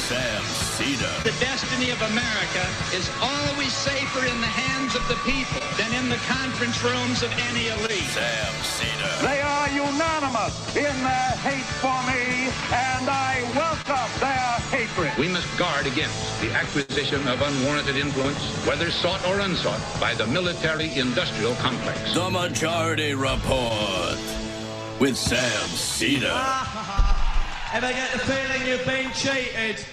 Sam Seder. The destiny of America is always safer in the hands of the people than in the conference rooms of any elite. Sam Seder. They are unanimous in their hate for me, and I welcome their hatred. We must guard against the acquisition of unwarranted influence, whether sought or unsought, by the military-industrial complex. The Majority Report with Sam Seder. Ever get the feeling you've been cheated?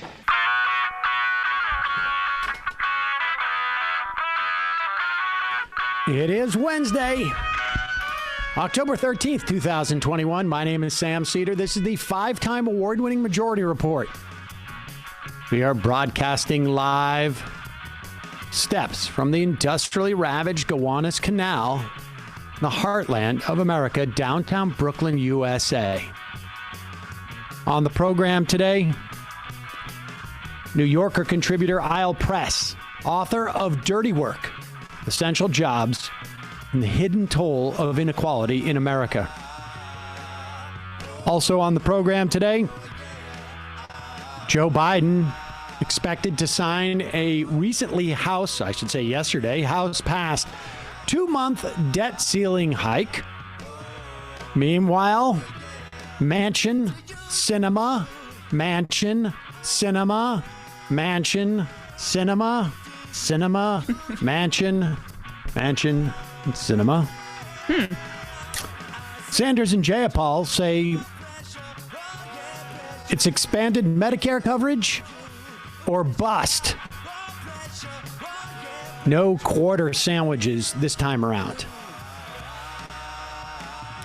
It is Wednesday, October 13th, 2021. My name is Sam Seder. This is the 5-time award-winning Majority Report. We are broadcasting live steps from the industrially ravaged Gowanus Canal, the heartland of America, downtown Brooklyn, USA. On the program today, New Yorker contributor Eyal Press, author of Dirty Work, Essential Jobs, and the Hidden Toll of Inequality in America. Also on the program today, Joe Biden expected to sign a recently yesterday, House-passed 2-month debt ceiling hike. Meanwhile, mansion, cinema, mansion, cinema, mansion, cinema, cinema, mansion, mansion, cinema. Sanders and Jayapal say it's expanded Medicare coverage or bust. No quarter sandwiches this time around.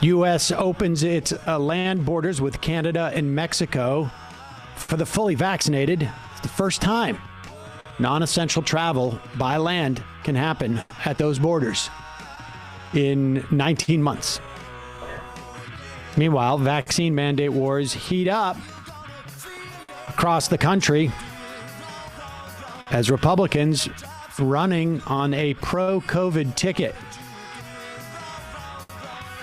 U.S. opens its land borders with Canada and Mexico for the fully vaccinated. It's the first time non-essential travel by land can happen at those borders in 19 months. Meanwhile, vaccine mandate wars heat up across the country as Republicans running on a pro-COVID ticket.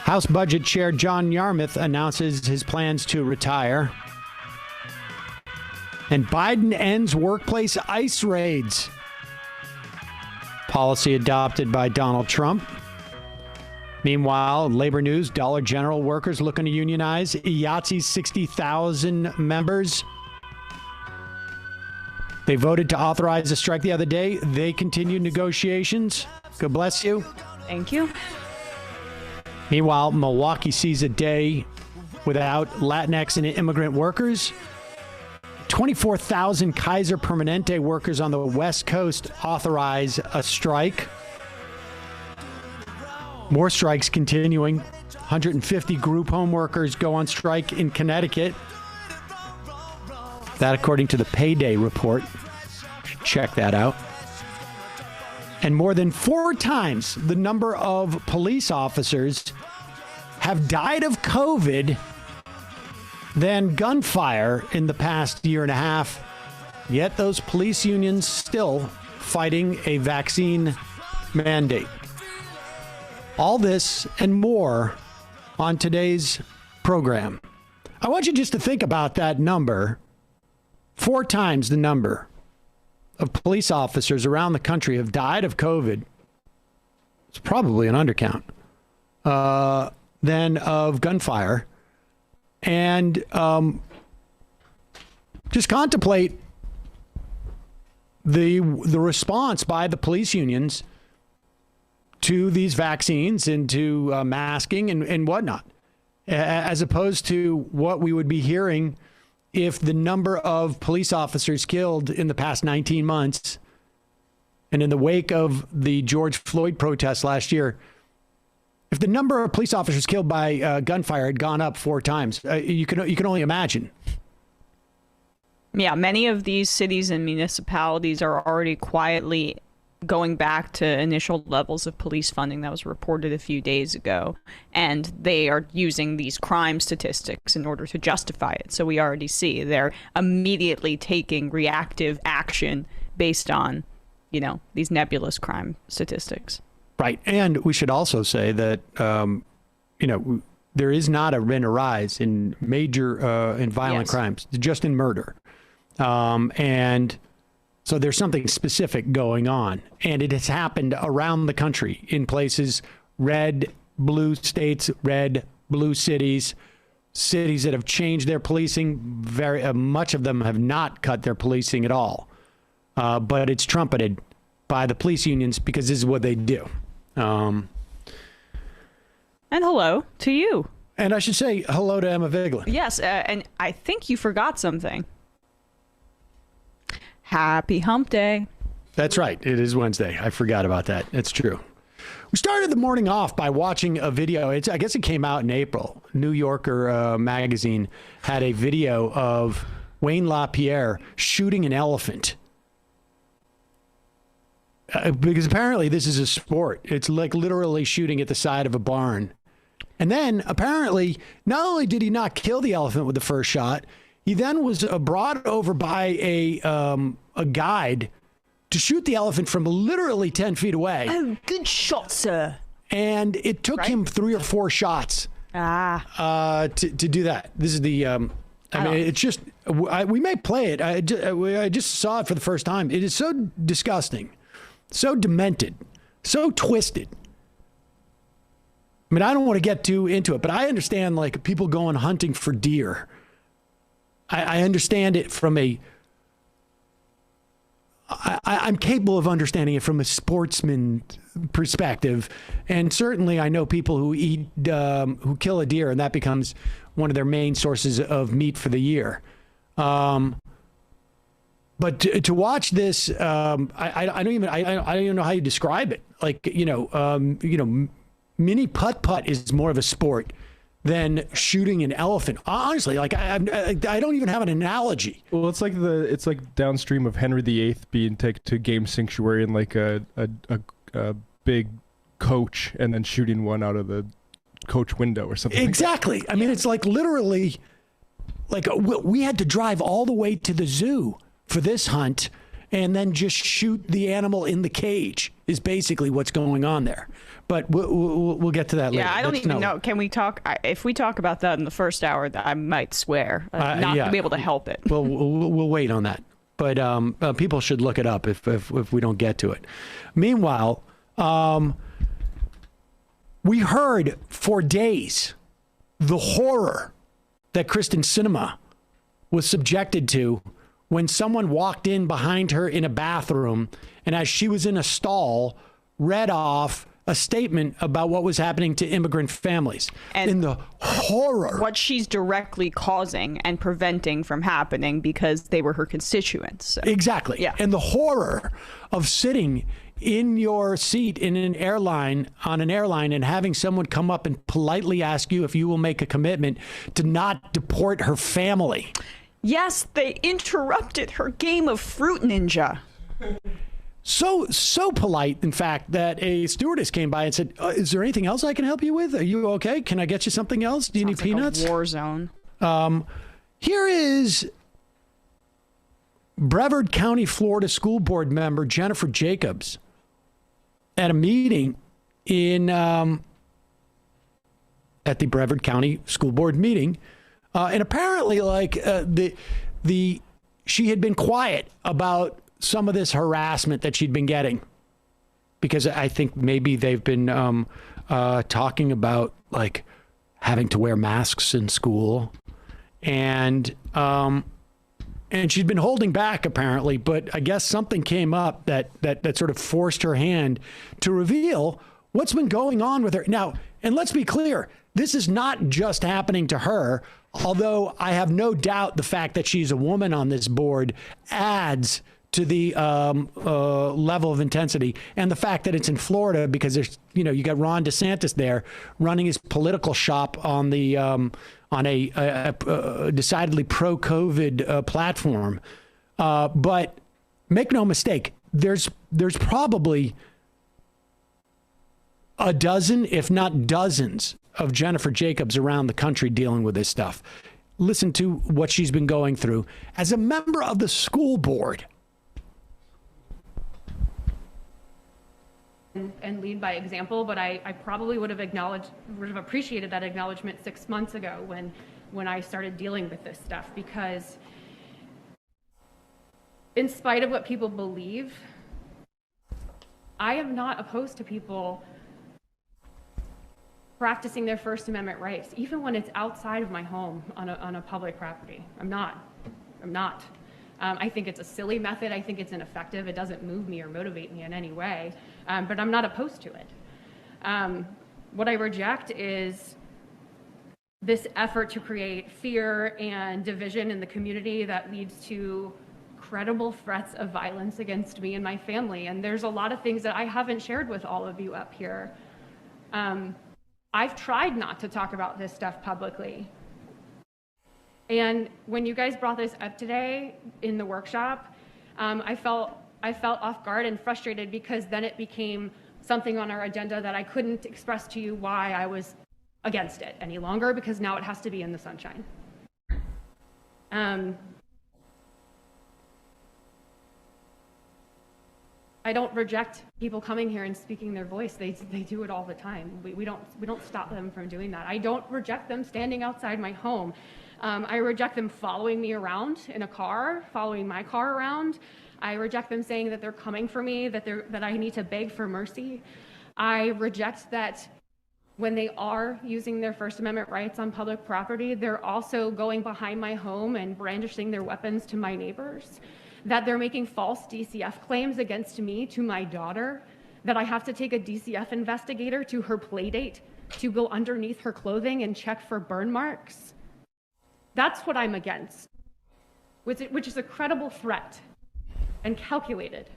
House Budget Chair John Yarmuth announces his plans to retire. And Biden ends workplace ICE raids. Policy adopted by Donald Trump. Meanwhile, labor news, Dollar General workers looking to unionize. IATSE's 60,000 members. They voted to authorize a strike the other day. They continue negotiations. God bless you. Thank you. Meanwhile, Milwaukee sees a day without Latinx and immigrant workers. 24,000 Kaiser Permanente workers on the West Coast authorize a strike. More strikes continuing. 150 group home workers go on strike in Connecticut. That according to the Payday report. Check that out. And more than 4 times the number of police officers have died of COVID than gunfire in the past year and a half. Yet those police unions still fighting a vaccine mandate. All this and more on today's program. I want you just to think about that number. 4 times the number of police officers around the country have died of COVID. It's probably an undercount. Than of gunfire. And just contemplate the response by the police unions to these vaccines and to masking and whatnot, as opposed to what we would be hearing if the number of police officers killed in the past 19 months and in the wake of the George Floyd protests last year, if the number of police officers killed by gunfire had gone up 4 times, you can only imagine. Yeah, many of these cities and municipalities are already quietly going back to initial levels of police funding that was reported a few days ago. And they are using these crime statistics in order to justify it. So we already see they're immediately taking reactive action based on, these nebulous crime statistics. Right. And we should also say that, there is not been a rise in major and violent crimes, just in murder. And so there's something specific going on. And it has happened around the country in places, red, blue states, red, blue cities that have changed their policing. Very much of them have not cut their policing at all. But it's trumpeted by the police unions because this is what they do. And hello to you. And I should say hello to Emma Vigeland. Yes, and I think you forgot something. Happy Hump Day. That's right. It is Wednesday. I forgot about that. It's true. We started the morning off by watching a video. I guess it came out in April. New Yorker magazine had a video of Wayne Lapierre shooting an elephant. Because apparently this is a sport. It's like literally shooting at the side of a barn. And then apparently not only did he not kill the elephant with the first shot, he then was brought over by a guide to shoot the elephant from literally 10 feet away. Oh, good shot, sir. And it took him 3 or 4 shots to do that. This is the, I mean, it's just, we may play it. I just saw it for the first time. It is so disgusting, so demented, so twisted. I mean, I don't want to get too into it, but I understand like people going hunting for deer. I understand it from I'm capable of understanding it from a sportsman perspective. And certainly I know people who who kill a deer and that becomes one of their main sources of meat for the year. But to watch this, I don't even know how you describe it. Like, mini putt-putt is more of a sport than shooting an elephant. Honestly, like I don't even have an analogy. Well, it's like downstream of Henry VIII being taken to game sanctuary in like a big coach and then shooting one out of the coach window or something. Exactly. Like that. I mean, it's like literally, like we had to drive all the way to the zoo for this hunt and then just shoot the animal in the cage is basically what's going on there. But we'll get to that later. Yeah, I don't even know. Can we talk? If we talk about that in the first hour, I might swear. Not to be able to help it. Well, we'll wait on that. But people should look it up if we don't get to it. Meanwhile, we heard for days the horror that Kristen Sinema was subjected to when someone walked in behind her in a bathroom and as she was in a stall, read off a statement about what was happening to immigrant families and in the horror. What she's directly causing and preventing from happening because they were her constituents. So. Exactly. Yeah. And the horror of sitting in your seat on an airline and having someone come up and politely ask you if you will make a commitment to not deport her family. Yes, they interrupted her game of Fruit Ninja. So polite, in fact, that a stewardess came by and said, is there anything else I can help you with? Are you okay? Can I get you something else? Do you need peanuts? Like a war zone. Here is Brevard County, Florida School Board member Jennifer Jacobs at a meeting at the Brevard County School Board meeting. And apparently, like, she had been quiet about some of this harassment that she'd been getting because I think maybe they've been talking about like having to wear masks in school and she'd been holding back apparently, but I guess something came up that sort of forced her hand to reveal what's been going on with her. Now, and let's be clear, this is not just happening to her, although I have no doubt the fact that she's a woman on this board adds to the level of intensity, and the fact that it's in Florida because there's, you got Ron DeSantis there running his political shop on the on a decidedly pro-COVID platform. But make no mistake, there's probably a dozen, if not dozens, of Jennifer Jacobs around the country dealing with this stuff. Listen to what she's been going through as a member of the school board. And lead by example, but I probably would have appreciated that acknowledgement 6 months ago when I started dealing with this stuff, because in spite of what people believe, I am not opposed to people practicing their First Amendment rights, even when it's outside of my home on a public property. I'm not. I think it's a silly method. I think it's ineffective. It doesn't move me or motivate me in any way, but I'm not opposed to it. What I reject is this effort to create fear and division in the community that leads to credible threats of violence against me and my family. And there's a lot of things that I haven't shared with all of you up here. I've tried not to talk about this stuff publicly. And when you guys brought this up today in the workshop, I felt off guard and frustrated, because then it became something on our agenda that I couldn't express to you why I was against it any longer, because now it has to be in the sunshine. I don't reject people coming here and speaking their voice. They do it all the time. We don't stop them from doing that. I don't reject them standing outside my home. I reject them following me around in a car, following my car around. I reject them saying that they're coming for me, that I need to beg for mercy. I reject that when they are using their First Amendment rights on public property, they're also going behind my home and brandishing their weapons to my neighbors, that they're making false DCF claims against me to my daughter, that I have to take a DCF investigator to her play date to go underneath her clothing and check for burn marks. That's what I'm against, which is a credible threat and calculated.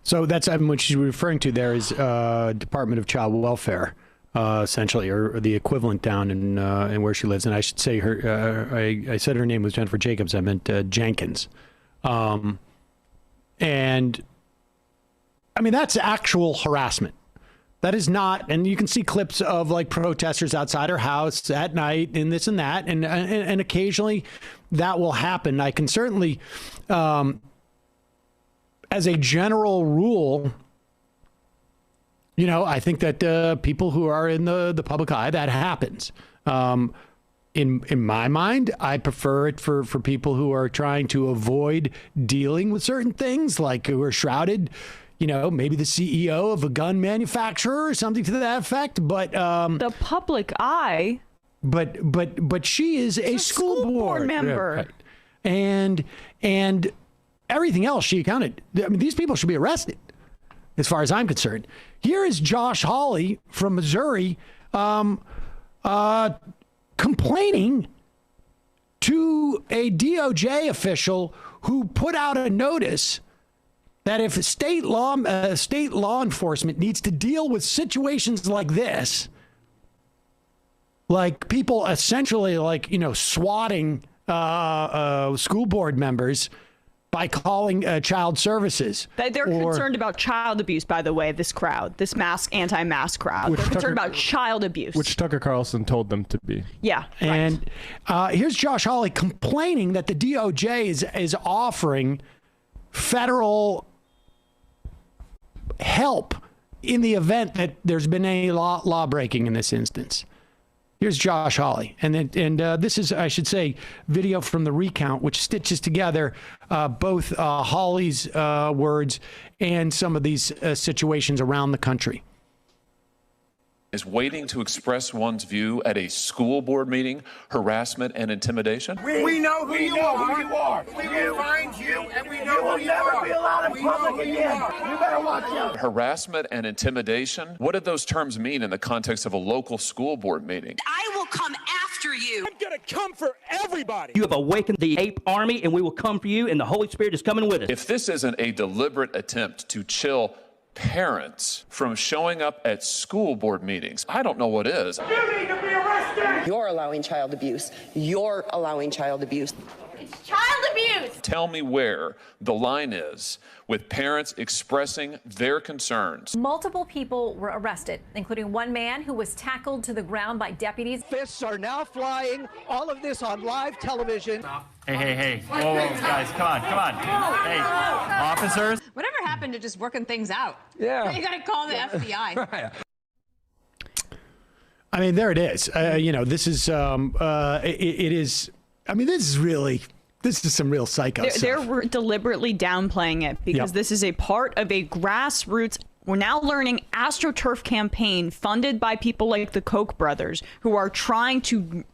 So that's what she's referring to there is Department of Child Welfare, essentially, or the equivalent down in where she lives. And I should say I said her name was Jennifer Jacobs. I meant Jenkins. And I mean, that's actual harassment. That is not, and you can see clips of like protesters outside her house at night and this and that, and occasionally that will happen. I can certainly, as a general rule, I think that people who are in the public eye, that happens. In my mind, I prefer it for people who are trying to avoid dealing with certain things, like who are shrouded, maybe the CEO of a gun manufacturer or something to that effect. But the public eye. But she is a school board member, right. And everything else she accounted. I mean, these people should be arrested, as far as I'm concerned. Here is Josh Hawley from Missouri complaining to a DOJ official who put out a notice that if state law enforcement needs to deal with situations like this, like people essentially swatting school board members by calling child services. They're concerned about child abuse, by the way, this crowd, this anti-mask crowd. They're concerned about child abuse. Which Tucker Carlson told them to be. Yeah. And here's Josh Hawley complaining that the DOJ is offering federal help in the event that there's been any law breaking in this instance. Here's Josh Hawley. And this is, I should say, video from the recount, which stitches together both Hawley's words and some of these situations around the country. Is waiting to express one's view at a school board meeting harassment and intimidation? We know who you are. We will find you, and we know who you are. You'll never be allowed in public again. You better watch out. Harassment and intimidation? What did those terms mean in the context of a local school board meeting? I will come after you. I'm gonna come for everybody. You have awakened the ape army, and we will come for you, and the Holy Spirit is coming with us. If this isn't a deliberate attempt to chill parents from showing up at school board meetings, I don't know what is. You need to be arrested. You're allowing child abuse. You're allowing child abuse. It's child abuse. Tell me where the line is with parents expressing their concerns. Multiple people were arrested, including one man who was tackled to the ground by deputies. Fists are now flying. All of this on live television. Hey. Whoa, guys, come on. Hey, officers. Whatever happened to just working things out? Yeah. You gotta call the FBI. I mean, there it is. This is, it is, I mean, this is some real psycho stuff. They're deliberately downplaying it because this is a part of a grassroots, we're now learning, astroturf campaign funded by people like the Koch brothers who are trying to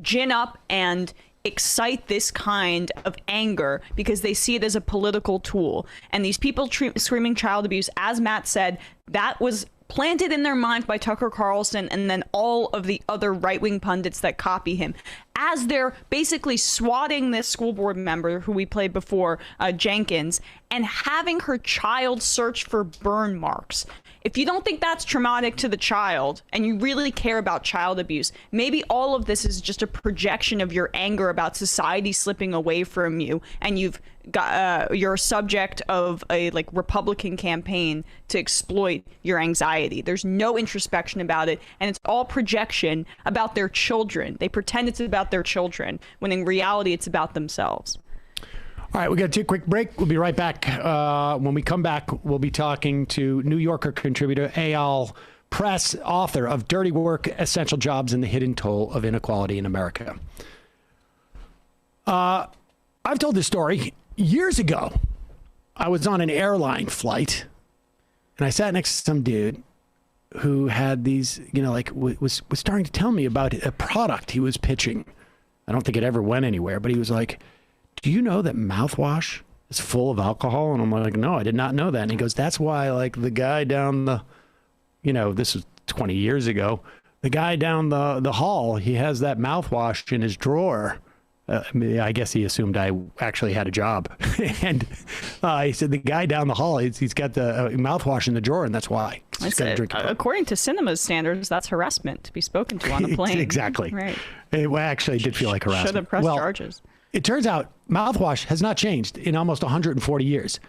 gin up and excite this kind of anger because they see it as a political tool. And these people screaming child abuse, as Matt said, that was planted in their minds by Tucker Carlson and then all of the other right-wing pundits that copy him, as they're basically swatting this school board member who we played before, Jenkins, and having her child search for burn marks. If you don't think that's traumatic to the child and you really care about child abuse, maybe all of this is just a projection of your anger about society slipping away from you, and you're a subject of a Republican campaign to exploit your anxiety. There's no introspection about it, and it's all projection about their children. They pretend it's about their children when in reality it's about themselves. All right, we got to take a quick break. We'll be right back. When we come back, we'll be talking to New Yorker contributor Eyal Press, author of Dirty Work, Essential Jobs, and the Hidden Toll of Inequality in America. I've told this story years ago. I was on an airline flight, and I sat next to some dude who had these, was starting to tell me about a product he was pitching. I don't think it ever went anywhere, but he was like, do you know that mouthwash is full of alcohol? And I'm like, no, I did not know that. And he goes, that's why, the guy down the, this was 20 years ago, the guy down the hall, he has that mouthwash in his drawer. I guess he assumed I actually had a job. And he said, the guy down the hall, he's got the mouthwash in the drawer, and that's why. According to cinema's standards, that's harassment to be spoken to on a plane. Exactly. Right. It actually did feel like harassment. Should have pressed charges. It turns out mouthwash has not changed in almost 140 years.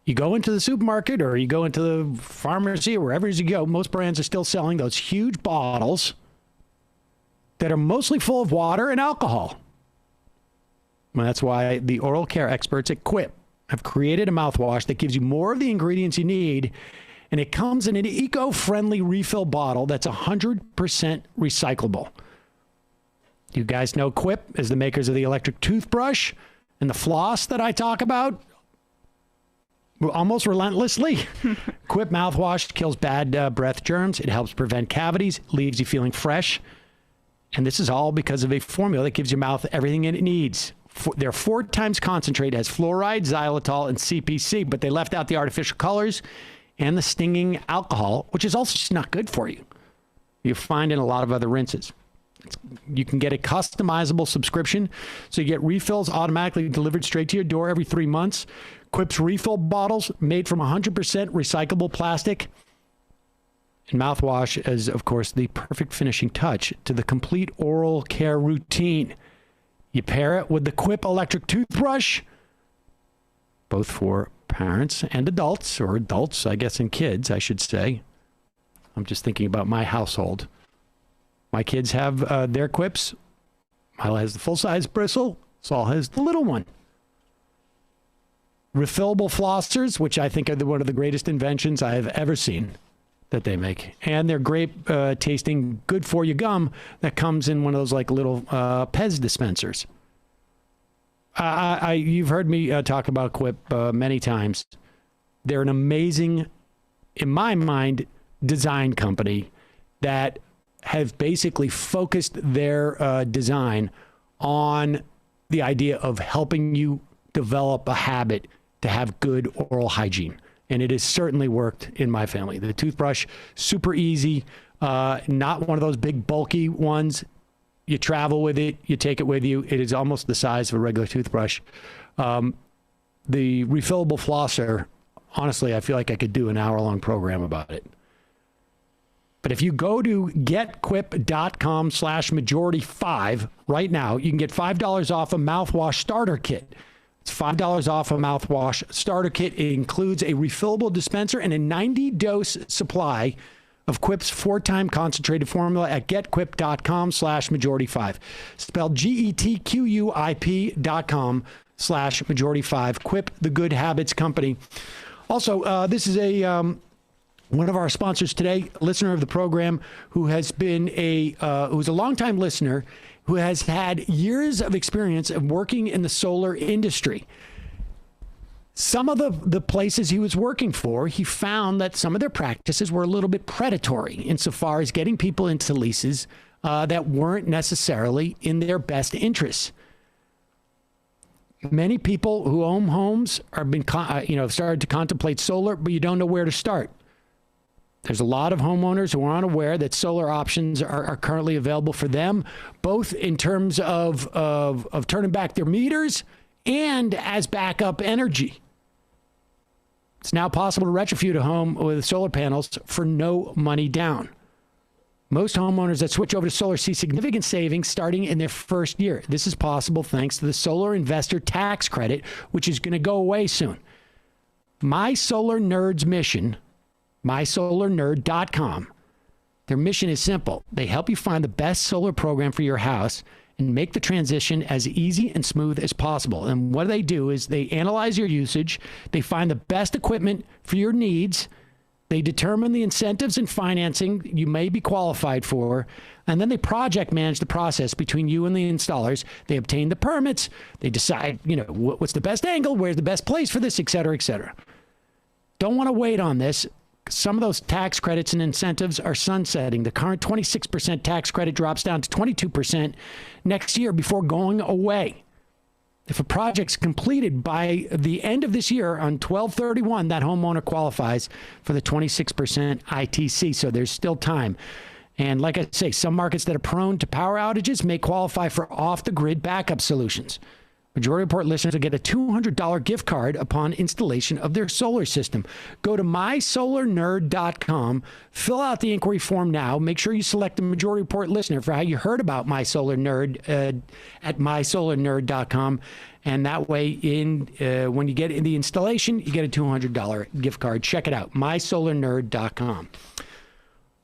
You go into the supermarket or you go into the pharmacy or wherever you go, most brands are still selling those huge bottles that are mostly full of water and alcohol. Well, that's why the oral care experts at Quip have created a mouthwash that gives you more of the ingredients you need, and it comes in an eco-friendly refill bottle that's 100% recyclable. You guys know Quip as the makers of the electric toothbrush and the floss that I talk about almost relentlessly. Quip mouthwash kills bad breath germs. It helps prevent cavities, leaves you feeling fresh. And this is all because of a formula that gives your mouth everything it needs. They're 4 times concentrated, has fluoride, xylitol, and CPC, but they left out the artificial colors and the stinging alcohol, which is also just not good for you. You find in a lot of other rinses. You can get a customizable subscription, so you get refills automatically delivered straight to your door every 3 months. Quip's refill bottles made from 100% recyclable plastic. And mouthwash is, of course, the perfect finishing touch to the complete oral care routine. You pair it with the Quip electric toothbrush, both for parents and adults, or adults, I guess, and kids, I should say. I'm just thinking about my household. My kids have their Quips. Milo has the full-size bristle. Saul has the little one. Refillable flossers, which I think are one of the greatest inventions I have ever seen that they make. And their grape tasting good-for-you gum that comes in one of those little Pez dispensers. You've heard me talk about Quip many times. They're an amazing, in my mind, design company that have basically focused their design on the idea of helping you develop a habit to have good oral hygiene. And it has certainly worked in my family. The toothbrush, super easy, not one of those big bulky ones. You travel with it, you take it with you. It is almost the size of a regular toothbrush. The refillable flosser, honestly, I feel like I could do an hour-long program about it. But if you go to getquip.com/majority5 right now, you can get $5 off a mouthwash starter kit. It's $5 off a mouthwash starter kit. It includes a refillable dispenser and a 90-dose supply of Quip's 4-time concentrated formula at getquip.com/majority5. Spelled GETQUIP.com/majority5. Quip, the good habits company. Also, this is a One of our sponsors today, a listener of the program, who has been who's a longtime listener, who has had years of experience of working in the solar industry. Some of the places he was working for, he found that some of their practices were a little bit predatory insofar as getting people into leases that weren't necessarily in their best interests. Many people who own homes are started to contemplate solar, but you don't know where to start. There's a lot of homeowners who are unaware that solar options are currently available for them, both in terms of turning back their meters and as backup energy. It's now possible to retrofit a home with solar panels for no money down. Most homeowners that switch over to solar see significant savings starting in their first year. This is possible thanks to the Solar Investor Tax Credit, which is going to go away soon. My Solar Nerd's mission, mysolarnerd.com. Their mission is simple. They help you find the best solar program for your house and make the transition as easy and smooth as possible. And what they do is they analyze your usage, they find the best equipment for your needs, they determine the incentives and financing you may be qualified for, and then they project manage the process between you and the installers. They obtain the permits, they decide, what's the best angle, where's the best place for this, et cetera, et cetera. Don't want to wait on this. Some of those tax credits and incentives are sunsetting. The current 26% tax credit drops down to 22% next year before going away. If a project's completed by the end of this year on 12/31, that homeowner qualifies for the 26% ITC. So there's still time. And like I say, some markets that are prone to power outages may qualify for off-the-grid backup solutions. Majority Report listeners will get a $200 gift card upon installation of their solar system. Go to mysolarnerd.com, fill out the inquiry form now. Make sure you select the Majority Report listener for how you heard about My Solar Nerd at mysolarnerd.com. And that way, when you get in the installation, you get a $200 gift card. Check it out, mysolarnerd.com.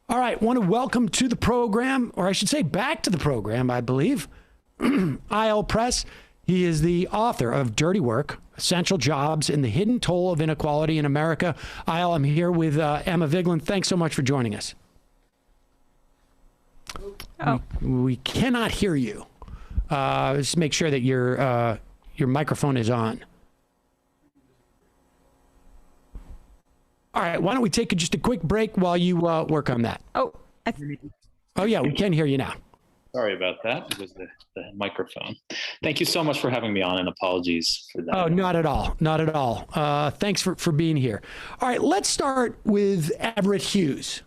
All right, want to welcome to the program, or I should say back to the program, I believe, Eyal Press. He is the author of Dirty Work, Essential Jobs, and the Hidden Toll of Inequality in America. Eyal, I'm here with Emma Vigeland. Thanks so much for joining us. Oh. We cannot hear you. Just make sure that your microphone is on. All right, why don't we take just a quick break while you work on that? Oh, yeah, we can hear you now. Sorry about that. It was the microphone. Thank you so much for having me on, and apologies for that. Oh, not at all. Not at all. Thanks for being here. All right, let's start with Everett Hughes.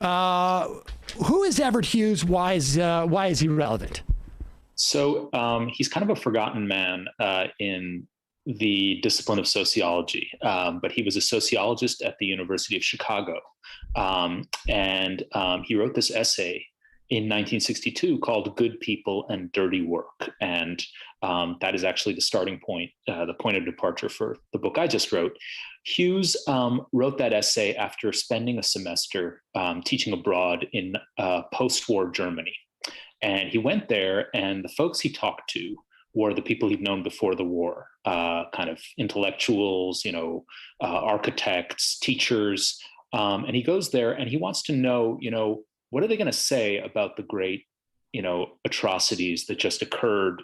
Who is Everett Hughes? Why is he relevant? So he's kind of a forgotten man in the discipline of sociology, but he was a sociologist at the University of Chicago. And he wrote this essay in 1962 called Good People and Dirty Work. And that is actually the starting point, the point of departure for the book I just wrote. Hughes wrote that essay after spending a semester teaching abroad in post-war Germany. And he went there, and the folks he talked to were the people he'd known before the war, kind of intellectuals, architects, teachers. And he goes there and he wants to know, what are they going to say about the great, atrocities that just occurred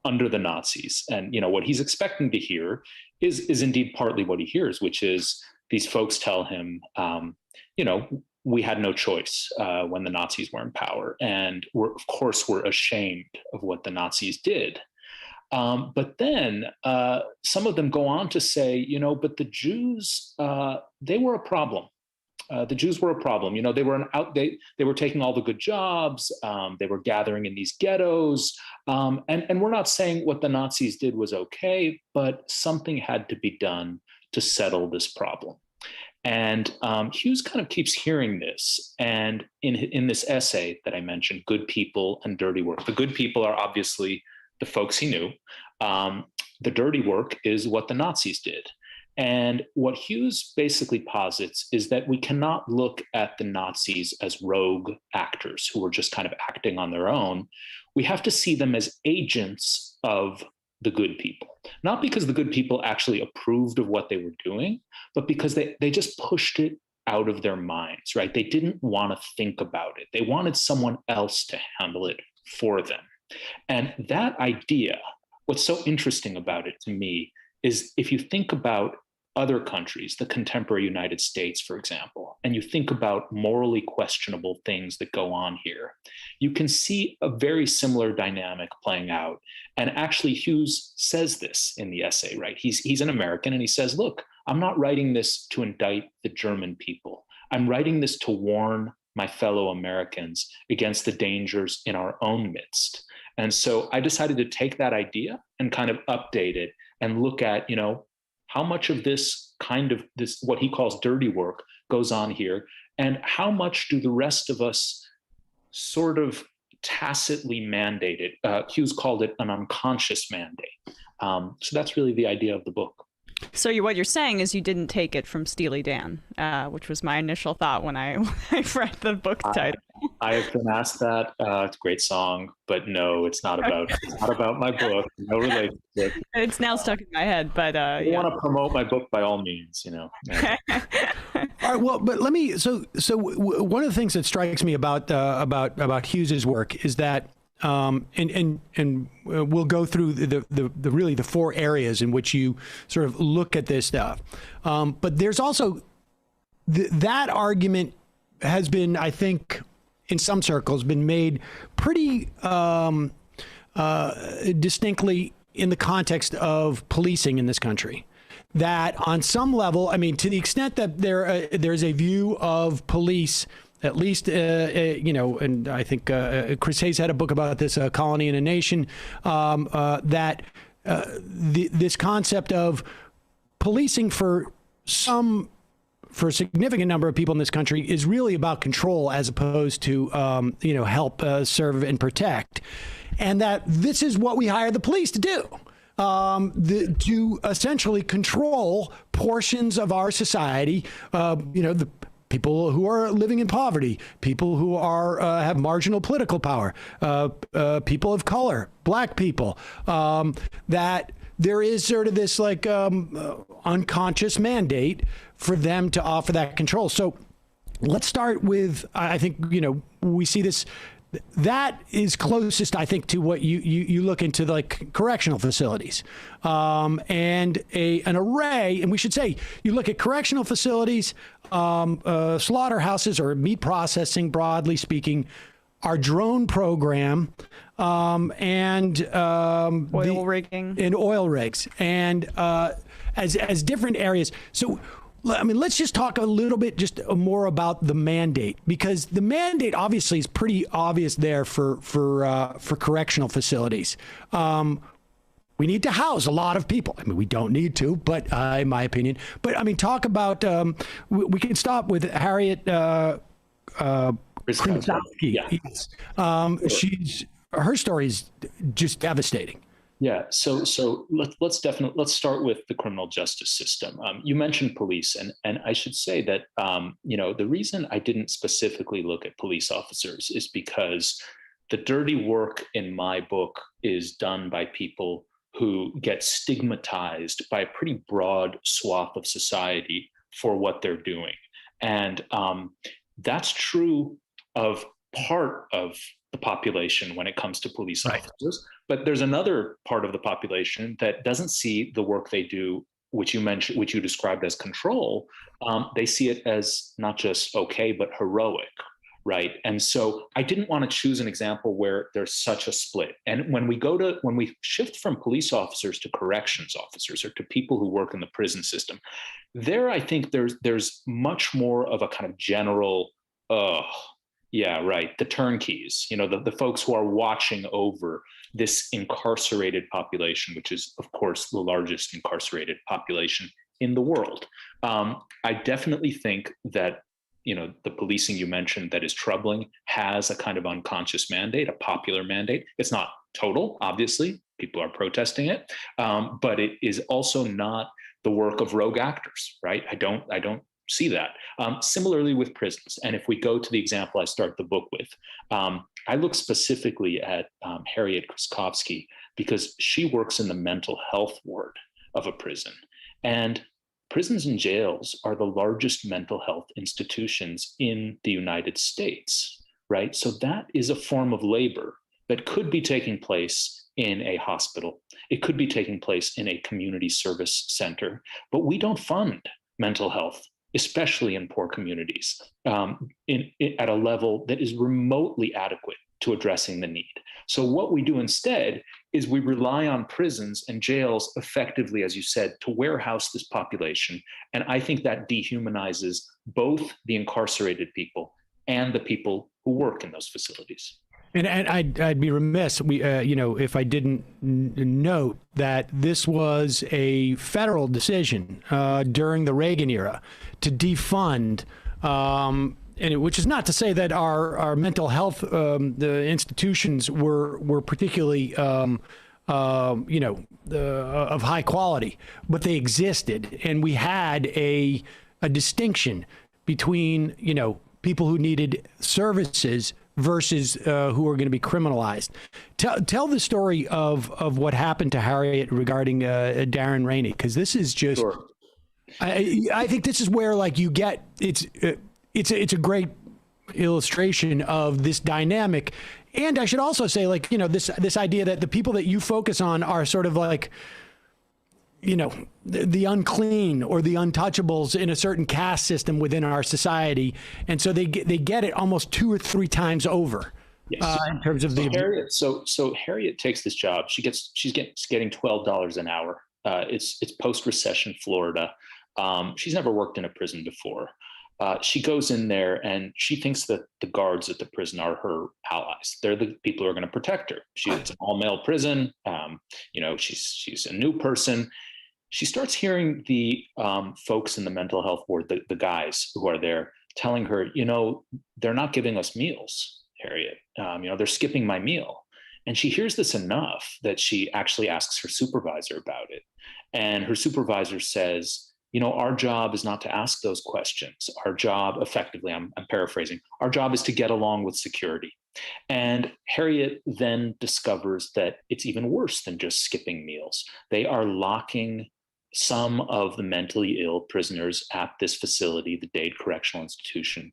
under the Nazis? And, what he's expecting to hear is indeed partly what he hears, which is these folks tell him, we had no choice when the Nazis were in power. And we're ashamed of what the Nazis did. But then some of them go on to say, but the Jews, they were a problem. The Jews were a problem. They were they were taking all the good jobs. They were gathering in these ghettos. And we're not saying what the Nazis did was okay, but something had to be done to settle this problem. And Hughes kind of keeps hearing this. And in this essay that I mentioned, Good People and Dirty Work, the good people are obviously the folks he knew. The dirty work is what the Nazis did. And what Hughes basically posits is that we cannot look at the Nazis as rogue actors who were just kind of acting on their own. We have to see them as agents of the good people, not because the good people actually approved of what they were doing, but because they just pushed it out of their minds, right? They didn't want to think about it. They wanted someone else to handle it for them. And that idea, what's so interesting about it to me is if you think about other countries, the contemporary United States, for example, and you think about morally questionable things that go on here, you can see a very similar dynamic playing out. And actually, Hughes says this in the essay, right? He's an American, and he says, look, I'm not writing this to indict the German people. I'm writing this to warn my fellow Americans against the dangers in our own midst. And so I decided to take that idea and kind of update it and look at, how much of this what he calls dirty work goes on here, and how much do the rest of us sort of tacitly mandate it? Hughes called it an unconscious mandate. So that's really the idea of the book. So what you're saying is you didn't take it from Steely Dan, which was my initial thought when I read the book title. I have been asked that. It's a great song, but no, it's not about my book. No relationship. It's now stuck in my head, but I want to promote my book by all means, Yeah. All right. Well, but let me. So one of the things that strikes me about Hughes's work is that. And we'll go through the really the four areas in which you sort of look at this stuff. But there's also that argument has been, I think, in some circles, been made pretty distinctly in the context of policing in this country. That on some level, I mean, to the extent that there's a view of police. At least, and I think Chris Hayes had a book about this, Colony in a Nation, that this concept of policing for a significant number of people in this country is really about control as opposed to, help serve and protect. And that this is what we hire the police to do. To essentially control portions of our society, the people who are living in poverty, people who are have marginal political power, people of color, black people, that there is sort of this unconscious mandate for them to offer that control. So let's start with, I think, we see this. That is closest, I think, to what you look into, like correctional facilities, and an array. And we should say, you look at correctional facilities, slaughterhouses, or meat processing, broadly speaking, our drone program, and oil rigging, and oil rigs, and as different areas. So. I mean, let's just talk a little bit just more about the mandate, because the mandate obviously is pretty obvious there for correctional facilities. We need to house a lot of people. I mean, we don't need to, but in my opinion. But I mean, talk about. We can stop with Harriet Krzyzewski. Yes. Her story is just devastating. Yeah, so let's start with the criminal justice system. You mentioned police, and I should say that the reason I didn't specifically look at police officers is because the dirty work in my book is done by people who get stigmatized by a pretty broad swath of society for what they're doing, and that's true of part of the population when it comes to police officers. But there's another part of the population that doesn't see the work they do, which you described as control. They see it as not just okay, but heroic, right? And so I didn't want to choose an example where there's such a split. And when we shift from police officers to corrections officers, or to people who work in the prison system, there I think there's much more of a kind of general, yeah, right, the turnkeys, the folks who are watching over this incarcerated population, which is, of course, the largest incarcerated population in the world. I definitely think that, the policing you mentioned that is troubling has a kind of unconscious mandate, a popular mandate. It's not total, obviously. People are protesting it, but it is also not the work of rogue actors, right? I don't see that. Similarly with prisons. And if we go to the example I start the book with, I look specifically at Harriet Krzyzewski because she works in the mental health ward of a prison. And prisons and jails are the largest mental health institutions in the United States, right? So that is a form of labor that could be taking place in a hospital. It could be taking place in a community service center, but we don't fund mental health, especially in poor communities, at a level that is remotely adequate to addressing the need. So what we do instead is we rely on prisons and jails effectively, as you said, to warehouse this population. And I think that dehumanizes both the incarcerated people and the people who work in those facilities. And I'd be remiss, if I didn't note that this was a federal decision during the Reagan era to defund, which is not to say that our mental health the institutions were particularly of high quality, but they existed, and we had a distinction between people who needed services versus who are going to be criminalized. Tell the story of what happened to Harriet regarding Darren Rainey, because this is just. Sure. I think this is where you get it's a great illustration of this dynamic, and I should also say this idea that the people that you focus on are sort of the unclean or the untouchables in a certain caste system within our society, and so they get it almost 2 or 3 times over. Yes. In terms of Harriet. So Harriet takes this job. She's getting $12 an hour. It's post-recession Florida. She's never worked in a prison before. She goes in there and she thinks that the guards at the prison are her allies. They're the people who are going to protect her. It's an all-male prison. She's a new person. She starts hearing the folks in the mental health ward, the guys who are there, telling her, they're not giving us meals, Harriet. They're skipping my meal. And she hears this enough that she actually asks her supervisor about it. And her supervisor says, our job is not to ask those questions. Our job, effectively, I'm paraphrasing, our job is to get along with security. And Harriet then discovers that it's even worse than just skipping meals. They are locking some of the mentally ill prisoners at this facility, the Dade Correctional Institution,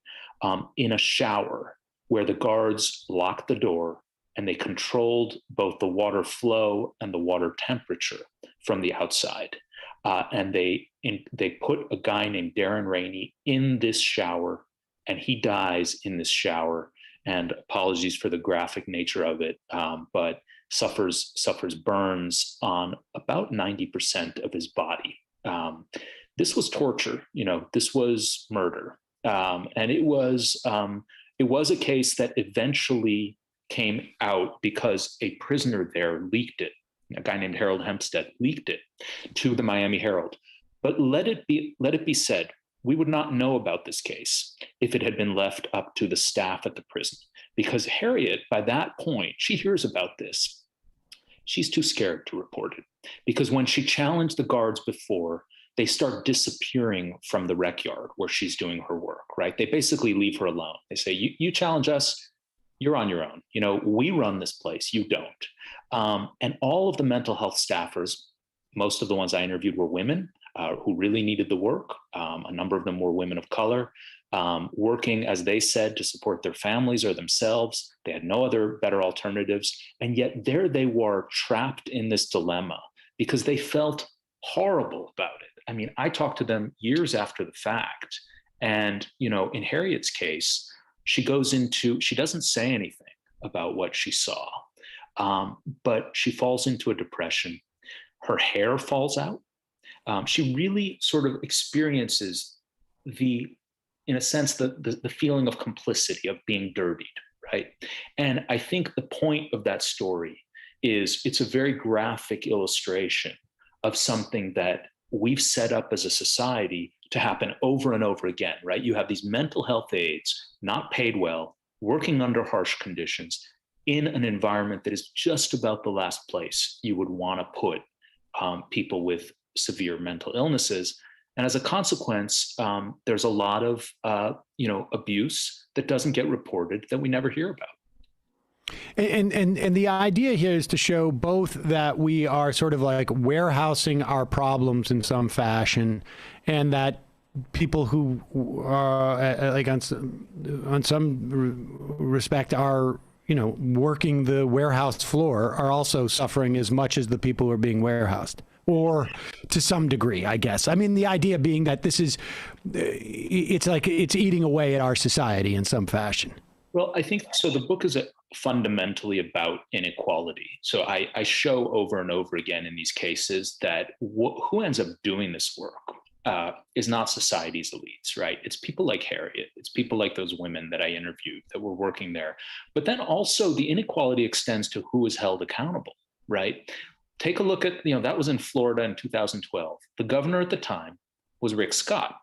in a shower where the guards locked the door and they controlled both the water flow and the water temperature from the outside. And they put a guy named Darren Rainey in this shower, and he dies in this shower. And apologies for the graphic nature of it, but suffers burns on about 90% of his body. This was torture, this was murder. And it was a case that eventually came out because a prisoner there leaked it. A guy named Harold Hempstead leaked it to the Miami Herald. But let it be said, we would not know about this case if it had been left up to the staff at the prison, because Harriet, by that point, she hears about this. She's too scared to report it, because when she challenged the guards before, they start disappearing from the rec yard where she's doing her work, right? They basically leave her alone. They say, you challenge us, you're on your own. We run this place, you don't. And all of the mental health staffers, most of the ones I interviewed were women who really needed the work. A number of them were women of color, working, as they said, to support their families or themselves. They had no other better alternatives. And yet there they were, trapped in this dilemma because they felt horrible about it. I mean, I talked to them years after the fact. And, in Harriet's case, she doesn't say anything about what she saw, but she falls into a depression. Her hair falls out. She really sort of experiences in a sense, the feeling of complicity, of being dirtied, right? And I think the point of that story is it's a very graphic illustration of something that we've set up as a society to happen over and over again, right? You have these mental health aides, not paid well, working under harsh conditions in an environment that is just about the last place you would want to put people with severe mental illnesses. And as a consequence, there's a lot of abuse that doesn't get reported, that we never hear about. And the idea here is to show both that we are sort of like warehousing our problems in some fashion, and that people who are like on some respect are, you know, working the warehouse floor are also suffering as much as the people who are being warehoused, or to some degree, I guess. I mean, the idea being that this is, it's like it's eating away at our society in some fashion. Well, I think so. The book is fundamentally about inequality. So I show over and over again in these cases that who ends up doing this work is not society's elites, right? It's people like Harriet. It's people like those women that I interviewed that were working there. But then also the inequality extends to who is held accountable, right? Take a look at, that was in Florida in 2012. The governor at the time was Rick Scott.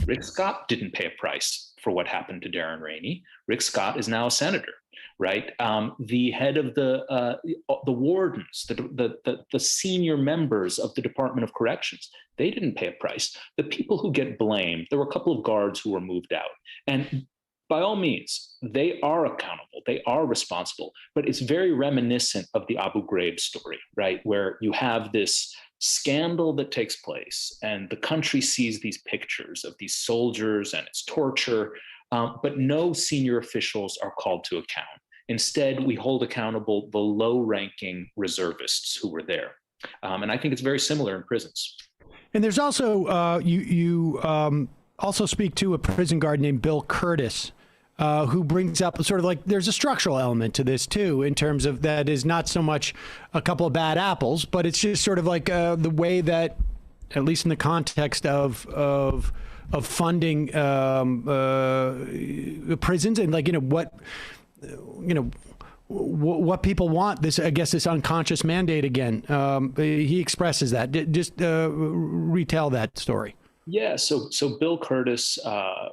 Rick Scott didn't pay a price for what happened to Darren Rainey. Rick Scott is now a senator, right? The head of the wardens, the senior members of the Department of Corrections, they didn't pay a price. The people who get blamed, there were a couple of guards who were moved out. And by all means, they are accountable, they are responsible, but it's very reminiscent of the Abu Ghraib story, right? Where you have this scandal that takes place and the country sees these pictures of these soldiers and its torture, but no senior officials are called to account. Instead, we hold accountable the low-ranking reservists who were there. And I think it's very similar in prisons. And there's also, you also speak to a prison guard named Bill Curtis, who brings up sort of like there's a structural element to this too, in terms of that is not so much a couple of bad apples, but it's just sort of like the way that, at least in the context of funding prisons and like, what people want, this, I guess, this unconscious mandate again. He expresses that. Just retell that story. Yeah, so Bill Curtis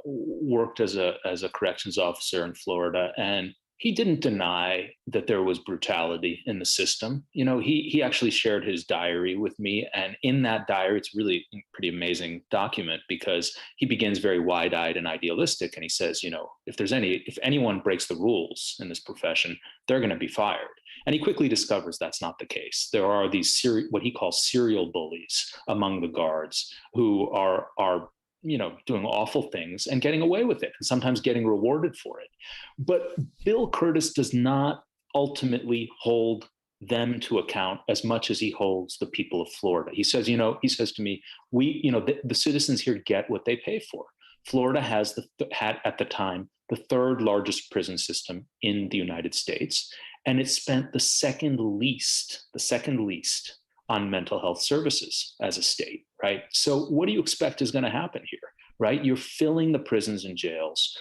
worked as a corrections officer in Florida, and he didn't deny that there was brutality in the system. He actually shared his diary with me, and in that diary, it's really a pretty amazing document because he begins very wide-eyed and idealistic, and he says, if anyone breaks the rules in this profession, they're going to be fired. And he quickly discovers that's not the case. There are these what he calls serial bullies among the guards who are doing awful things and getting away with it, and sometimes getting rewarded for it. But Bill Curtis does not ultimately hold them to account as much as he holds the people of Florida. He says, he says to me, the citizens here get what they pay for. Florida had at the time the third largest prison system in the United States, and it spent the second least on mental health services as a state, right? So what do you expect is going to happen here, right? You're filling the prisons and jails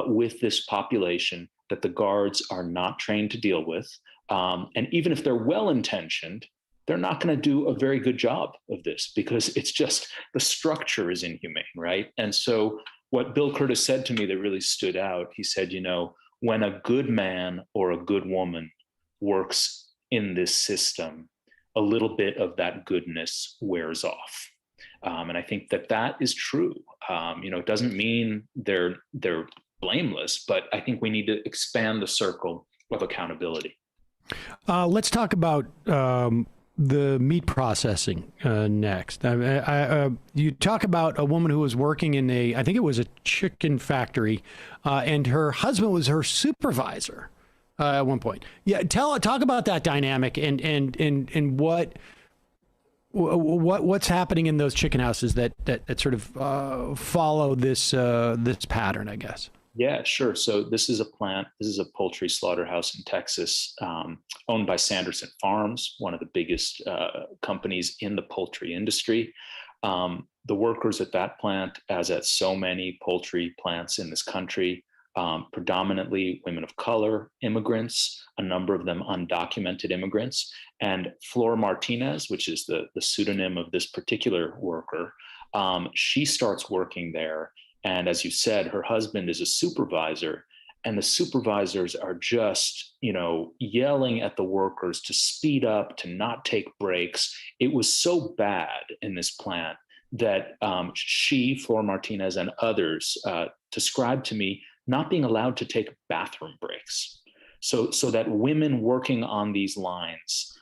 with this population that the guards are not trained to deal with. And even if they're well-intentioned, they're not going to do a very good job of this because it's just the structure is inhumane, right? And so what Bill Curtis said to me that really stood out, he said, when a good man or a good woman works in this system, a little bit of that goodness wears off. And I think that is true. It doesn't mean they're blameless, but I think we need to expand the circle of accountability. Let's talk about the meat processing next. You talk about a woman who was working in I think it was a chicken factory, and her husband was her supervisor at one point. Yeah, talk about that dynamic and what's happening in those chicken houses that sort of follow this pattern, I guess. Yeah, sure. So this is a plant. This is a poultry slaughterhouse in Texas, owned by Sanderson Farms, one of the biggest companies in the poultry industry. The workers at that plant, as at so many poultry plants in this country, predominantly women of color, immigrants, a number of them undocumented immigrants. And Flor Martinez, which is the pseudonym of this particular worker, she starts working there. And as you said, her husband is a supervisor, and the supervisors are just, yelling at the workers to speed up, to not take breaks. It was so bad in this plant that Flor Martinez, and others described to me not being allowed to take bathroom breaks. so that women working on these lines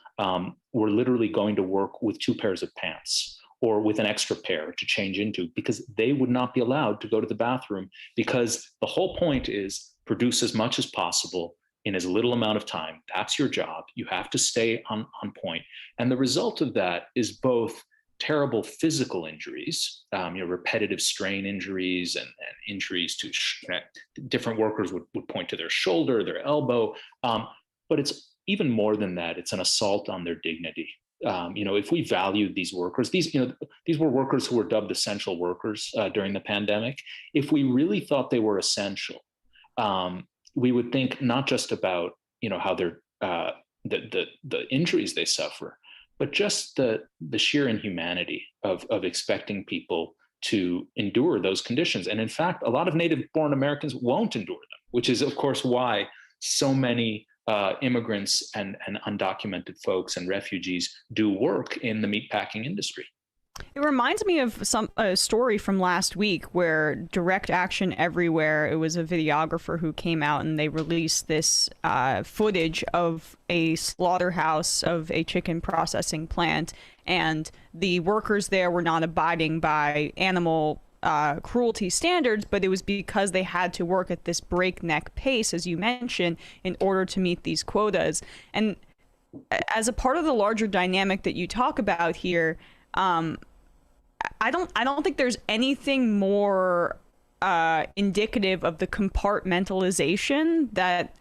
were literally going to work with 2 pairs of pants or with an extra pair to change into, because they would not be allowed to go to the bathroom, because the whole point is produce as much as possible in as little amount of time. That's your job. You have to stay on point. And the result of that is both terrible physical injuries, repetitive strain injuries and injuries to different workers would point to their shoulder, their elbow. But it's even more than that. It's an assault on their dignity. If we valued these workers, these were workers who were dubbed essential workers during the pandemic. If we really thought they were essential, we would think not just about, how they're the injuries they suffer, but just the sheer inhumanity of expecting people to endure those conditions. And in fact, a lot of native-born Americans won't endure them, which is, of course, why so many immigrants and undocumented folks and refugees do work in the meatpacking industry. It reminds me of a story from last week where Direct Action Everywhere, it was a videographer who came out and they released this footage of a slaughterhouse of a chicken processing plant, and the workers there were not abiding by animal cruelty standards, but it was because they had to work at this breakneck pace, as you mentioned, in order to meet these quotas. And as a part of the larger dynamic that you talk about here, I don't think there's anything more indicative of the compartmentalization that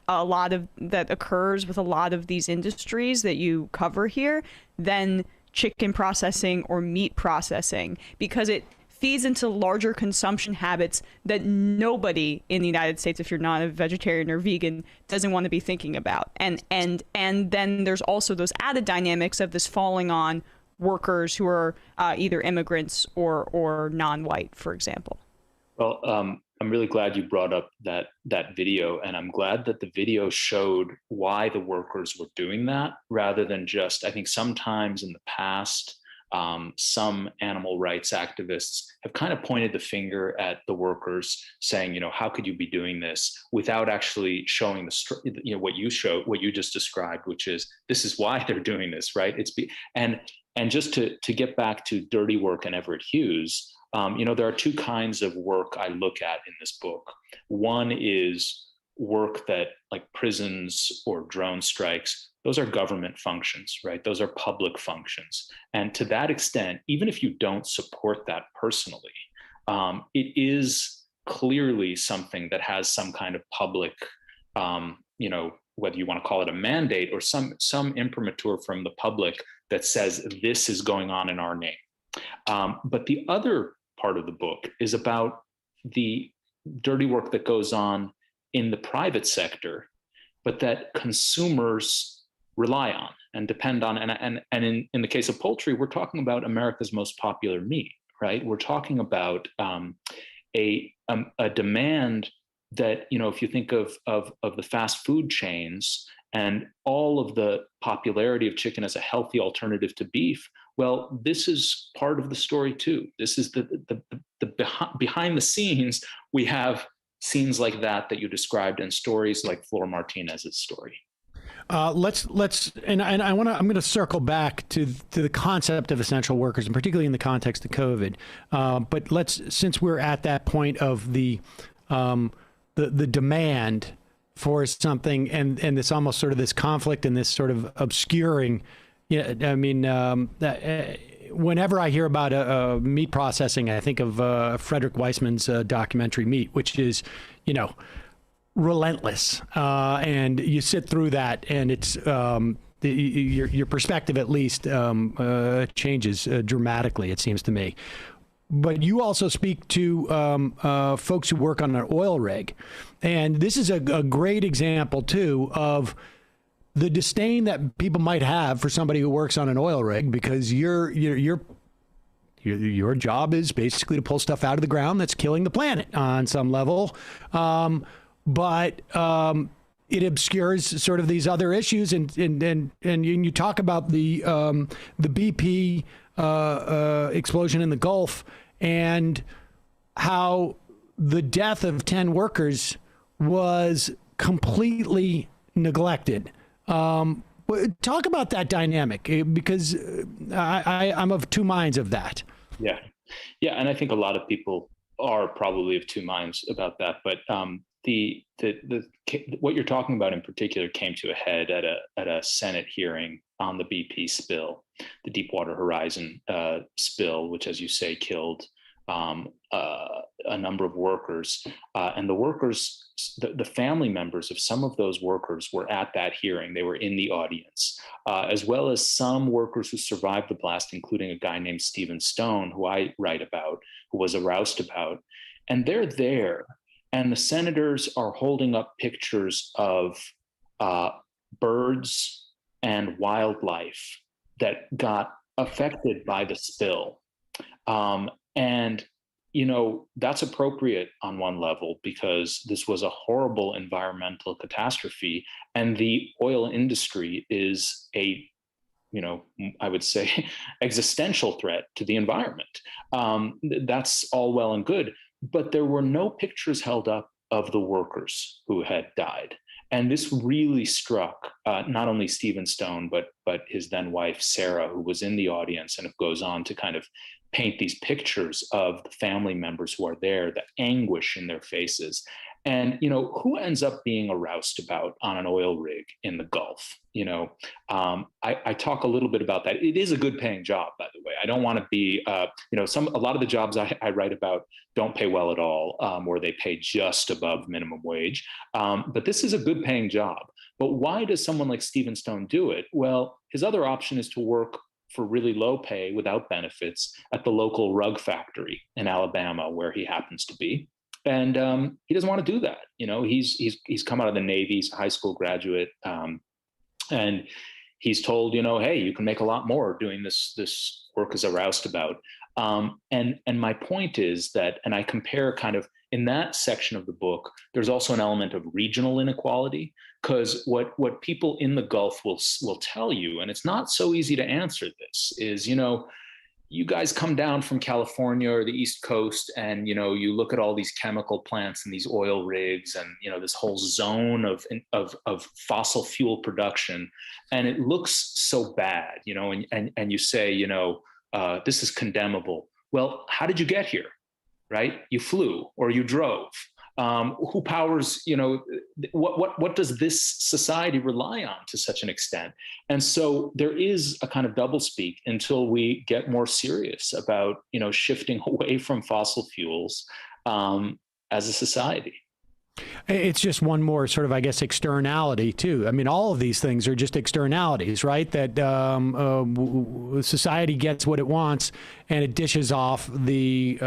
occurs with a lot of these industries that you cover here than chicken processing or meat processing, because it feeds into larger consumption habits that nobody in the United States, if you're not a vegetarian or vegan, doesn't want to be thinking about. And then there's also those added dynamics of this falling on workers who are either immigrants or non-white, for example. Well, I'm really glad you brought up that video, and I'm glad that the video showed why the workers were doing that, rather than just, I think sometimes in the past, some animal rights activists have kind of pointed the finger at the workers, saying, how could you be doing this, without actually showing what you just described, which is, this is why they're doing this, right? And just to get back to dirty work and Everett Hughes, there are 2 kinds of work I look at in this book. One is work that, like prisons or drone strikes, those are government functions, right? Those are public functions. And to that extent, even if you don't support that personally, it is clearly something that has some kind of public, whether you want to call it a mandate or some imprimatur from the public that says this is going on in our name. But the other part of the book is about the dirty work that goes on in the private sector, but that consumers rely on and depend on. And in the case of poultry, we're talking about America's most popular meat, right? We're talking about a demand that, if you think of the fast food chains and all of the popularity of chicken as a healthy alternative to beef, well, this is part of the story too. This is the behind the scenes. We have scenes like that you described, and stories like Flor Martinez's story. I'm going to circle back to the concept of essential workers, and particularly in the context of COVID. But since we're at that point of the demand for something, and this almost sort of this conflict and this sort of obscuring, whenever I hear about meat processing, I think of Frederick Weissman's documentary Meat, which is, relentless, and you sit through that, and it's your perspective at least changes dramatically, it seems to me. But you also speak to folks who work on an oil rig, and this is a great example too of the disdain that people might have for somebody who works on an oil rig, because your job is basically to pull stuff out of the ground that's killing the planet on some level. But it obscures sort of these other issues, and you talk about the BP explosion in the Gulf, and how the death of 10 workers was completely neglected. Talk about that dynamic, because I'm of two minds of that. Yeah. And I think a lot of people are probably of two minds about that. But the what you're talking about in particular came to a head at a Senate hearing on the BP spill, the Deepwater Horizon spill, which, as you say, killed a number of workers, and the workers, the family members of some of those workers were at that hearing. They were in the audience, as well as some workers who survived the blast, including a guy named Stephen Stone, who I write about, who was aroused about. And they're there, and the senators are holding up pictures of birds and wildlife that got affected by the spill. And that's appropriate on one level, because this was a horrible environmental catastrophe, and the oil industry is a, I would say, existential threat to the environment. That's all well and good, but there were no pictures held up of the workers who had died. And this really struck not only Stephen Stone, but his then wife, Sarah, who was in the audience, and it goes on to kind of paint these pictures of the family members who are there, the anguish in their faces. And, who ends up being aroused about on an oil rig in the Gulf? I talk a little bit about that. It is a good paying job, by the way. I don't want to be, a lot of the jobs I write about don't pay well at all, or they pay just above minimum wage. But this is a good paying job. But why does someone like Stephen Stone do it? Well, his other option is to work for really low pay without benefits at the local rug factory in Alabama, where he happens to be. And he doesn't want to do that. He's come out of the Navy, he's a high school graduate, and he's told, hey, you can make a lot more doing this work is aroused about. And my point is that, and I compare kind of in that section of the book, there's also an element of regional inequality, because what people in the Gulf will tell you, and it's not so easy to answer this, is, you guys come down from California or the East Coast, and you look at all these chemical plants and these oil rigs, and this whole zone of fossil fuel production, and it looks so bad, and you say, this is condemnable. Well, how did you get here, right? You flew or you drove. Who powers, what does this society rely on to such an extent? And so there is a kind of doublespeak until we get more serious about, shifting away from fossil fuels as a society. It's just one more sort of, I guess, externality too. I mean, all of these things are just externalities, right? That society gets what it wants, and it dishes off the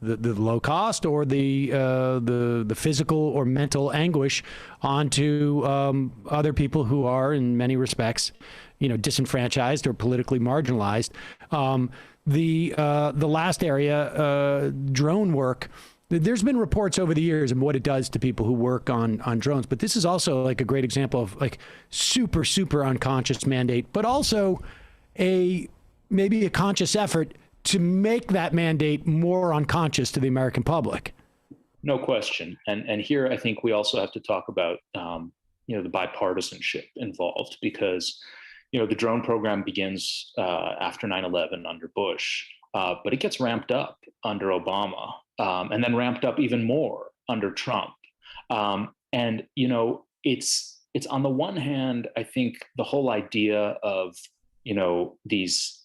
low cost or the physical or mental anguish onto other people who are, in many respects, disenfranchised or politically marginalized. The last area, drone work. There's been reports over the years of what it does to people who work on drones, but this is also like a great example of like super unconscious mandate, but also maybe a conscious effort to make that mandate more unconscious to the American public. No question. And here I think we also have to talk about the bipartisanship involved, because the drone program begins after 9/11 under Bush, but it gets ramped up under Obama. And then ramped up even more under Trump. And it's on the one hand, I think the whole idea of, these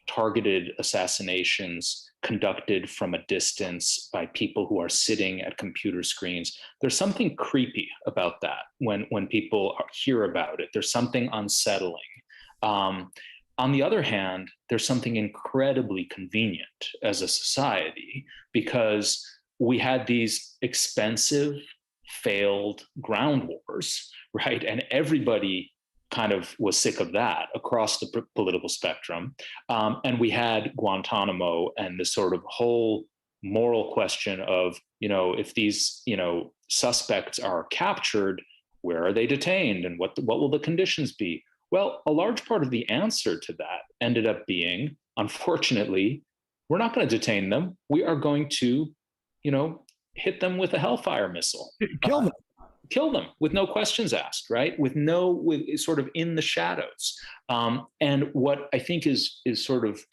targeted assassinations conducted from a distance by people who are sitting at computer screens, there's something creepy about that when people hear about it. There's something unsettling. On the other hand, there's something incredibly convenient as a society, because we had these expensive, failed ground wars, right? And everybody kind of was sick of that across the political spectrum. And we had Guantanamo and this sort of whole moral question of, if these, suspects are captured, where are they detained, and what will the conditions be? Well, a large part of the answer to that ended up being, unfortunately, we're not going to detain them. We are going to, hit them with a Hellfire missile. Kill them. kill them with no questions asked, right? With sort of in the shadows. And what I think is sort of,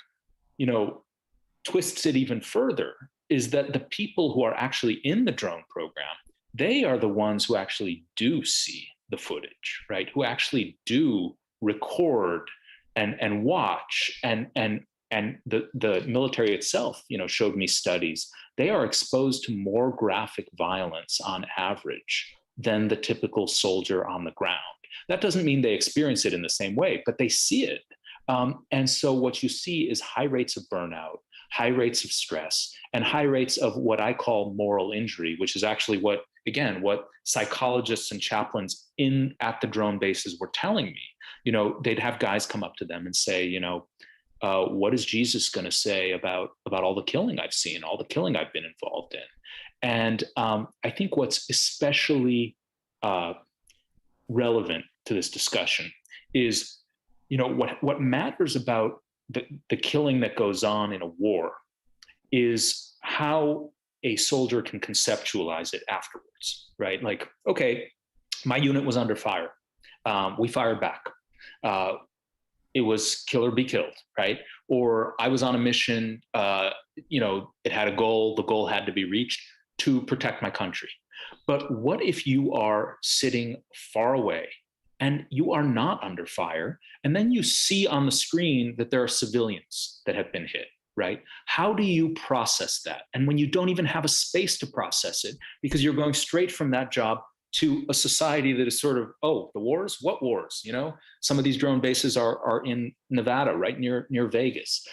twists it even further is that the people who are actually in the drone program, they are the ones who actually do see the footage, right? Who actually do record and watch and the military itself, showed me studies. They are exposed to more graphic violence on average than the typical soldier on the ground. That doesn't mean they experience it in the same way, but they see it. And so what you see is high rates of burnout, high rates of stress, and high rates of what I call moral injury, which is actually what psychologists and chaplains at the drone bases were telling me. They'd have guys come up to them and say, what is Jesus going to say about all the killing I've seen, all the killing I've been involved in? And I think what's especially relevant to this discussion is, what matters about the killing that goes on in a war is how a soldier can conceptualize it afterwards, right? Like, okay, my unit was under fire. We fired back. It was kill or be killed, right? Or I was on a mission, it had a goal, the goal had to be reached to protect my country. But what if you are sitting far away and you are not under fire, and then you see on the screen that there are civilians that have been hit, right? How do you process that? And when you don't even have a space to process it, because you're going straight from that job to a society that is sort of, oh, the wars? What wars? Some of these drone bases are in Nevada, right near Vegas.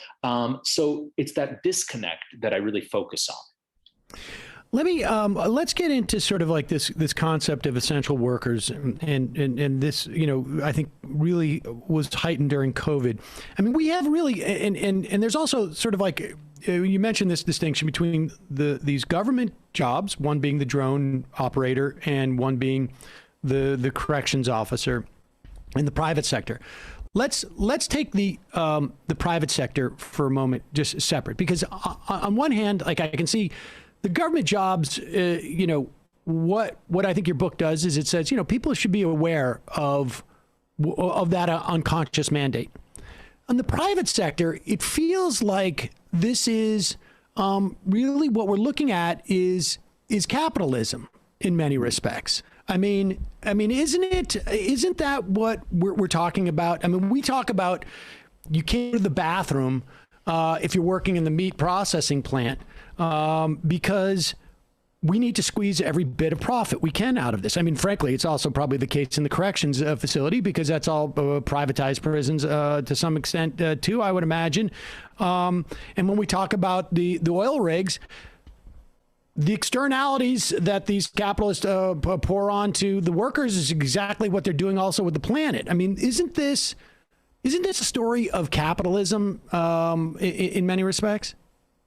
So it's that disconnect that I really focus on. Let's get into sort of like this concept of essential workers, and this, I think really was heightened during COVID. I mean, we have really, and there's also sort of like, you mentioned this distinction between these government jobs, one being the drone operator and one being the corrections officer in the private sector. Let's take the private sector for a moment, just separate, because on one hand, like I can see the government jobs, what I think your book does is it says, people should be aware of that unconscious mandate. On the private sector, it feels like this is really what we're looking at is capitalism in many respects. I mean, isn't that what we're talking about? I mean, we talk about you can't go to the bathroom if you're working in the meat processing plant because we need to squeeze every bit of profit we can out of this. I mean, frankly, it's also probably the case in the corrections facility because that's all privatized prisons to some extent too, I would imagine. And when we talk about the oil rigs, the externalities that these capitalists pour onto the workers is exactly what they're doing also with the planet. I mean, isn't this a story of capitalism in many respects?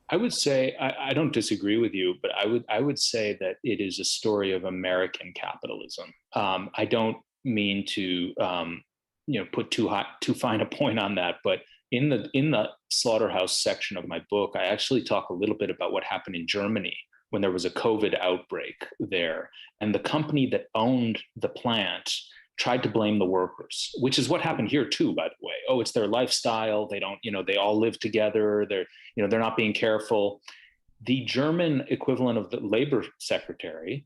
I would say I don't disagree with you, but I would say that it is a story of American capitalism. I don't mean to put too fine a point on that, but in the Slaughterhouse section of my book, I actually talk a little bit about what happened in Germany when there was a COVID outbreak there, and the company that owned the plant tried to blame the workers, which is what happened here too, by the way. Oh, it's their lifestyle. They don't, they all live together. They're not being careful. The German equivalent of the labor secretary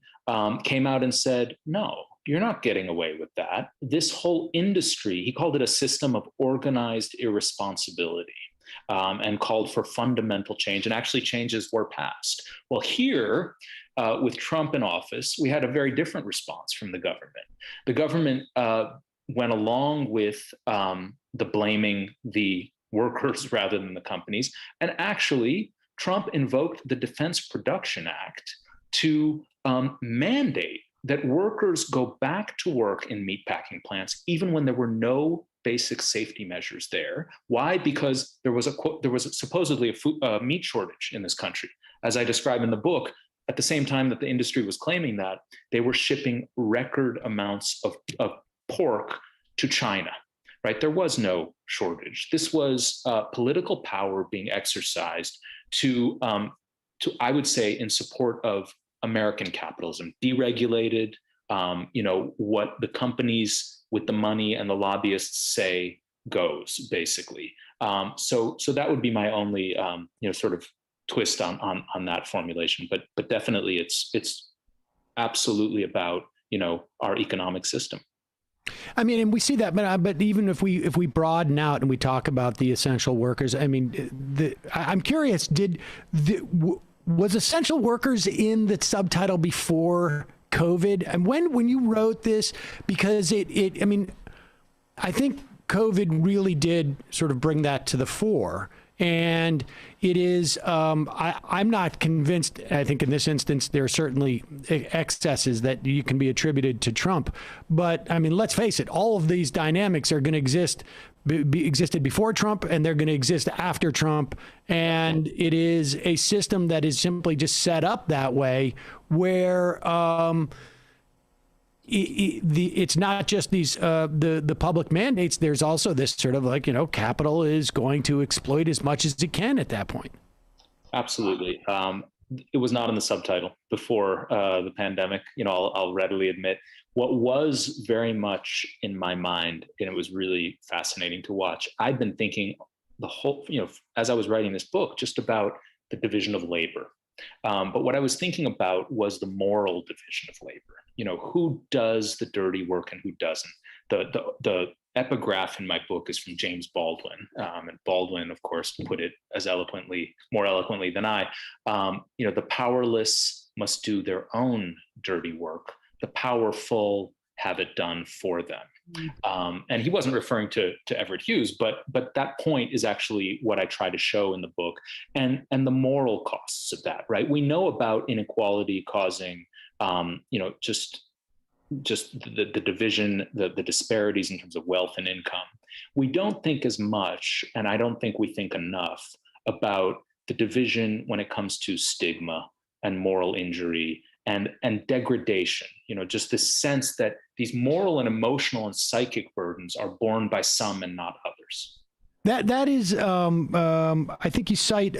came out and said, no, you're not getting away with that. This whole industry, he called it a system of organized irresponsibility, and called for fundamental change, and actually changes were passed. Well, here, with Trump in office, we had a very different response from the government. The government went along with the blaming the workers rather than the companies. And actually, Trump invoked the Defense Production Act to mandate that workers go back to work in meatpacking plants, even when there were no basic safety measures there. Why? Because there was supposedly a meat shortage in this country. As I describe in the book, at the same time that the industry was claiming that, they were shipping record amounts of pork to China, right? There was no shortage. This was political power being exercised to, I would say, in support of American capitalism, deregulated, what the companies with the money and the lobbyists say goes, basically. So that would be my only, sort of twist on that formulation. But definitely, it's absolutely about our economic system. I mean, and we see that, but even if we broaden out and we talk about the essential workers, I mean, I'm curious, was essential workers in the subtitle before COVID? And when you wrote this, because I think COVID really did sort of bring that to the fore. And it is, I'm not convinced. I think in this instance, there are certainly excesses that you can be attributed to Trump. But I mean, let's face it, all of these dynamics are going to existed before Trump, and they're going to exist after Trump. And it is a system that is simply just set up that way, where it's not just these the public mandates. There's also this sort of capital is going to exploit as much as it can at that point. Absolutely. It was not in the subtitle before the pandemic. I'll readily admit. What was very much in my mind, and it was really fascinating to watch. I'd been thinking the whole, as I was writing this book, just about the division of labor. But what I was thinking about was the moral division of labor. Who does the dirty work and who doesn't? The epigraph in my book is from James Baldwin, and Baldwin, of course, put it as more eloquently than I. The powerless must do their own dirty work. The powerful have it done for them. And he wasn't referring to Everett Hughes, but that point is actually what I try to show in the book, and the moral costs of that, right? We know about inequality causing, just the division, the disparities in terms of wealth and income. We don't think as much, and I don't think we think enough about the division when it comes to stigma and moral injury and degradation, just this sense that these moral and emotional and psychic burdens are borne by some and not others. That is, I think you cite,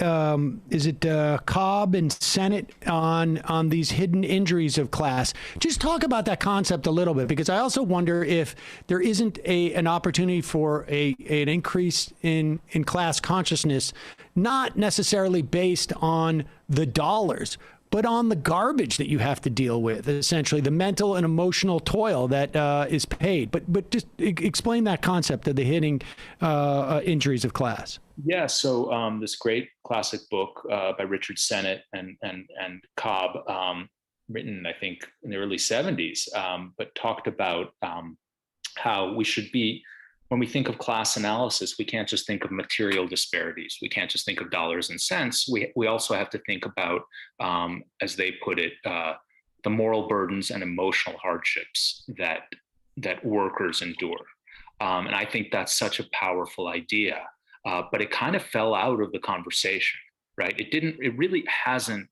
is it Cobb and Sennett on these hidden injuries of class? Just talk about that concept a little bit, because I also wonder if there isn't an opportunity for an increase in class consciousness, not necessarily based on the dollars, but on the garbage that you have to deal with, essentially the mental and emotional toil that is paid. But just explain that concept of the hidden injuries of class. Yeah, so this great classic book by Richard Sennett and Cobb, written, I think, in the early 70s, but talked about how we should be, when we think of class analysis, we can't just think of material disparities. We can't just think of dollars and cents. We also have to think about, as they put it, the moral burdens and emotional hardships that workers endure. And I think that's such a powerful idea, but it kind of fell out of the conversation, right? It really hasn't,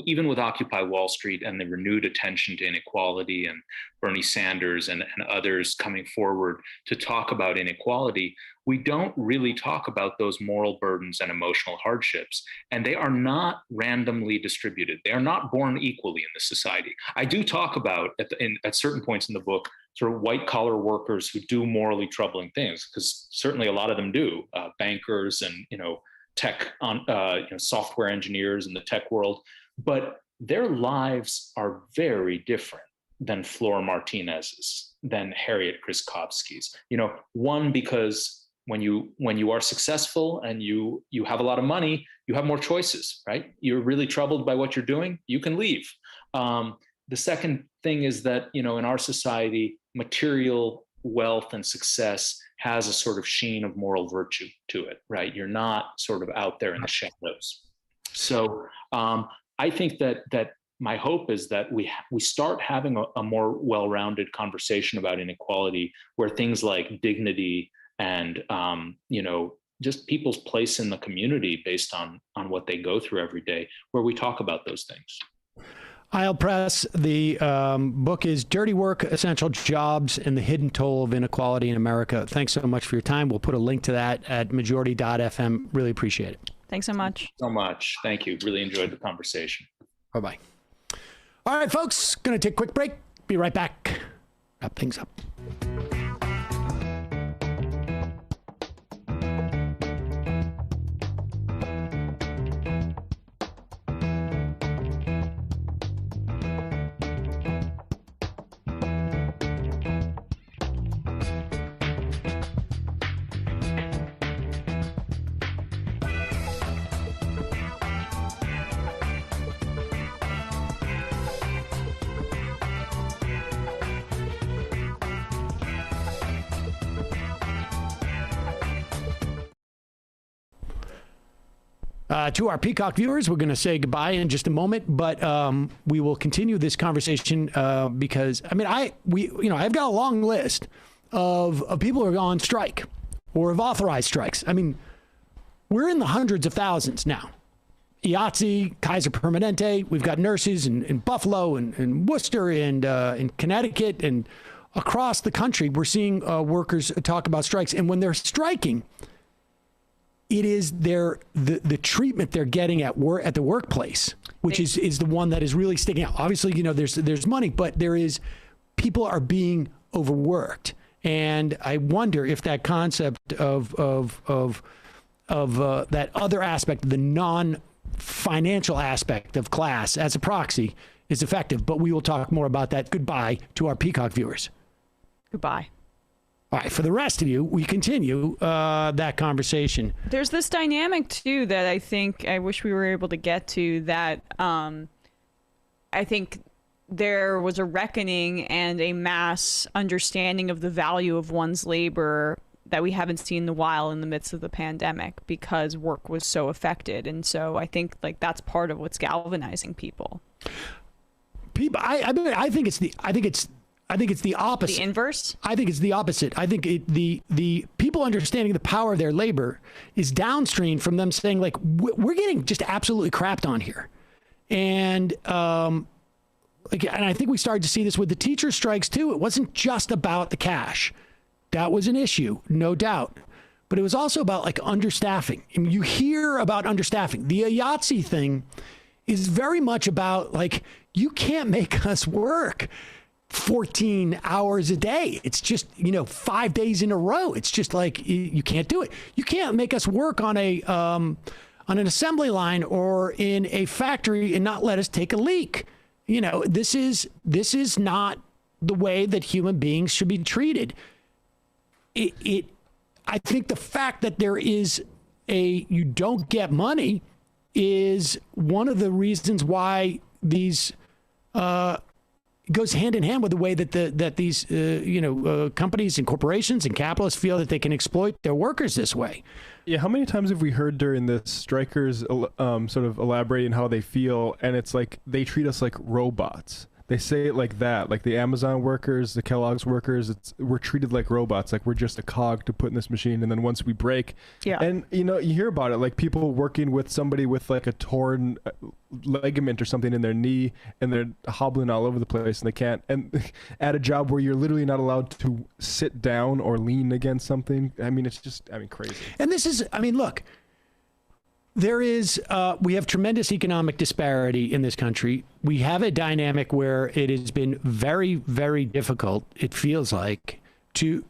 even with Occupy Wall Street and the renewed attention to inequality and Bernie Sanders and others coming forward to talk about inequality, we don't really talk about those moral burdens and emotional hardships. And they are not randomly distributed. They are not born equally in this society. I do talk about, at certain points in the book, sort of white collar workers who do morally troubling things, because certainly a lot of them do, bankers and, tech software engineers in the tech world, but their lives are very different than Flora Martinez's, than Harriet Kriskowski's. One, because when you are successful and you have a lot of money, you have more choices, right? You're really troubled by what you're doing, you can leave. The second thing is that, in our society, material wealth and success has a sort of sheen of moral virtue to it, right? You're not sort of out there in the shadows. So I think that my hope is that we start having a more well-rounded conversation about inequality, where things like dignity and just people's place in the community based on what they go through every day, where we talk about those things. Eyal Press, the book is Dirty Work, Essential Jobs, and the Hidden Toll of Inequality in America. Thanks so much for your time. We'll put a link to that at majority.fm. Really appreciate it. Thanks so much. So much. Thank you. Really enjoyed the conversation. Bye-bye. All right, folks, going to take a quick break. Be right back. Wrap things up. To our Peacock viewers, we're going to say goodbye in just a moment, but we will continue this conversation because I've got a long list of people who are on strike or have authorized strikes. I mean, we're in the hundreds of thousands now. IATSE, Kaiser Permanente, we've got nurses in Buffalo and Worcester and in Connecticut and across the country. We're seeing workers talk about strikes, and when they're striking, it is the treatment they're getting at the workplace, which is the one that is really sticking out. Obviously, there's money, but people are being overworked, and I wonder if that concept of that other aspect, the non-financial aspect of class as a proxy, is effective. But we will talk more about that. Goodbye to our Peacock viewers. Goodbye. All right, for the rest of you, we continue that conversation. There's this dynamic, too, that I wish we were able to get to, that I think there was a reckoning and a mass understanding of the value of one's labor that we haven't seen in a while in the midst of the pandemic because work was so affected. And so I think that's part of what's galvanizing people. I think it's the opposite. The inverse? I think it's the opposite. I think the people understanding the power of their labor is downstream from them saying, we're getting just absolutely crapped on here. And and I think we started to see this with the teacher strikes, too. It wasn't just about the cash. That was an issue, no doubt. But it was also about understaffing. I mean, you hear about understaffing. The IATSE thing is very much about you can't make us work 14 hours a day. It's just, 5 days in a row. It's just you can't do it. You can't make us work on an assembly line or in a factory and not let us take a leak. This is not the way that human beings should be treated. I think the fact that there is you don't get money is one of the reasons why these goes hand in hand with the way that these companies and corporations and capitalists feel that they can exploit their workers this way. Yeah, how many times have we heard during this strikers sort of elaborating how they feel, and it's they treat us like robots. They say it like that, like the Amazon workers, the Kellogg's workers, we're treated like robots, like we're just a cog to put in this machine, and then once we break, and you hear about it, people working with somebody with a torn ligament or something in their knee, and they're hobbling all over the place, and they can't, and at a job where you're literally not allowed to sit down or lean against something. I mean, it's just, crazy. And this is, look, there is, we have tremendous economic disparity in this country. We have a dynamic where it has been very, very difficult, it feels like, to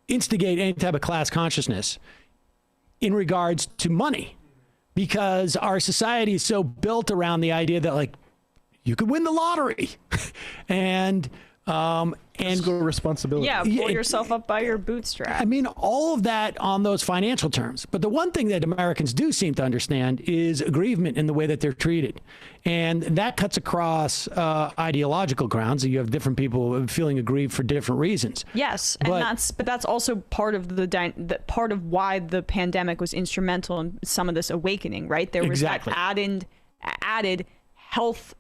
instigate any type of class consciousness in regards to money, because our society is so built around the idea that you could win the lottery and fiscal responsibility. Yeah, pull yourself up by your bootstrap. All of that on those financial terms. But the one thing that Americans do seem to understand is aggrievement in the way that they're treated. And that cuts across ideological grounds. You have different people feeling aggrieved for different reasons. Yes, and that's also part of part of why the pandemic was instrumental in some of this awakening, right? There was that added health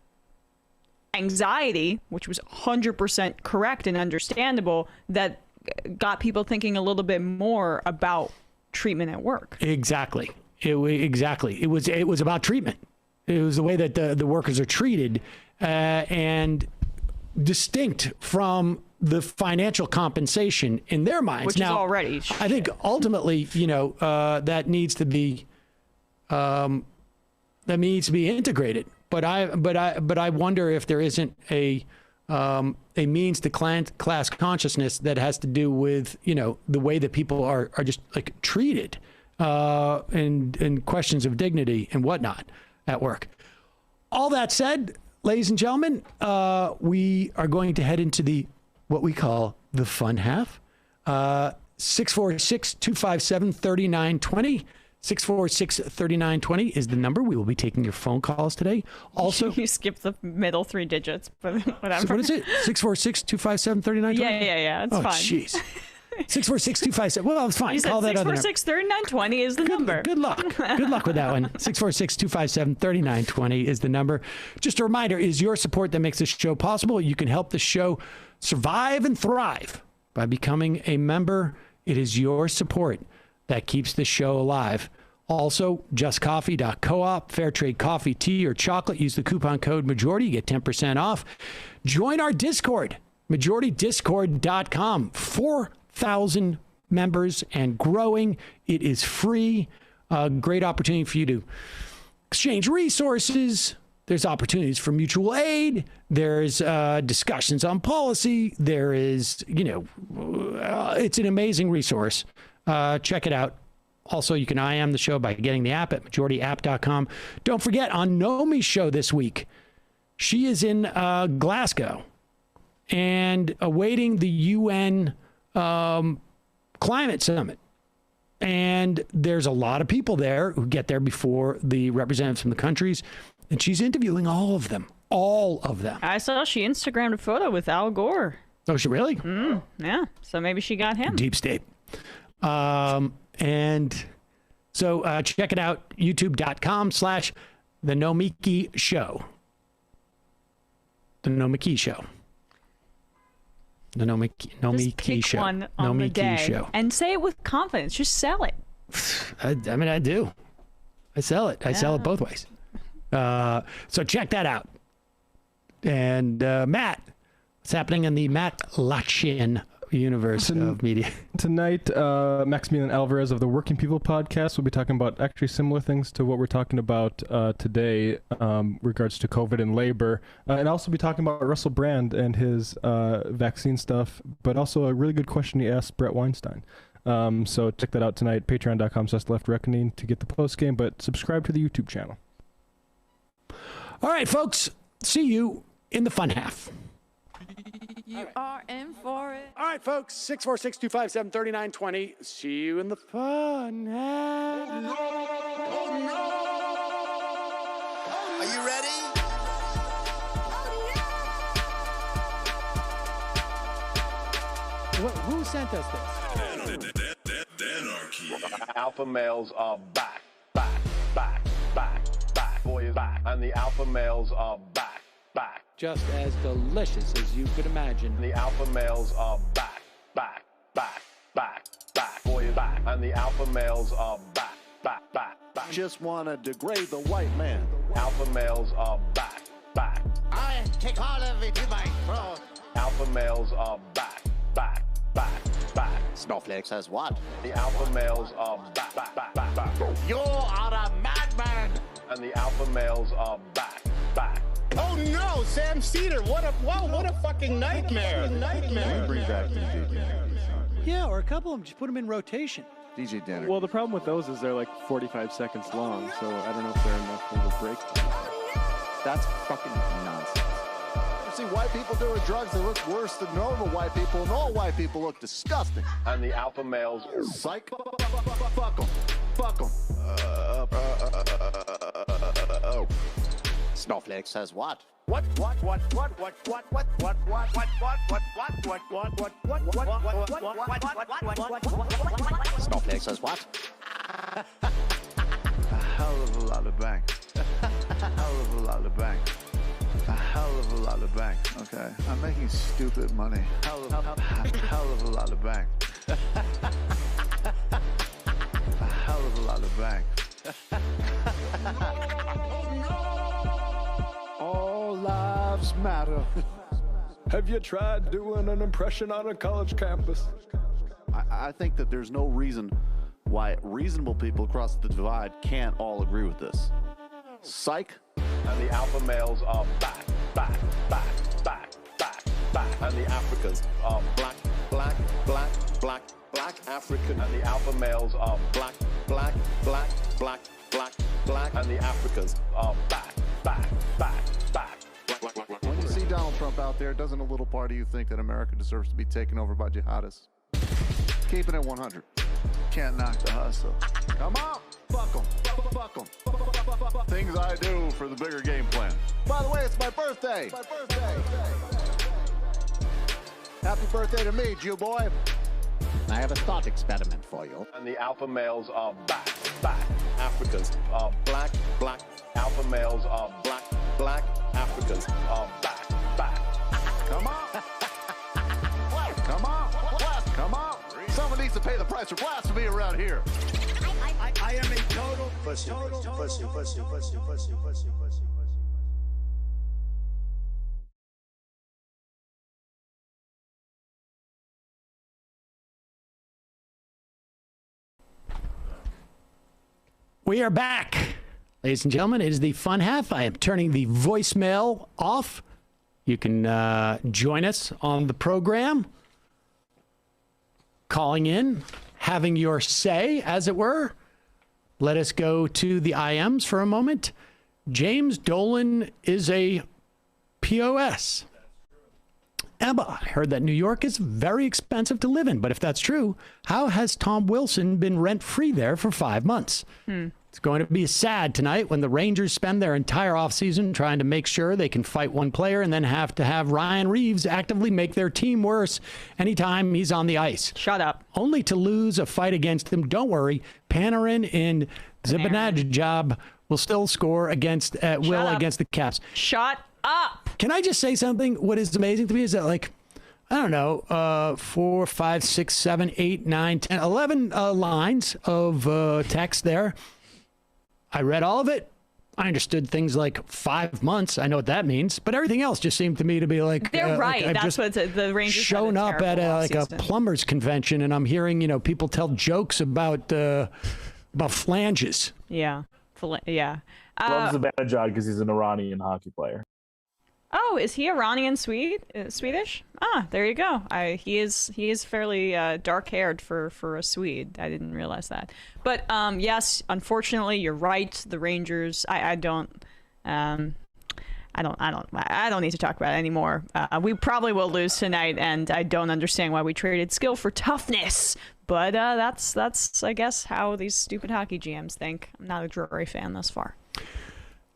anxiety, which was 100% correct and understandable, that got people thinking a little bit more about treatment at work. Exactly. It was about treatment. It was the way that the workers are treated, and distinct from the financial compensation in their minds. Which now, is already. I think ultimately, that needs to be that needs to be integrated. But I wonder if there isn't a means to class consciousness that has to do with, the way that people are just like treated, and questions of dignity and whatnot at work. All that said, ladies and gentlemen, we are going to head into what we call the fun half. 646-257-3920. 646-3920 is the number. We will be taking your phone calls today. Also, you skipped the middle three digits, but whatever. So what is it? 646-257-3920? Yeah. It's fine. Oh, jeez. 646-257. Well, it's fine. You Call said that other 646-3920 is the number. Good luck. Good luck with that one. 646-257-3920 is the number. Just a reminder, it is your support that makes this show possible. You can help the show survive and thrive by becoming a member. It is your support that keeps the show alive. Also, justcoffee.coop, fair trade coffee, tea, or chocolate. Use the coupon code majority. You get 10% off. Join our Discord, majoritydiscord.com. 4,000 members and growing. It is free. Great opportunity for you to exchange resources. There's opportunities for mutual aid. There's discussions on policy. There is, it's an amazing resource. Check it out. Also, you can IM the show by getting the app at majorityapp.com. Don't forget, on Nomi's show this week, she is in Glasgow and awaiting the UN climate summit. And there's a lot of people there who get there before the representatives from the countries. And she's interviewing all of them. All of them. I saw she Instagrammed a photo with Al Gore. Oh, she really? Yeah. So maybe she got him. Deep state. And so check it out, youtube.com/The Nomiki Show. The Nomiki Show. The Nomiki Show. One on the day Show. And say it with confidence. Just sell it. I mean, I do. I sell it. I sell it both ways. So check that out. And Matt, what's happening in the Matt Lachian universe of media? Tonight, Maximilian Alvarez of the Working People podcast will be talking about actually similar things to what we're talking about today, regards to COVID and labor, and also be talking about Russell Brand and his vaccine stuff, but also a really good question he asked Brett Weinstein. So check that out tonight, patreon.com/leftreckoning to get the post game, but subscribe to the YouTube channel. All right, folks, see you in the fun half. You are in for it. All right, folks, 646-257-3920. See you in the fun half. Are you ready? Who sent us this? Alpha males are back. Boy is back. And the alpha males are back. Just as delicious as you could imagine. The alpha males are back. Boy is back. And the alpha males are back. Just want to degrade the white man. Alpha males are back. I take all of it to my throat. Alpha males are back. Snowflake says what? The alpha males are back. You are a madman. And the alpha males are back. Oh no, Sam Seder! What a fucking nightmare! Bring back DJ Danner. Yeah, or a couple of them. Just put them in rotation. DJ Danner. Well, the problem with those is they're like 45 seconds long, so I don't know if they're enough of a break. That's fucking nonsense. You see white people doing drugs, they look worse than normal white people, and all white people look disgusting. And the alpha males... Psych. Fuck them. Snowflake says what? What? Snowflake says what? A hell of a lot of bank. Okay, I'm making stupid money. Hell of a lot of bank. A hell of a lot of bank. All lives matter. Have you tried doing an impression on a college campus? I think that there's no reason why reasonable people across the divide can't all agree with this. Psych. And the alpha males are back. And the Africans are black African. And the alpha males are black. And the Africans are back. When you see Donald Trump out there, doesn't a little part of you think that America deserves to be taken over by jihadists? Keeping it 100. Can't knock the hustle. Come on, fuck 'em. Things I do for the bigger game plan. By the way, it's my birthday. Happy birthday to me, Jew boy. I have a thought experiment for you. And the alpha males are back. Africans are black. Alpha males are black. Africans are back. Come on. Come on. Someone needs to pay the price for blasphemy around here. I am a total pussy. We are back. Ladies and gentlemen, it is the fun half. I am turning the voicemail off. You can join us on the program. Calling in, having your say, as it were. Let us go to the IMs for a moment. James Dolan is a POS. Emma, I heard that New York is very expensive to live in, but if that's true, how has Tom Wilson been rent-free there for 5 months? It's going to be sad tonight when the Rangers spend their entire offseason trying to make sure they can fight one player and then have to have Ryan Reeves actively make their team worse anytime he's on the ice. Shut up. Only to lose a fight against them. Don't worry. Panarin and Zibanejad will still score against against the Caps. Shut up. Can I just say something? What is amazing to me is that, like, I don't know, 4, 5, 6, 7, 8, 9, 10, 11 lines of text there. I read all of it. I understood things like 5 months. I know what that means, but everything else just seemed to me to be like they're right. Like That's what the Rangers shown up at a plumbers convention, and I'm hearing people tell jokes about flanges. Yeah, yeah. Loves Zibanejad because he's an Iranian hockey player. Oh, is he Iranian Swedish? Ah, there you go. He is fairly dark-haired for a Swede. I didn't realize that. But yes, unfortunately, you're right. The Rangers. I don't need to talk about it anymore. We probably will lose tonight, and I don't understand why we traded skill for toughness. But that's I guess how these stupid hockey GMs think. I'm not a Drury fan thus far.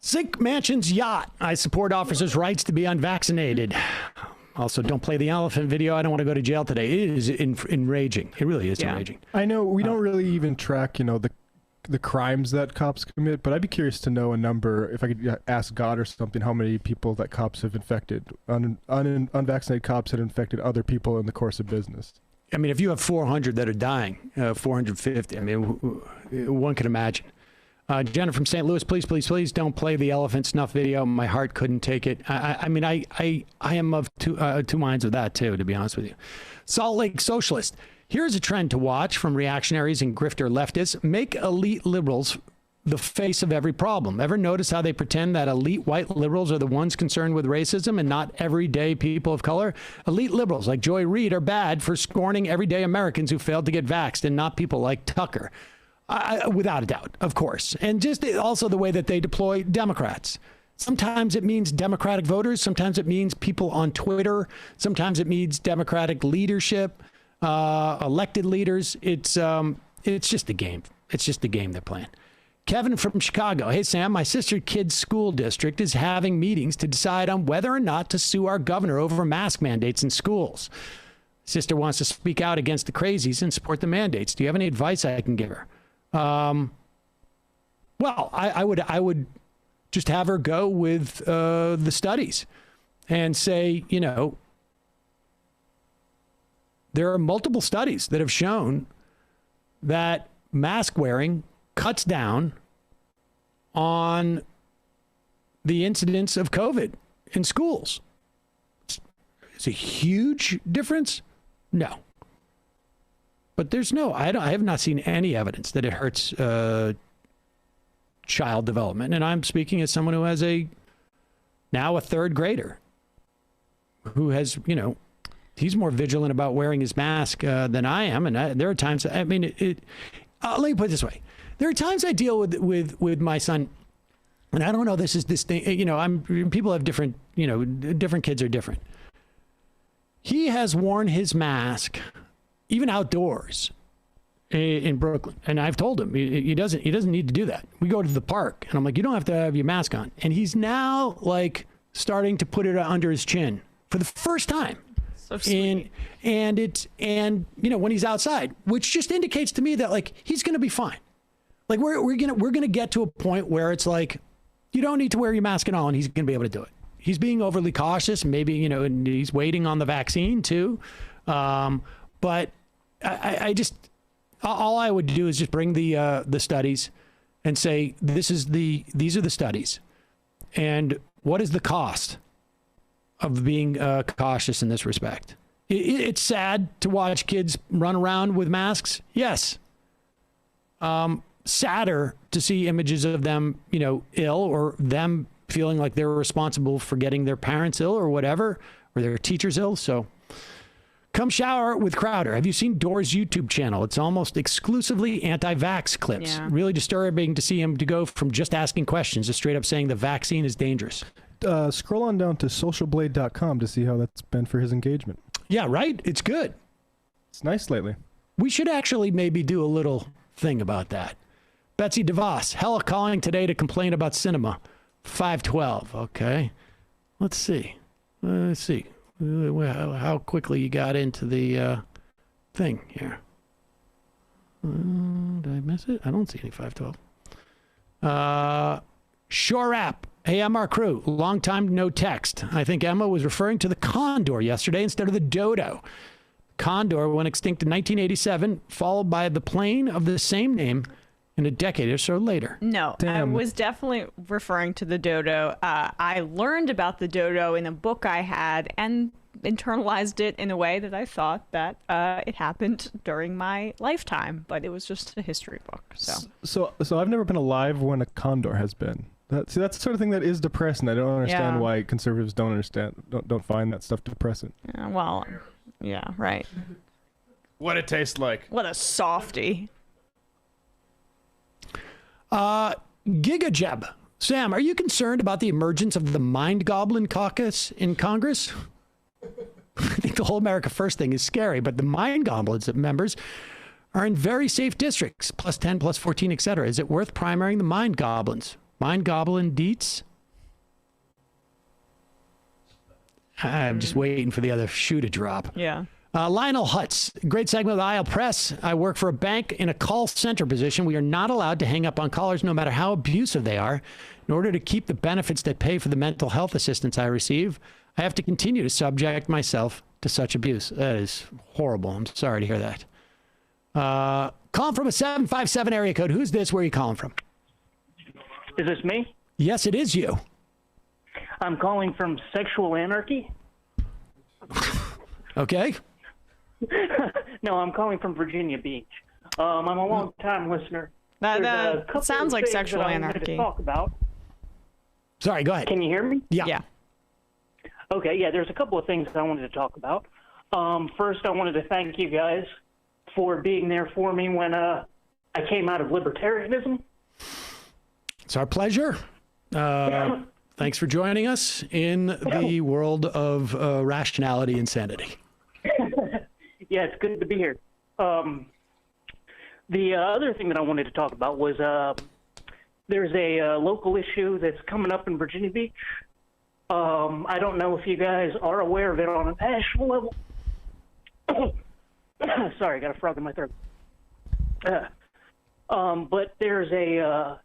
Zink Mansion's yacht. I support officers' rights to be unvaccinated. Also, don't play the elephant video. I don't want to go to jail today. It is enraging. It really is enraging. I know we don't really even track, the crimes that cops commit, but I'd be curious to know a number, if I could ask God or something, how many people that cops have infected, unvaccinated cops that infected other people in the course of business. I mean, if you have 400 that are dying, 450, I mean, one can imagine. Jenna from St. Louis, please don't play the elephant snuff video. My heart couldn't take it. I am of two minds of that too, to be honest with you. Salt Lake Socialist. Here's a trend to watch from reactionaries and grifter leftists. Make elite liberals the face of every problem. Ever notice how they pretend that elite white liberals are the ones concerned with racism and not everyday people of color? Elite liberals like Joy Reid are bad for scorning everyday Americans who failed to get vaxxed, and not people like Tucker. Without a doubt, of course. And just also the way that they deploy Democrats. Sometimes it means Democratic voters. Sometimes it means people on Twitter. Sometimes it means Democratic leadership, elected leaders. It's just a game. It's just a game they're playing. Kevin from Chicago. Hey, Sam, my sister's kid's school district is having meetings to decide on whether or not to sue our governor over mask mandates in schools. Sister wants to speak out against the crazies and support the mandates. Do you have any advice I can give her? Well, I would just have her go with the studies and say, there are multiple studies that have shown that mask wearing cuts down on the incidence of COVID in schools. It's a huge difference? No. But there's I have not seen any evidence that it hurts child development. And I'm speaking as someone who has now a third grader who has, he's more vigilant about wearing his mask than I am. And there are times, let me put it this way. There are times I deal with my son, and I don't know, this thing, people have different, different kids are different. He has worn his mask even outdoors in Brooklyn. And I've told him he doesn't need to do that. We go to the park and I'm like, you don't have to have your mask on. And he's now like starting to put it under his chin for the first time. So sweet. And when he's outside, which just indicates to me that like he's going to be fine. Like we're going to get to a point where it's like you don't need to wear your mask at all, and he's going to be able to do it. He's being overly cautious, maybe, and he's waiting on the vaccine too. But I just, all I would do is just bring the studies and say, these are the studies. And what is the cost of being cautious in this respect? It's sad to watch kids run around with masks. Yes. Sadder to see images of them, ill, or them feeling like they're responsible for getting their parents ill or whatever, or their teachers ill. So come shower with Crowder. Have you seen Door's YouTube channel? It's almost exclusively anti-vax clips. Yeah. Really disturbing to see him to go from just asking questions to straight up saying the vaccine is dangerous. Scroll on down to socialblade.com to see how that's been for his engagement. Yeah, right? It's good. It's nice lately. We should actually maybe do a little thing about that. Betsy DeVos, hella calling today to complain about cinema. 512. Okay. Let's see. How quickly you got into the thing here. Did I miss it? I don't see any 512. Shore app. Hey, MR crew. Long time no text. I think Emma was referring to the condor yesterday instead of the dodo. Condor went extinct in 1987, followed by the plane of the same name in a decade or so later. No, I was definitely referring to the dodo. I learned about the dodo in a book I had and internalized it in a way that I thought that it happened during my lifetime, but it was just a history book. So I've never been alive when a condor has been. That's the sort of thing that is depressing. I don't understand why conservatives don't find that stuff depressing. Yeah, right. What it tastes like. What a softie. Gigajeb. Sam, are you concerned about the emergence of the Mind Goblin caucus in Congress? I think the whole America First thing is scary, but the Mind Goblins members are in very safe districts, plus 10, plus 14, etc. Is it worth primarying the Mind Goblins? Mind Goblin deets? I'm just waiting for the other shoe to drop. Yeah. Lionel Hutz, great segment with Eyal Press. I work for a bank in a call center position. We are not allowed to hang up on callers no matter how abusive they are. In order to keep the benefits that pay for the mental health assistance I receive, I have to continue to subject myself to such abuse. That is horrible. I'm sorry to hear that. Calling from a 757 area code. Who's this? Where are you calling from? Is this me? Yes, it is you. I'm calling from Sexual Anarchy. Okay. No, I'm calling from Virginia Beach. I'm a long-time listener. That sounds like Sexual Anarchy. To talk about. Sorry, go ahead. Can you hear me? Yeah. Okay, yeah, there's a couple of things I wanted to talk about. First, I wanted to thank you guys for being there for me when I came out of libertarianism. It's our pleasure. Thanks for joining us in the world of rationality and sanity. Yeah, it's good to be here. The other thing that I wanted to talk about was there's a local issue that's coming up in Virginia Beach. I don't know if you guys are aware of it on a national level. Sorry, I got a frog in my throat. But there's a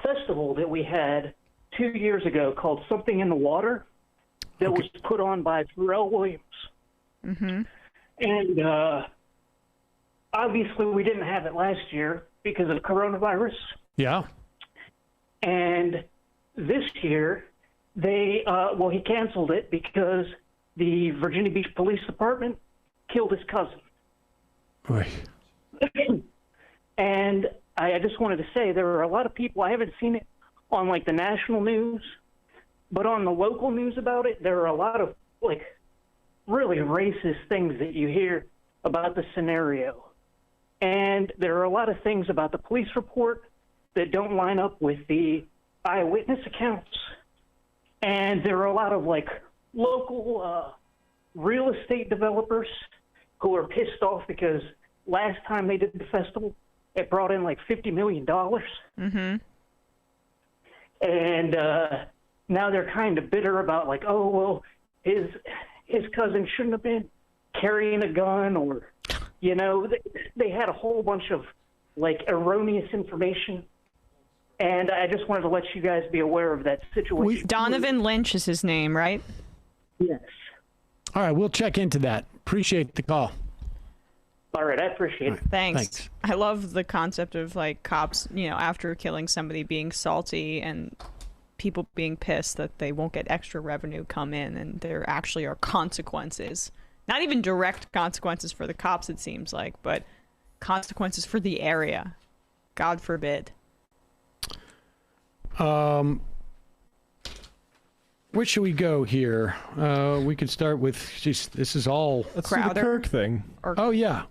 festival that we had 2 years ago called Something in the Water that was put on by Pharrell Williams. Mm-hmm. And obviously we didn't have it last year because of coronavirus. Yeah. And this year, he canceled it because the Virginia Beach Police Department killed his cousin. Boy. And I just wanted to say there are a lot of people, I haven't seen it on like the national news, but on the local news about it, there are a lot of like really racist things that you hear about the scenario. And there are a lot of things about the police report that don't line up with the eyewitness accounts. And there are a lot of like local real estate developers who are pissed off because last time they did the festival, it brought in like $50 million. Mm-hmm. And now they're kind of bitter about like, oh, well, his cousin shouldn't have been carrying a gun, or, you know, they had a whole bunch of like erroneous information. And I just wanted to let you guys be aware of that situation. Donovan Lynch is his name, right? Yes. All right, we'll check into that. Appreciate the call. All right, I appreciate it. Thanks. I love the concept of like cops, you know, after killing somebody being salty and people being pissed that they won't get extra revenue come in, and there actually are consequences. Not even direct consequences for the cops, it seems like, but consequences for the area. God forbid. Where should we go here? We could start with just, this is all Let's do the Kirk thing. Oh yeah,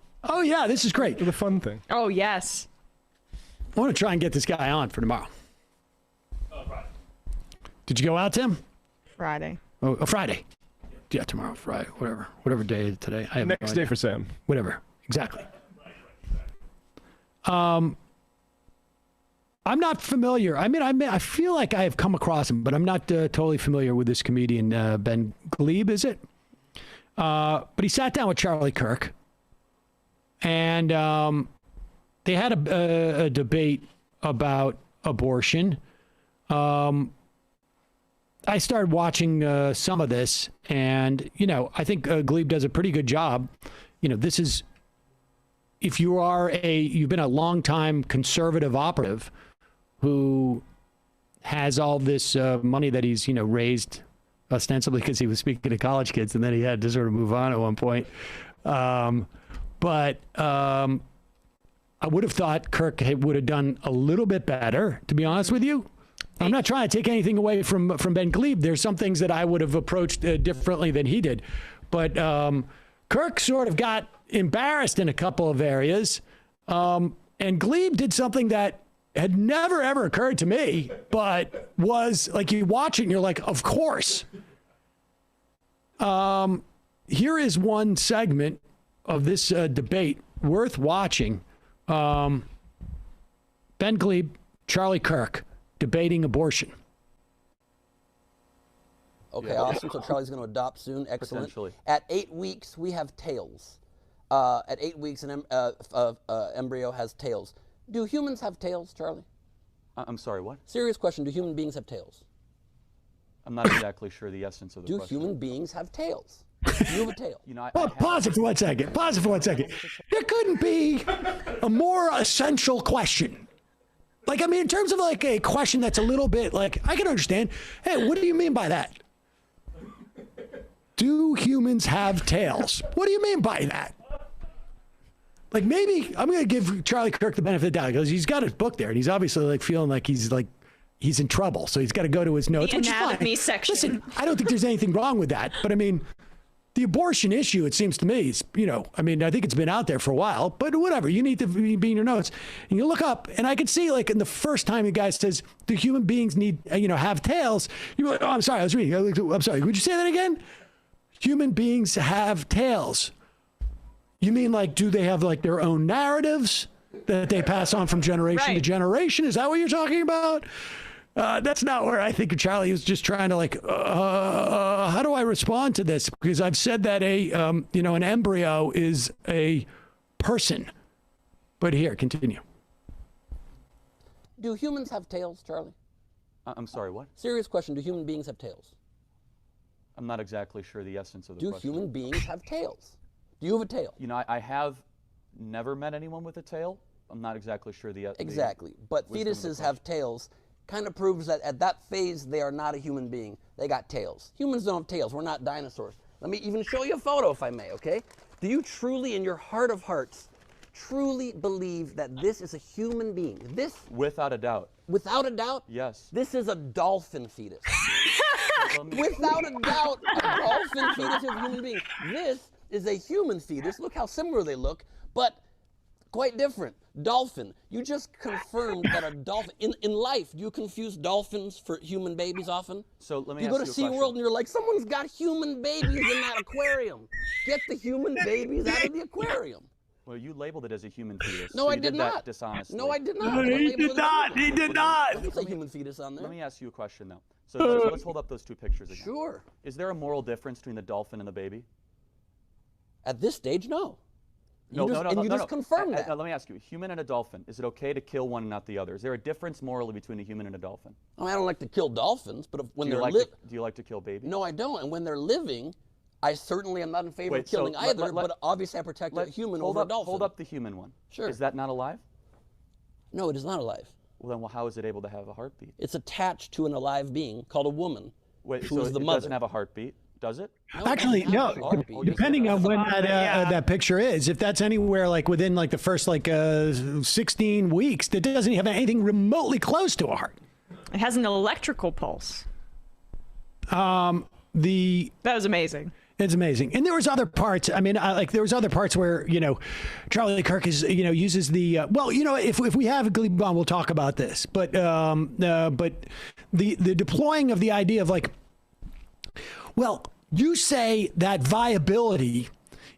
this is great. The fun thing. Oh yes. I want to try and get this guy on for tomorrow. Did you go out, Tim? Friday. Oh, Friday. Yeah, tomorrow, Friday, whatever day today. I have Next day for Sam. Whatever, exactly. I'm not familiar. I mean, I feel like I have come across him, but I'm not totally familiar with this comedian, Ben Glebe, is it? But he sat down with Charlie Kirk, and they had a debate about abortion. I started watching some of this, and, you know, I think Glebe does a pretty good job. You know, this is, if you've been a longtime conservative operative who has all this money that he's, you know, raised ostensibly because he was speaking to college kids, and then he had to sort of move on at one point. But I would have thought Kirk would have done a little bit better, to be honest with you. I'm not trying to take anything away from Ben Glebe. There's some things that I would have approached differently than he did. But Kirk sort of got embarrassed in a couple of areas. And Glebe did something that had never, ever occurred to me, but was like, you watch it and you're like, of course. Here is one segment of this debate worth watching. Ben Glebe, Charlie Kirk, debating abortion. Okay, awesome. So Charlie's going to adopt soon. Excellent. Potentially. At 8 weeks, we have tails. At 8 weeks, an embryo has tails. Do humans have tails, Charlie? I'm sorry, what? Serious question. Do human beings have tails? I'm not exactly sure the essence of the question. Do human beings have tails? Do you have a tail? You know, Pause it for 1 second. Pause it for 1 second. There couldn't be a more essential question. Like, I mean, in terms of like a question that's a little bit like, I can understand. Hey, what do you mean by that? Do humans have tails? What do you mean by that? Like, maybe I'm going to give Charlie Kirk the benefit of the doubt because he's got his book there and he's obviously like feeling like he's in trouble. So he's got to go to his notes, which is fine. Section. Listen, I don't think there's anything wrong with that. But I mean, the abortion issue, it seems to me, is, you know, I mean, I think it's been out there for a while, but whatever. You need to be in your notes. And you look up, and I can see, like, in the first time the guy says, do human beings need, have tails? You're like, oh, I'm sorry, I was reading. I'm sorry, would you say that again? Human beings have tails. You mean, like, do they have, like, their own narratives that they pass on from generation to generation? Is that what you're talking about? That's not where I think Charlie was just trying to like, how do I respond to this? Because I've said that an embryo is a person. But here, continue. Do humans have tails, Charlie? I'm sorry, what? Serious question. Do human beings have tails? I'm not exactly sure the essence of the question. Do human beings have tails? Do you have a tail? You know, I have never met anyone with a tail. I'm not exactly sure the Exactly. But fetuses have tails. Kind of proves that at that phase, they are not a human being. They got tails. Humans don't have tails. We're not dinosaurs. Let me even show you a photo, if I may, okay? Do you truly, in your heart of hearts, truly believe that this is a human being. This, without a doubt. Without a doubt? Yes. This is a dolphin fetus. Without a doubt, a dolphin fetus is a human being. This is a human fetus. Look how similar they look, but quite different. Dolphin. You just confirmed that a dolphin, in life, do you confuse dolphins for human babies often? So let me you ask go to SeaWorld and you're like, someone's got human babies in that aquarium. Get the human babies out of the aquarium. Well, you labeled it as a human fetus. No, so I you did that not. Dishonestly. No, I did not. No, he did not. He did not. There's a human fetus on there. Let me ask you a question, though. So let's hold up those two pictures again. Sure. Is there a moral difference between the dolphin and the baby? At this stage, no. No. You just confirmed that. Let me ask you, a human and a dolphin, is it okay to kill one and not the other? Is there a difference morally between a human and a dolphin? I don't like to kill dolphins, but when they're living... Do you like to kill babies? No, I don't. And when they're living, I certainly am not in favor of killing either, but obviously I protect a human over a dolphin. Hold up the human one. Sure. Is that not alive? No, it is not alive. Well, then how is it able to have a heartbeat? It's attached to an alive being called a woman. Wait, who so is the it mother. doesn't have a heartbeat, does it? No, actually, no. Depending on when that picture is, if that's anywhere like within like the first 16 weeks, that doesn't have anything remotely close to a heart. It has an electrical pulse. That was amazing. It's amazing. And there was other parts. I mean, there was other parts where, Charlie Kirk is, uses the, if we have a Glebe, we'll talk about this. But the deploying of the idea of you say that viability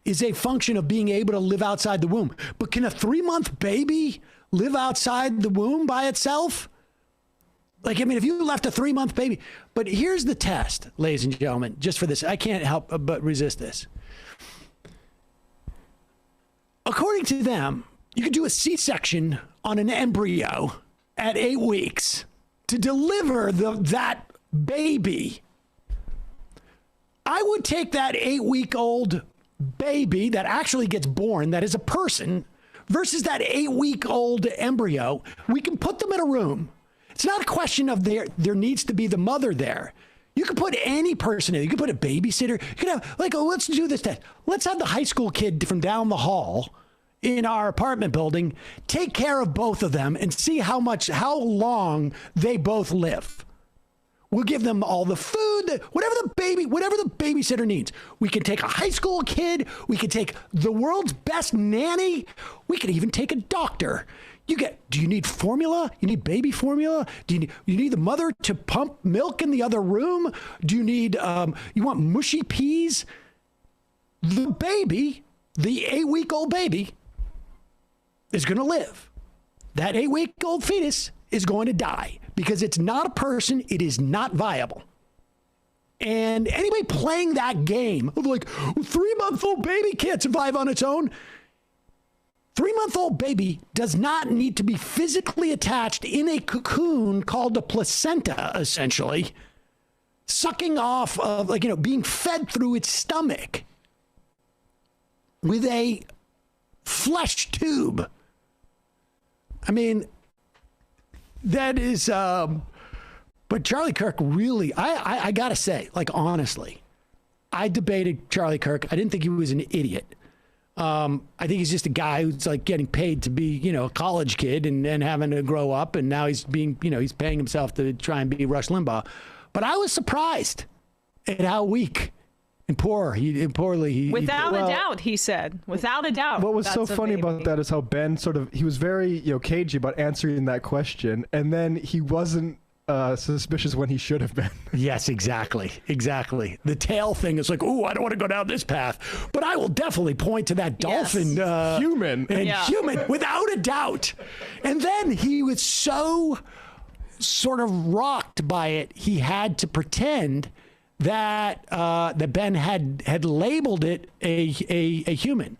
is a function of being able to live outside the womb. But can a 3-month baby live outside the womb by itself? If you left a 3-month baby, but here's the test, ladies and gentlemen, just for this, I can't help but resist this. According to them, you could do a C-section on an embryo at 8 weeks to deliver that baby. I would take that 8-week-old baby that actually gets born, that is a person, versus that 8-week-old embryo. We can put them in a room. It's not a question of there needs to be the mother there. You can put any person in. You can put a babysitter. You can have, let's do this test. Let's have the high school kid from down the hall in our apartment building take care of both of them and see how long they both live. We'll give them all the food, whatever the babysitter needs. We can take a high school kid. We can take the world's best nanny. We could even take a doctor. Do you need formula? You need baby formula? You need the mother to pump milk in the other room? Do you need, you want mushy peas? The baby, the 8-week-old baby is going to live. That 8-week-old fetus is going to die because it's not a person. It is not viable. And anybody playing that game of 3-month-old baby can't survive on its own. 3-month-old baby does not need to be physically attached in a cocoon called a placenta, essentially, sucking off of, being fed through its stomach with a flesh tube. I mean, that is, but Charlie Kirk really, I gotta say, honestly, I debated Charlie Kirk. I didn't think he was an idiot. I think he's just a guy who's getting paid to be, a college kid and having to grow up. And now he's being, he's paying himself to try and be Rush Limbaugh. But I was surprised at how weak and poorly he. Without a doubt, he said. Without a doubt. What was so funny about that is how Ben he was very, cagey about answering that question. And then he wasn't suspicious when he should have been. Yes, exactly. The tail thing is I don't want to go down this path, but I will definitely point to that dolphin. Human. Human, without a doubt. And then he was so sort of rocked by it, he had to pretend that Ben had labeled it a human.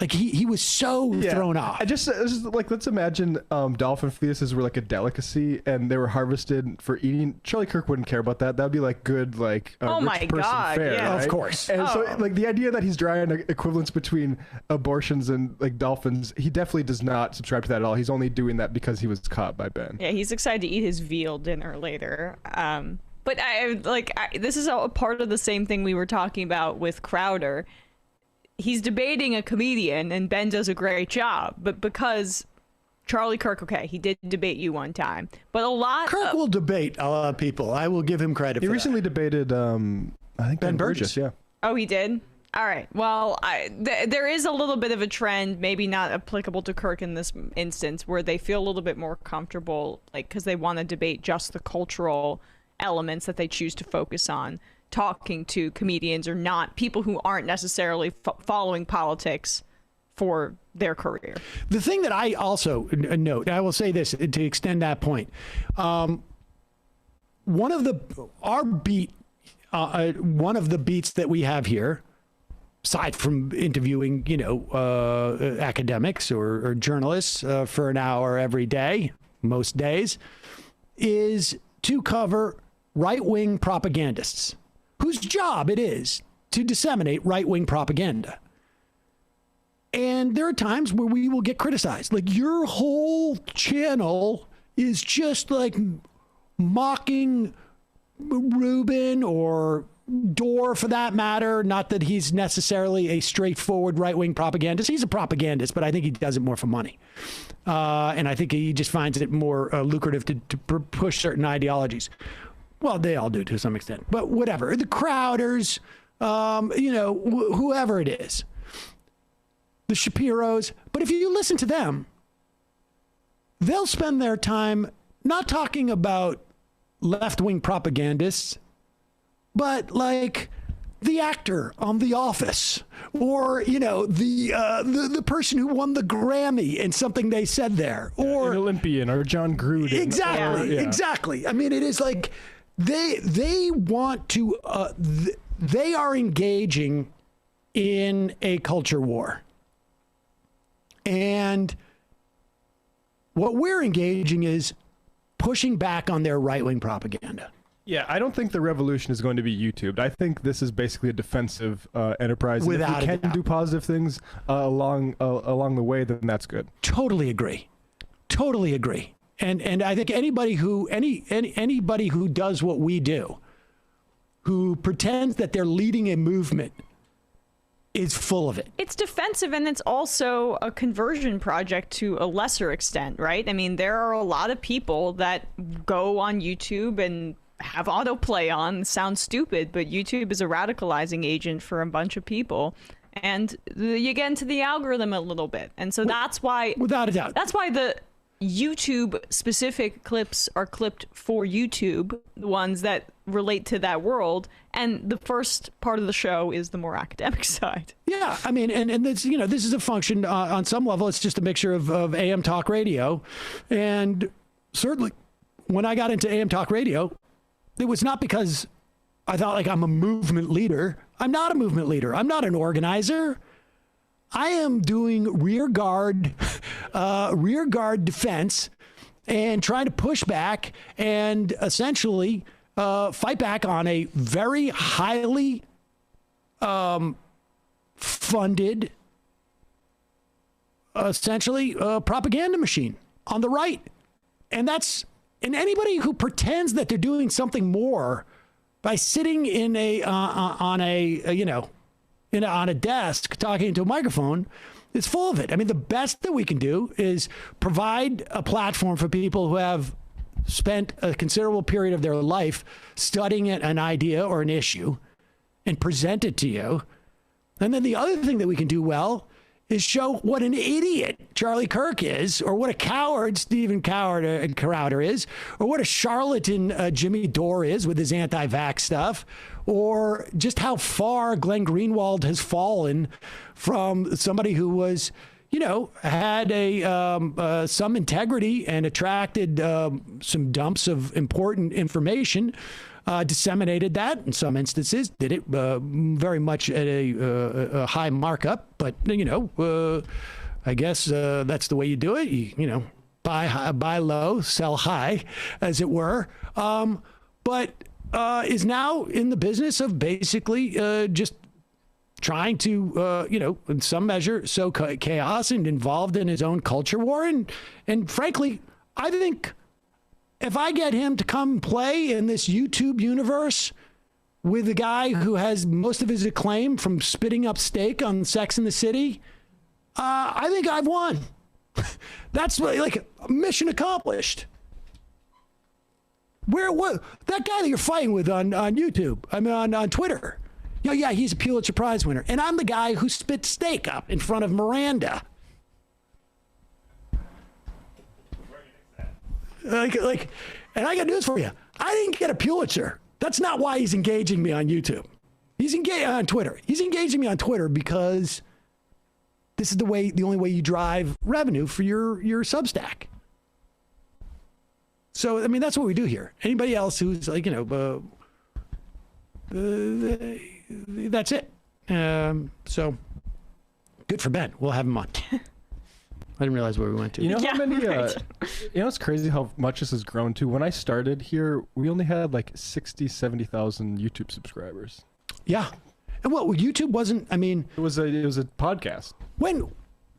He was so thrown off. Let's imagine dolphin fetuses were a delicacy and they were harvested for eating. Charlie Kirk wouldn't care about that. That'd be good, oh my rich person God, fare, yeah. right? Of course. And so the idea that he's drawing an equivalence between abortions and dolphins, he definitely does not subscribe to that at all. He's only doing that because he was caught by Ben. Yeah, he's excited to eat his veal dinner later. But this is a part of the same thing we were talking about with Crowder. he's debating a comedian, and Ben does a great job. But because Charlie Kirk, okay, he did debate you one time, but a lot Kirk will debate a lot of people. I will give him credit. He for recently debated, I think Ben Burgess. Yeah. Oh, he did? All right. Well, there is a little bit of a trend, maybe not applicable to Kirk in this instance, where they feel a little bit more comfortable, like, because they want to debate just the cultural elements that they choose to focus on, talking to comedians or not, people who aren't necessarily following politics for their career. The thing that I also note, I will say this to extend that point. One of the beats that we have here, aside from interviewing, academics or journalists for an hour every day, most days, is to cover right-wing propagandists whose job it is to disseminate right-wing propaganda. And there are times where we will get criticized. Like, your whole channel is just like mocking Rubin or Dorr, for that matter. Not that he's necessarily a straightforward right-wing propagandist. He's a propagandist, but I think he does it more for money. And I think he just finds it more lucrative to push certain ideologies. Well, they all do to some extent, but whatever. The Crowders, whoever it is, the Shapiros. But if you listen to them, they'll spend their time not talking about left-wing propagandists, but like the actor on The Office, or the person who won the Grammy and something they said there, or an Olympian, or John Gruden. Exactly. I mean, it is like they want to. They are engaging in a culture war, and what we're engaging is pushing back on their right-wing propaganda. Yeah, I don't think the revolution is going to be YouTubed. I think this is basically a defensive enterprise. Without if we can do positive things along the way, then that's good. Totally agree. And I think anybody who does what we do, who pretends that they're leading a movement, is full of it. It's defensive, and it's also a conversion project to a lesser extent, right? I mean, there are a lot of people that go on YouTube and have autoplay on. Sounds stupid, but YouTube is a radicalizing agent for a bunch of people, and you get into the algorithm a little bit, and so that's why, without a doubt, that's why the YouTube specific clips are clipped for YouTube, the ones that relate to that world, and the first part of the show is the more academic side. Yeah, I mean, and this, this is a function on some level. It's just a mixture of AM talk radio, and certainly when I got into AM talk radio, it was not because I thought like I'm a movement leader. I'm not a movement leader. I'm not an organizer. I am doing rear guard defense and trying to push back and essentially fight back on a very highly funded, essentially propaganda machine on the right. And anybody who pretends that they're doing something more by sitting in on a desk talking to a microphone is full of it. I mean, the best that we can do is provide a platform for people who have spent a considerable period of their life studying an idea or an issue and present it to you. And then the other thing that we can do well is show what an idiot Charlie Kirk is, or what a coward Stephen Crowder is, or what a charlatan Jimmy Dore is with his anti-vax stuff, or just how far Glenn Greenwald has fallen from somebody who was, had some integrity and attracted some dumps of important information, disseminated that in some instances, did it very much at a high markup, but I guess that's the way you do it. You buy high, buy low, sell high, as it were. But is now in the business of basically just trying to, in some measure, sow chaos and involved in his own culture war. And frankly, I think if I get him to come play in this YouTube universe with the guy who has most of his acclaim from spitting up steak on Sex and the City, I think I've won. That's like mission accomplished. What that guy that you're fighting with on YouTube, I mean on Twitter, yeah, he's a Pulitzer Prize winner, and I'm the guy who spit steak up in front of Miranda. Like, and I got news for you. I didn't get a Pulitzer. That's not why he's engaging me on YouTube. He's engaged on Twitter. He's engaging me on Twitter because this is the only way you drive revenue for your Substack. So, I mean, that's what we do here. Anybody else who's like, that's it. So, good for Ben. We'll have him on. I didn't realize where we went to. You know how many, it's crazy how much this has grown too. When I started here, we only had like 60, 70,000 YouTube subscribers. Yeah. And YouTube wasn't, I mean. It was a podcast. When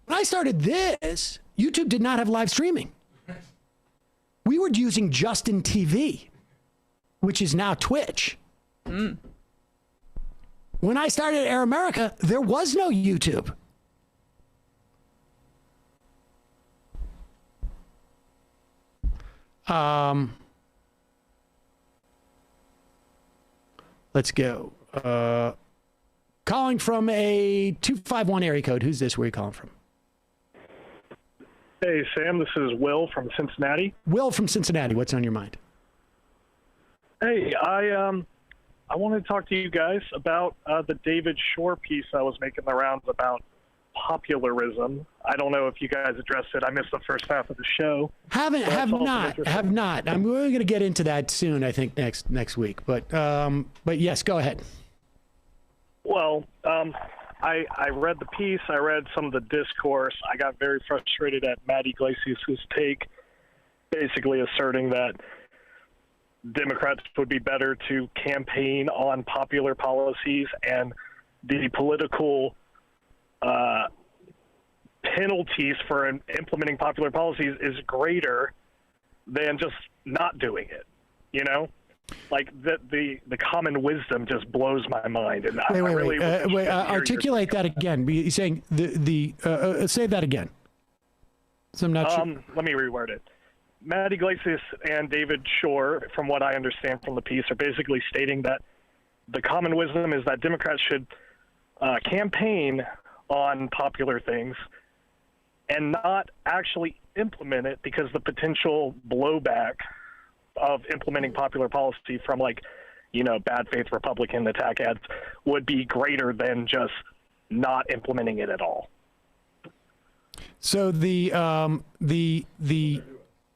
I started this, YouTube did not have live streaming. We were using Justin TV, which is now Twitch. When I started at Air America, there was no YouTube. Let's go. Calling from a 251 area code. Who's this? Where are you calling from? Hey, Sam, this is Will from Cincinnati. Will from Cincinnati. What's on your mind? Hey, I wanted to talk to you guys about the David Shore piece I was making the rounds about popularism. I don't know if you guys addressed it. I missed the first half of the show. Have not. I'm going to get into that soon, I think, next week. But yes, go ahead. Well, I read the piece. I read some of the discourse. I got very frustrated at Matt Iglesias' take, basically asserting that Democrats would be better to campaign on popular policies, and the political penalties for implementing popular policies is greater than just not doing it. You know, like the common wisdom just blows my mind. And wait. Articulate that again. You're saying say that again. So I'm not sure. Let me reword it. Matt Iglesias and David Shore, from what I understand from the piece, are basically stating that the common wisdom is that Democrats should campaign on popular things and not actually implement it, because the potential blowback of implementing popular policy from, like, bad faith Republican attack ads would be greater than just not implementing it at all. So the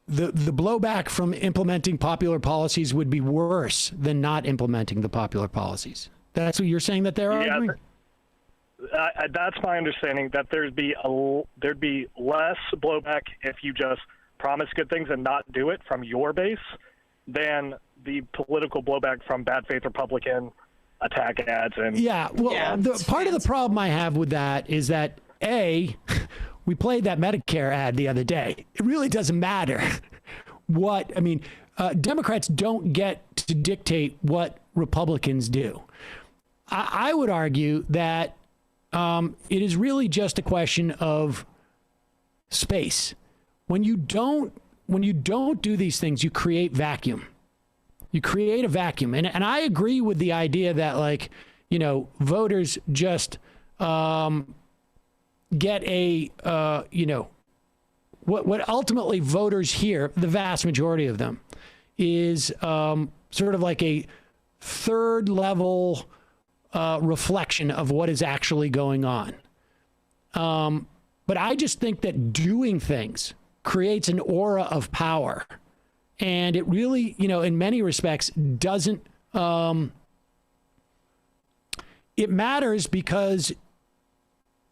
blowback from implementing popular policies would be worse than not implementing the popular policies. That's what you're saying that they're arguing? That's my understanding, that there'd be less blowback if you just promise good things and not do it from your base than the political blowback from bad faith Republican attack ads. And part of the problem I have with that is that we played that Medicare ad the other day. It really doesn't matter Democrats don't get to dictate what Republicans do. I would argue that it is really just a question of space. When you don't do these things, you create vacuum. You create a vacuum. And I agree with the idea that, voters just get what ultimately voters hear, the vast majority of them, is sort of like a third level reflection of what is actually going on. But I just think that doing things creates an aura of power. And it really, in many respects, doesn't. It matters because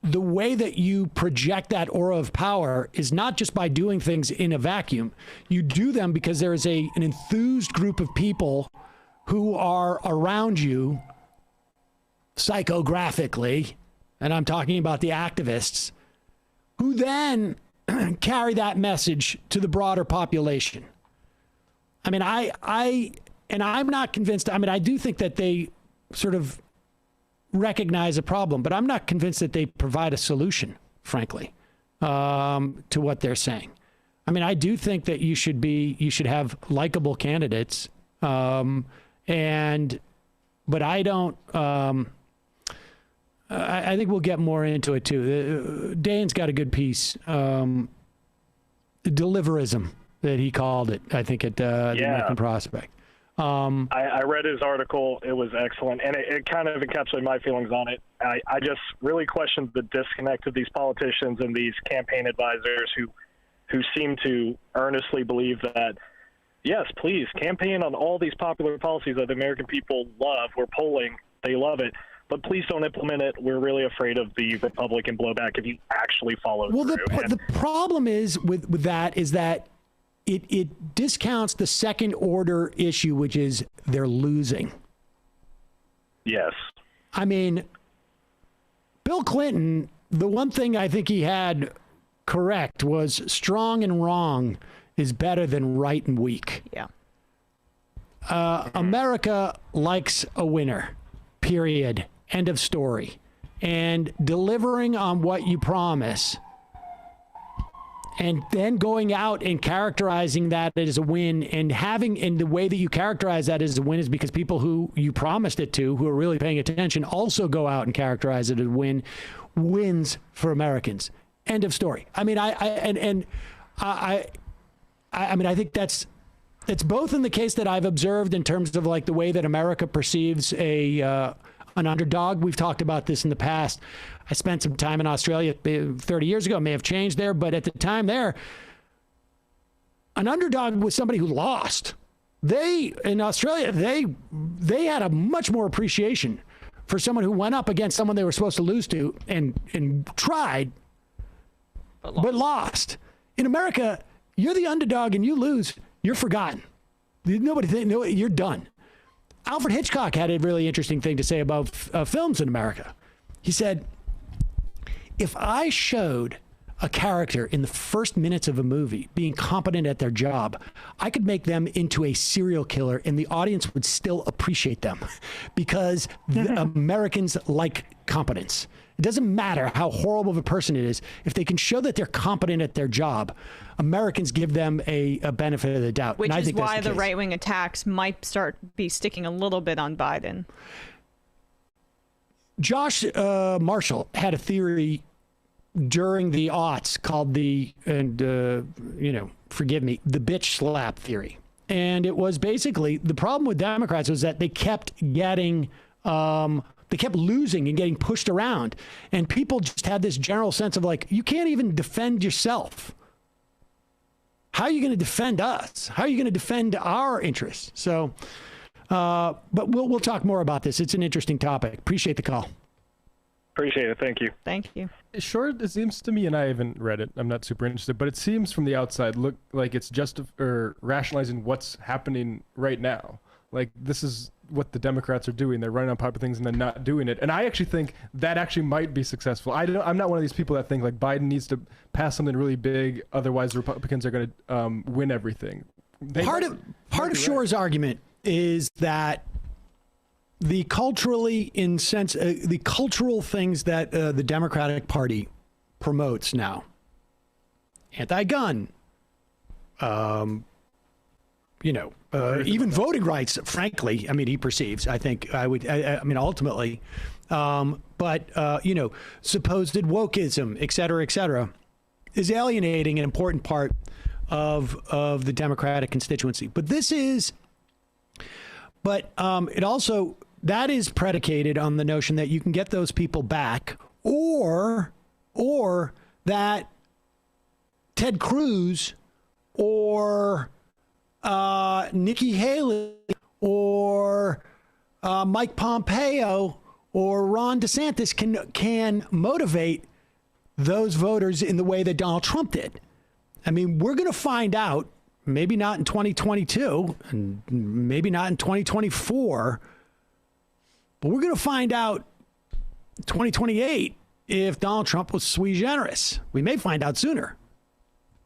the way that you project that aura of power is not just by doing things in a vacuum. You do them because there is an enthused group of people who are around you psychographically, and I'm talking about the activists, who then carry that message to the broader population. I mean, I'm not convinced. I mean, I do think that they sort of recognize a problem, but I'm not convinced that they provide a solution, frankly, to what they're saying. I mean, I do think that you should have likable candidates, but I don't. I think we'll get more into it too. Dane's got a good piece, deliverism that he called it. I think at the American Prospect. I read his article. It was excellent, and it kind of encapsulated my feelings on it. I just really questioned the disconnect of these politicians and these campaign advisors who seem to earnestly believe that, yes, please, campaign on all these popular policies that the American people love. We're polling. They love it. But please don't implement it. We're really afraid of the Republican blowback if you actually follow through. Well, the problem is with that is that it discounts the second order issue, which is they're losing. Yes. I mean, Bill Clinton, the one thing I think he had correct was strong and wrong is better than right and weak. Yeah. America likes a winner, period. End of story. And delivering on what you promise and then going out and characterizing that as a win and the way that you characterize that as a win is because people who you promised it to, who are really paying attention, also go out and characterize it as a win, wins for Americans. End of story. I mean, I think it's both in the case that I've observed in terms of like the way that America perceives an underdog. We've talked about this in the past. I spent some time in Australia 30 years ago. It may have changed there, but at the time there, an underdog was somebody who lost. In Australia, they had a much more appreciation for someone who went up against someone they were supposed to lose to and tried, but lost. In America, you're the underdog and you lose, you're forgotten. You're done. Alfred Hitchcock had a really interesting thing to say about films in America. He said, if I showed a character in the first minutes of a movie being competent at their job, I could make them into a serial killer and the audience would still appreciate them because the Americans like competence. It doesn't matter how horrible of a person it is. If they can show that they're competent at their job, Americans give them a benefit of the doubt. Which and I is think why that's the the right-wing attacks might be sticking a little bit on Biden. Josh Marshall had a theory during the aughts called the bitch slap theory. And it was basically, the problem with Democrats was that they kept getting, they kept losing and getting pushed around. And people just had this general sense of like, you can't even defend yourself. How are you going to defend us? How are you going to defend our interests? So, but we'll talk more about this. It's an interesting topic. Appreciate the call. Appreciate it. Thank you. Thank you. Sure, it seems to me, and I haven't read it, I'm not super interested, but it seems from the outside look like it's rationalizing what's happening right now. Like, this is what the Democrats are doing. They're running on popular things and then not doing it. And I actually think that actually might be successful. I'm not one of these people that think like Biden needs to pass something really big, otherwise the Republicans are going to win everything. Part of Shore's argument is that the cultural things that the Democratic Party promotes now, anti-gun, even voting rights, frankly, I mean, he perceives, I think ultimately, but supposed wokeism, et cetera, is alienating an important part of the Democratic constituency. But it also, that is predicated on the notion that you can get those people back, or that Ted Cruz or Nikki Haley or Mike Pompeo or Ron DeSantis can motivate those voters in the way that Donald Trump did. I mean, we're going to find out, maybe not in 2022 and maybe not in 2024, but we're going to find out 2028 if Donald Trump was sui generis. We may find out sooner.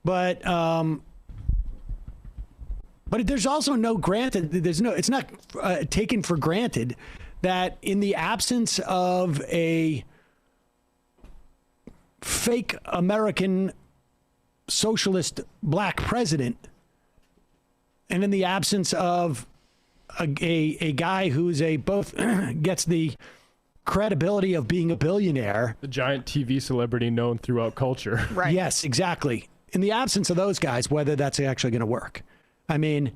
But there's also it's not taken for granted that in the absence of a fake American socialist black president, and in the absence of a guy who's both gets the credibility of being a billionaire, the giant TV celebrity known throughout culture. Right. Yes, exactly. In the absence of those guys, whether that's actually going to work. I mean,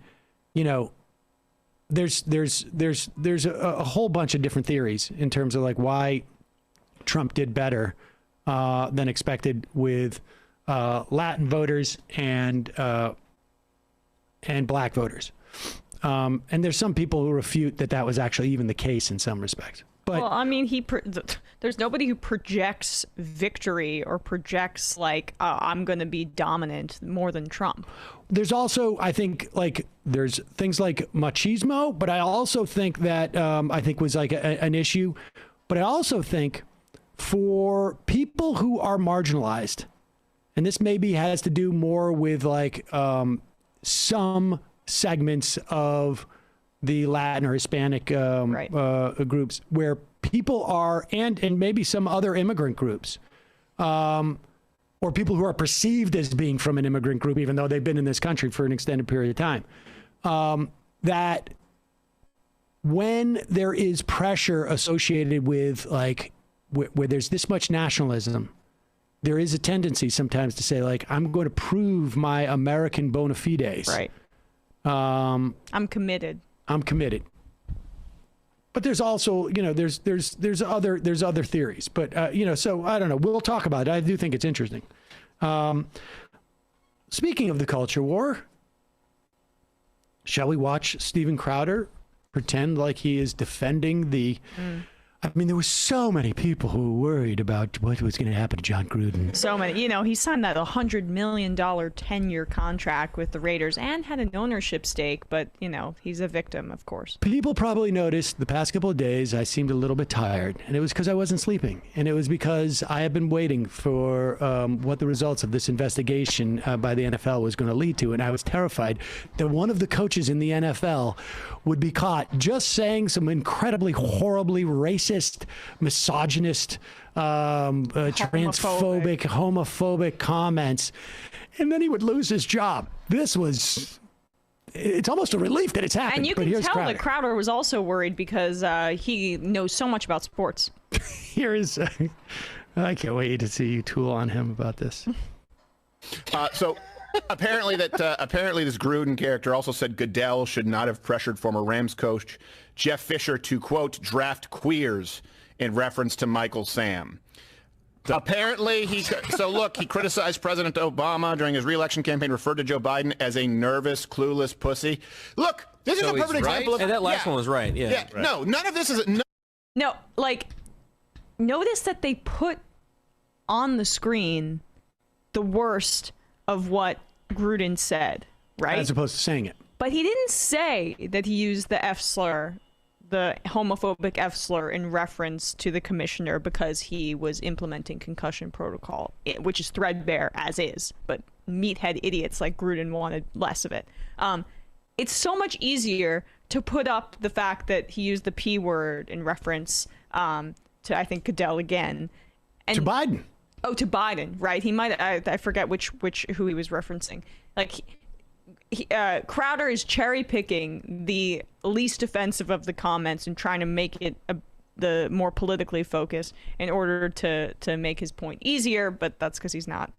you know, there's a whole bunch of different theories in terms of like why Trump did better than expected with Latin voters and black voters. And there's some people who refute that was actually even the case in some respects. But, well, I mean, there's nobody who projects victory or projects like, I'm going to be dominant more than Trump. There's also, I think, like, there's things like machismo, but I also think that I think was like an issue. But I also think for people who are marginalized, and this maybe has to do more with like some segments of the Latin or Hispanic groups where people are, and maybe some other immigrant groups, or people who are perceived as being from an immigrant group, even though they've been in this country for an extended period of time, that when there is pressure associated with like where there's this much nationalism, there is a tendency sometimes to say like, I'm going to prove my American bona fides. Right. I'm committed. I'm committed. But there's also, you know, there's other theories. But you know, so I don't know. We'll talk about it. I do think it's interesting. Speaking of the culture war, shall we watch Steven Crowder pretend like he is defending the? I mean, there were so many people who were worried about what was going to happen to John Gruden. So many. You know, he signed that $100 million 10-year contract with the Raiders and had an ownership stake, but, you know, he's a victim, of course. People probably noticed the past couple of days I seemed a little bit tired, and it was because I wasn't sleeping. And it was because I had been waiting for what the results of this investigation by the NFL was going to lead to, and I was terrified that one of the coaches in the NFL would be caught just saying some incredibly, horribly racist, misogynist, transphobic, homophobic comments, and then he would lose his job. It's almost a relief that it's happened. And you can tell that Crowder was also worried because he knows so much about sports. I can't wait to see you tool on him about this. So apparently this Gruden character also said Goodell should not have pressured former Rams coach Jeff Fisher to, quote, draft queers in reference to Michael Sam. Apparently, he criticized President Obama during his re-election campaign, referred to Joe Biden as a nervous, clueless pussy. Look, this is a perfect example of... And that last one was right, yeah. Right. No, none of this is... No, like, notice that they put on the screen the worst of what Gruden said, right? As opposed to saying it. But he didn't say that he used the F slur, the homophobic F slur, in reference to the commissioner because he was implementing concussion protocol, which is threadbare as is, but meathead idiots like Gruden wanted less of it. It's so much easier to put up the fact that he used the P word in reference to, I think, Goodell again. And, to Biden. Oh, to Biden, right? He might, I forget who he was referencing. Like, Crowder is cherry picking the least offensive of the comments and trying to make it the more politically focused in order to make his point easier, but that's because he's not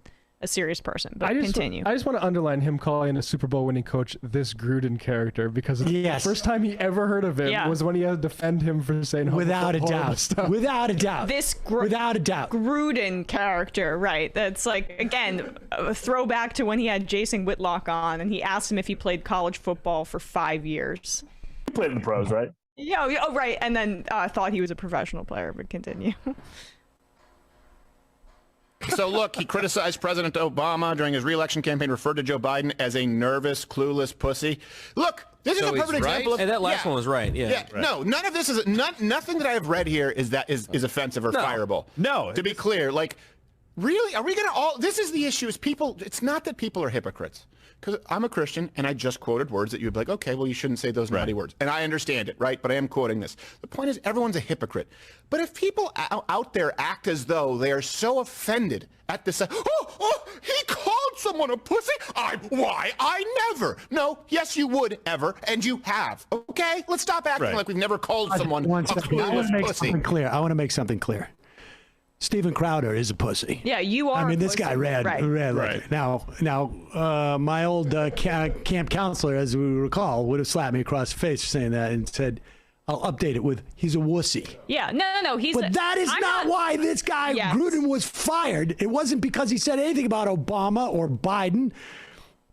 a serious person. But continue. I just want to underline him calling a Super Bowl winning coach this Gruden character, because the first time he ever heard of him was when he had to defend him for saying without a doubt stuff. Without a doubt. Without a doubt. Gruden character, right? That's like, again, a throwback to when he had Jason Whitlock on and he asked him if he played college football for 5 years. He played in the pros, right? Yeah, oh, right. And then thought he was a professional player, but continue. So look, he criticized President Obama during his re-election campaign, referred to Joe Biden as a nervous, clueless pussy. Look, this is a perfect example of... And that last one was right, yeah. Right. No, none of this is... nothing that I have read here is offensive or fireable. No. To be clear, like, really, are we going to all... This is the issue, is people... It's not that people are hypocrites. because I'm a Christian and I just quoted words that you'd be like, okay, well, you shouldn't say those naughty words. And I understand it, right? But I am quoting this. The point is, everyone's a hypocrite. But if people out there act as though they are so offended at this, he called someone a pussy? Why? I never. No, yes, you would ever, and you have. Okay? Let's stop acting like we've never called someone a clueless pussy. I want to make something clear. Steven Crowder is a pussy. Yeah, you are. I mean, this pussy. guy read. Now, my old camp counselor, as we recall, would have slapped me across the face for saying that and said, I'll update it with, he's a wussy. Yeah, no. But that is not why this guy, Gruden, was fired. It wasn't because he said anything about Obama or Biden.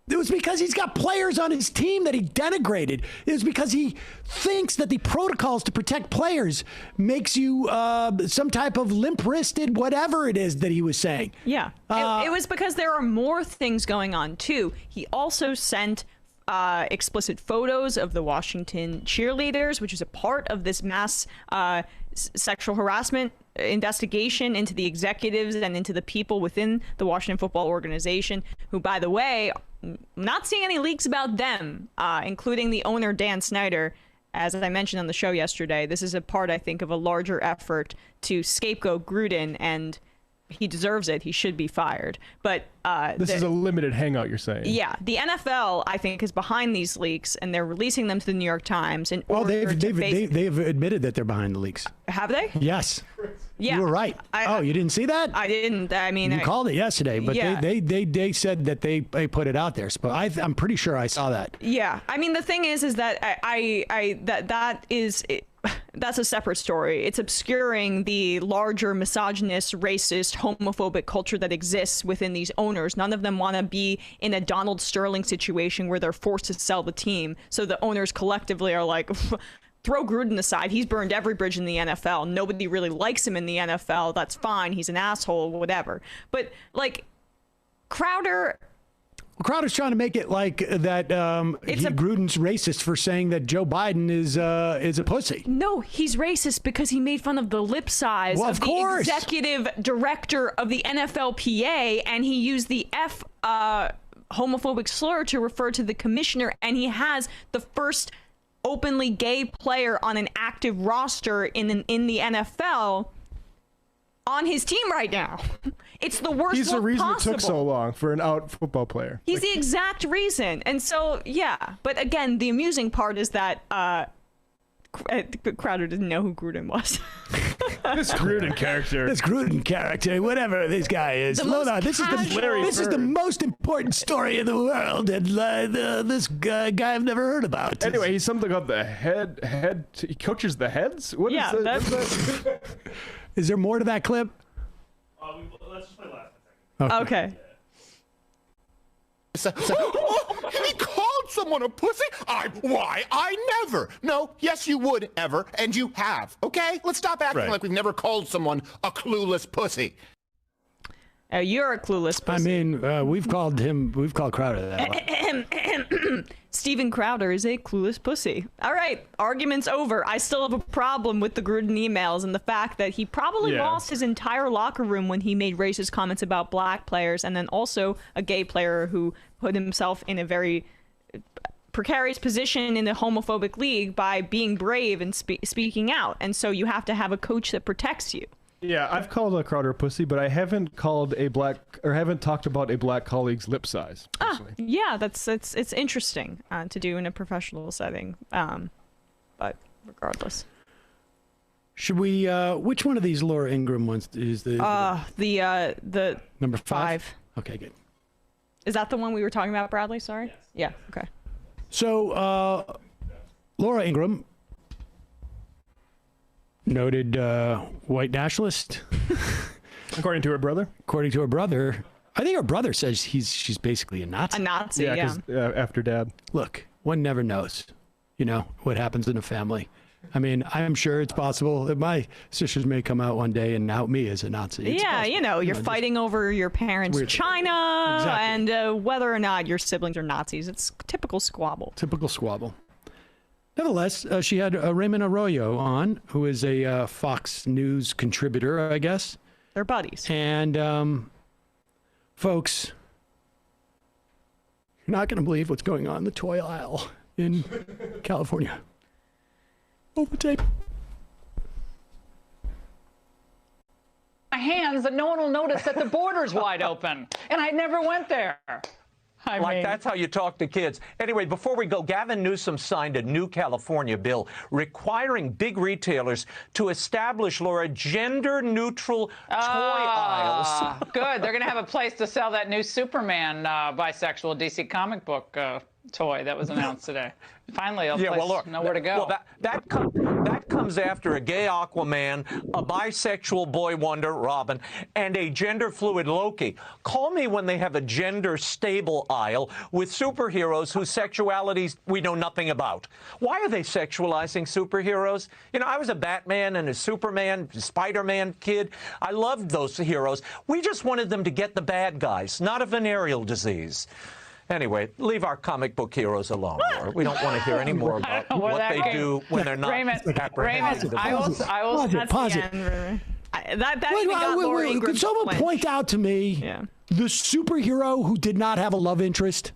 It was because he's got players on his team that he denigrated. It was because he thinks that the protocols to protect players makes you some type of limp-wristed, whatever it is that he was saying. Yeah. It was because there are more things going on, too. He also sent explicit photos of the Washington cheerleaders, which is a part of this mass sexual harassment investigation into the executives and into the people within the Washington football organization, who, by the way, not seeing any leaks about them, including the owner, Dan Snyder. As I mentioned on the show yesterday, this is a part, I think, of a larger effort to scapegoat Gruden, and he deserves it. He should be fired. But this is a limited hangout, you're saying? Yeah. The NFL, I think, is behind these leaks, and they're releasing them to the New York Times. They've admitted that they're behind the leaks. Have they? Yes. Yeah. You were right. You didn't see that? I didn't. I mean, you called it yesterday, but they said that they put it out there. So I'm pretty sure I saw that. Yeah. I mean, the thing is that that's a separate story. It's obscuring the larger misogynist, racist, homophobic culture that exists within these owners. None of them want to be in a Donald Sterling situation where they're forced to sell the team. So the owners collectively are like, throw Gruden aside. He's burned every bridge in the NFL. Nobody really likes him in the NFL. That's fine. He's an asshole, whatever. But like Crowder's trying to make it like that Gruden's racist for saying that Joe Biden is a pussy. No, he's racist because he made fun of the lip size of the executive director of the NFLPA, and he used the F homophobic slur to refer to the commissioner, and he has the first openly gay player on an active roster in the NFL on his team right now. It's the worst. He's the reason possible. It took so long for an out football player. He's the exact reason. And so, yeah. But again, the amusing part is that Crowder didn't know who Gruden was. This Gruden character, whatever this guy is. This is the most important story in the world, and this guy I've never heard about. Anyway, he's something about the head. He coaches the heads. What is that? Is there more to that clip? Let's just play last. Okay. He called someone a pussy? Why? I never. No, yes, you would ever, and you have. Okay? Let's stop acting like we've never called someone a clueless pussy. You're a clueless pussy. I mean, we've called Crowder that. Steven Crowder is a clueless pussy. All right, argument's over. I still have a problem with the Gruden emails and the fact that he probably lost his entire locker room when he made racist comments about black players, and then also a gay player who put himself in a very precarious position in the homophobic league by being brave and speaking out. And so you have to have a coach that protects you. Yeah, I've called a Crowder a pussy, but I haven't haven't talked about a black colleague's lip size. Yeah, it's interesting to do in a professional setting. But regardless, should we? Which one of these Laura Ingraham ones is the number 5? Okay, good. Is that the one we were talking about, Bradley? Sorry. Yes. Yeah. Okay. So, Laura Ingraham, noted white nationalist. According to her brother. I think her brother says she's basically a Nazi. A Nazi, yeah. After dad. Look, one never knows, what happens in a family. I mean, I'm sure it's possible that my sisters may come out one day and out me as a Nazi. It's possible. You're fighting over your parents' China and whether or not your siblings are Nazis. It's typical squabble. Nevertheless, she had Raymond Arroyo on, who is a Fox News contributor, I guess. They're buddies. And, folks, You're not going to believe what's going on in the toy aisle in California. Roll the tape. My hands that no one will notice that the border's wide open, and I never went there. I mean, that's how you talk to kids. Anyway, before we go, Gavin Newsom signed a new California bill requiring big retailers to establish, Laura, gender-neutral toy aisles. Good. They're going to have a place to sell that new Superman bisexual DC comic book toy that was announced today. Finally, a place know where to go. Well, that comes after a gay Aquaman, a bisexual boy wonder, Robin, and a gender-fluid Loki. Call me when they have a gender-stable aisle with superheroes whose sexualities we know nothing about. Why are they sexualizing superheroes? You know, I was a Batman and a Superman, Spider-Man kid. I loved those heroes. We just wanted them to get the bad guys, not a venereal disease. Anyway, leave our comic book heroes alone. We don't want to hear any more about what they do when they're not apprehended. I will pause it. Could someone point out to me the superhero who did not have a love interest?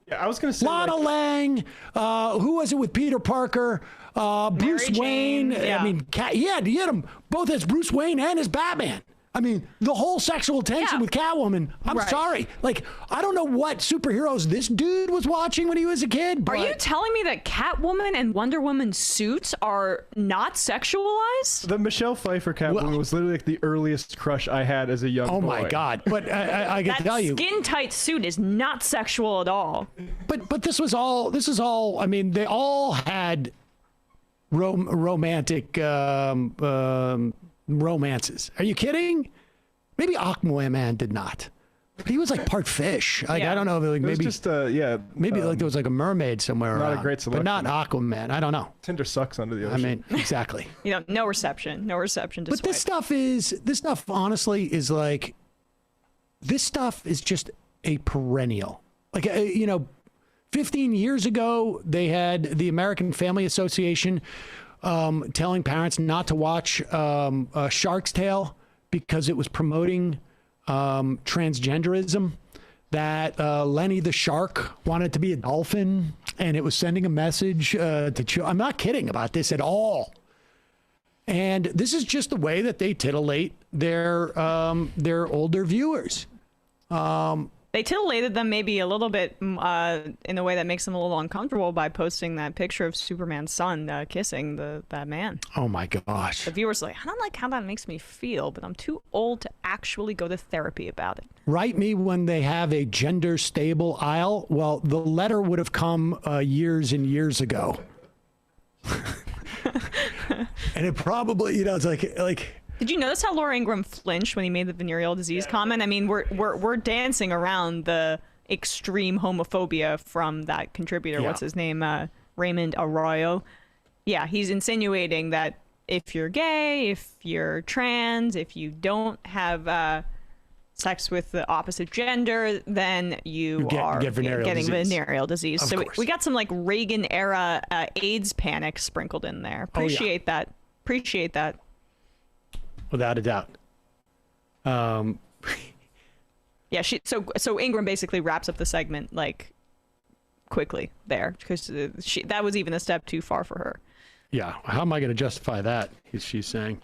Yeah, I was going to say Lana Lang. Who was it with Peter Parker? Bruce Wayne. Yeah. I mean, he had them both as Bruce Wayne and as Batman. I mean, the whole sexual tension with Catwoman. I'm sorry. Like, I don't know what superheroes this dude was watching when he was a kid. But... Are you telling me that Catwoman and Wonder Woman suits are not sexualized? The Michelle Pfeiffer Catwoman was literally like the earliest crush I had as a young boy. Oh my God. But I can tell you. That skin-tight suit is not sexual at all. But this is all, I mean, they all had romantic romances. Are you kidding? Maybe Aquaman did not. But he was like part fish. Like, I don't know. Like, maybe just maybe like there was like a mermaid somewhere not around. A great selection. But not Aquaman. I don't know. Tinder sucks under the ocean. I mean, exactly. You know, no reception to But this stuff honestly is like, this stuff is just a perennial. Like, 15 years ago, they had the American Family Association telling parents not to watch Shark's Tale because it was promoting transgenderism, that Lenny the shark wanted to be a dolphin, and it was sending a message to children. I'm not kidding about this at all. And this is just the way that they titillate their older viewers. They titillated them maybe a little bit in a way that makes them a little uncomfortable by posting that picture of Superman's son kissing that man. Oh my gosh. The viewers are like, I don't like how that makes me feel, but I'm too old to actually go to therapy about it. Write me when they have a gender stable aisle. Well, the letter would have come years and years ago. And it probably, it's like. Did you notice how Laura Ingraham flinched when he made the venereal disease comment? I mean, we're dancing around the extreme homophobia from that contributor. Yeah. What's his name? Raymond Arroyo. Yeah, he's insinuating that if you're gay, if you're trans, if you don't have sex with the opposite gender, then you are getting venereal disease. So we got some like Reagan era AIDS panic sprinkled in there. Appreciate that. Appreciate that. Without a doubt. Yeah, so Ingram basically wraps up the segment like quickly there because that was even a step too far for her. Yeah, how am I going to justify that? She's saying.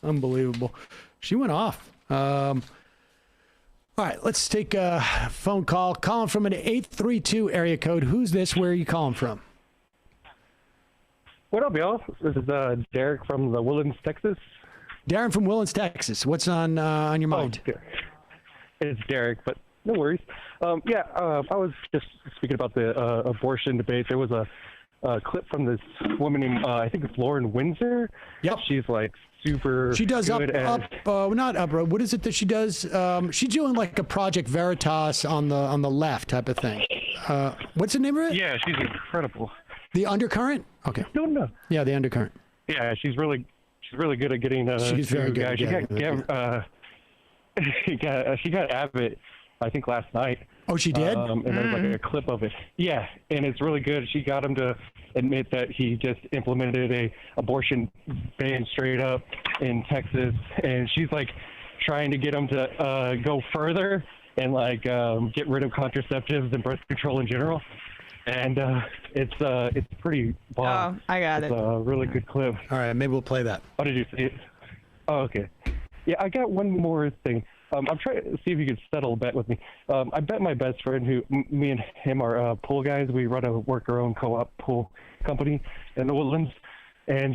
Unbelievable. She went off. All right, let's take a phone call. Calling from an 832 area code. Who's this? Where are you calling from? What up, y'all? This is Derek from the Woodlands, Texas. Darren from Woodlands, Texas. What's on your mind? It's Derek, but no worries. I was just speaking about the abortion debate. There was a clip from this woman named, I think it's Lauren Windsor. Yep. She's like super She does good what is it that she does? She's doing like a Project Veritas on the left type of thing. What's the name of it? Yeah, she's incredible. The Undercurrent? Okay. No. Yeah, The Undercurrent. Yeah, she's really good at getting she's very good. She got Abbott, I think, last night. Oh, she did? And there's like a clip of it. Yeah, and it's really good. She got him to admit that he just implemented a abortion ban straight up in Texas, and she's like trying to get him to go further and like get rid of contraceptives and birth control in general. And it's pretty bomb. Oh, I got it's it. A really good clip. All right, maybe we'll play that. How did you see it? Oh, okay. Yeah, I got one more thing. I'm trying to see if you could settle a bet with me. I bet my best friend, who me and him are pool guys. We run a worker-owned co-op pool company in the Woodlands, and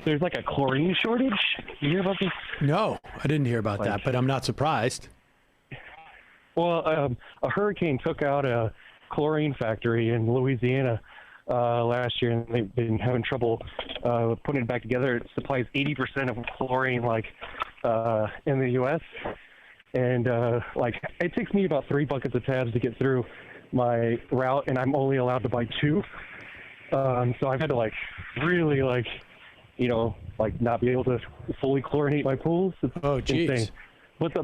there's like a chlorine shortage. You hear about this? No, I didn't hear about that, but I'm not surprised. Well, a hurricane took out a chlorine factory in Louisiana last year, and they've been having trouble putting it back together. It supplies 80% of chlorine, in the U.S., and it takes me about 3 buckets of tabs to get through my route, and I'm only allowed to buy 2. So I've had to really not be able to fully chlorinate my pools. It's insane. But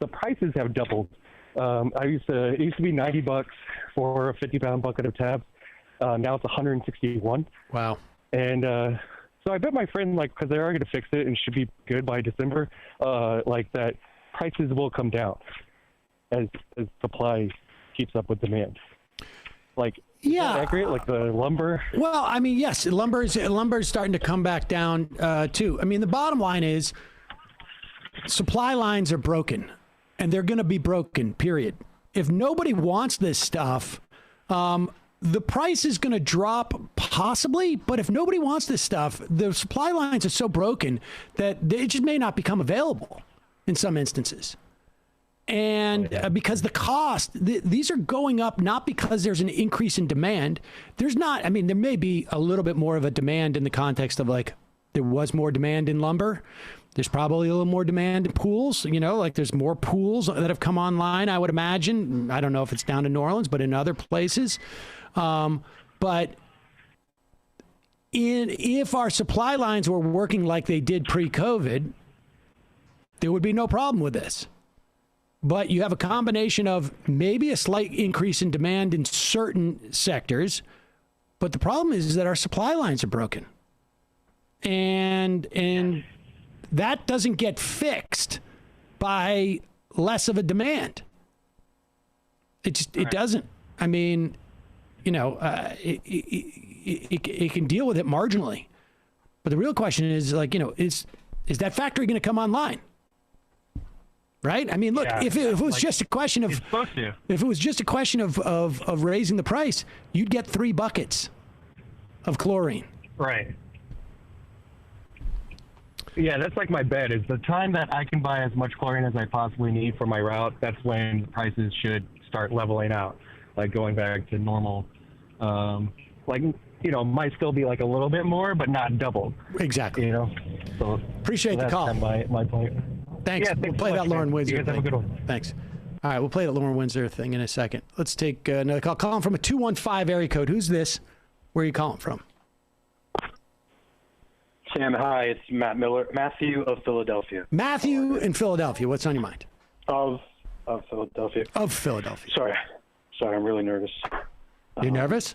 the prices have doubled. It used to be $90 for a 50-pound bucket of tabs. Now it's $161. Wow. And so I bet my friend, because they are going to fix it and should be good by December, that prices will come down as supply keeps up with demand. Is that accurate? Like the lumber? Well, I mean, yes, lumber is starting to come back down too. I mean, the bottom line is supply lines are broken, and they're going to be broken, period. If nobody wants this stuff, the price is going to drop possibly, but if nobody wants this stuff, the supply lines are so broken that it just may not become available in some instances. And because the cost, these are going up not because there's an increase in demand. There's not, I mean, there may be a little bit more of a demand in the context of there was more demand in lumber. There's probably a little more demand in pools, there's more pools that have come online, I would imagine. I don't know if it's down to New Orleans, but in other places. But if our supply lines were working like they did pre-COVID, there would be no problem with this. But you have a combination of maybe a slight increase in demand in certain sectors, but the problem is that our supply lines are broken. And that doesn't get fixed by less of a demand. It doesn't. I mean, it can deal with it marginally. But the real question is is that factory going to come online? Right? I mean, look, if it was just a question of, if it was just a question of raising the price, you'd get 3 buckets of chlorine. Right. Yeah, that's my bet is the time that I can buy as much chlorine as I possibly need for my route, that's when the prices should start leveling out, going back to normal. Might still be a little bit more, but not double. Exactly. So appreciate the call. My point. Thanks. Yeah, We'll play that Lauren Windsor thing. Have a good one. Thanks. All right, we'll play that Lauren Windsor thing in a second. Let's take another call. Calling from a 215 area code. Who's this? Where are you calling from? Sam, hi. It's Matthew of Philadelphia. Matthew in Philadelphia. What's on your mind? Of Philadelphia. Of Philadelphia. Sorry, I'm really nervous. You're nervous?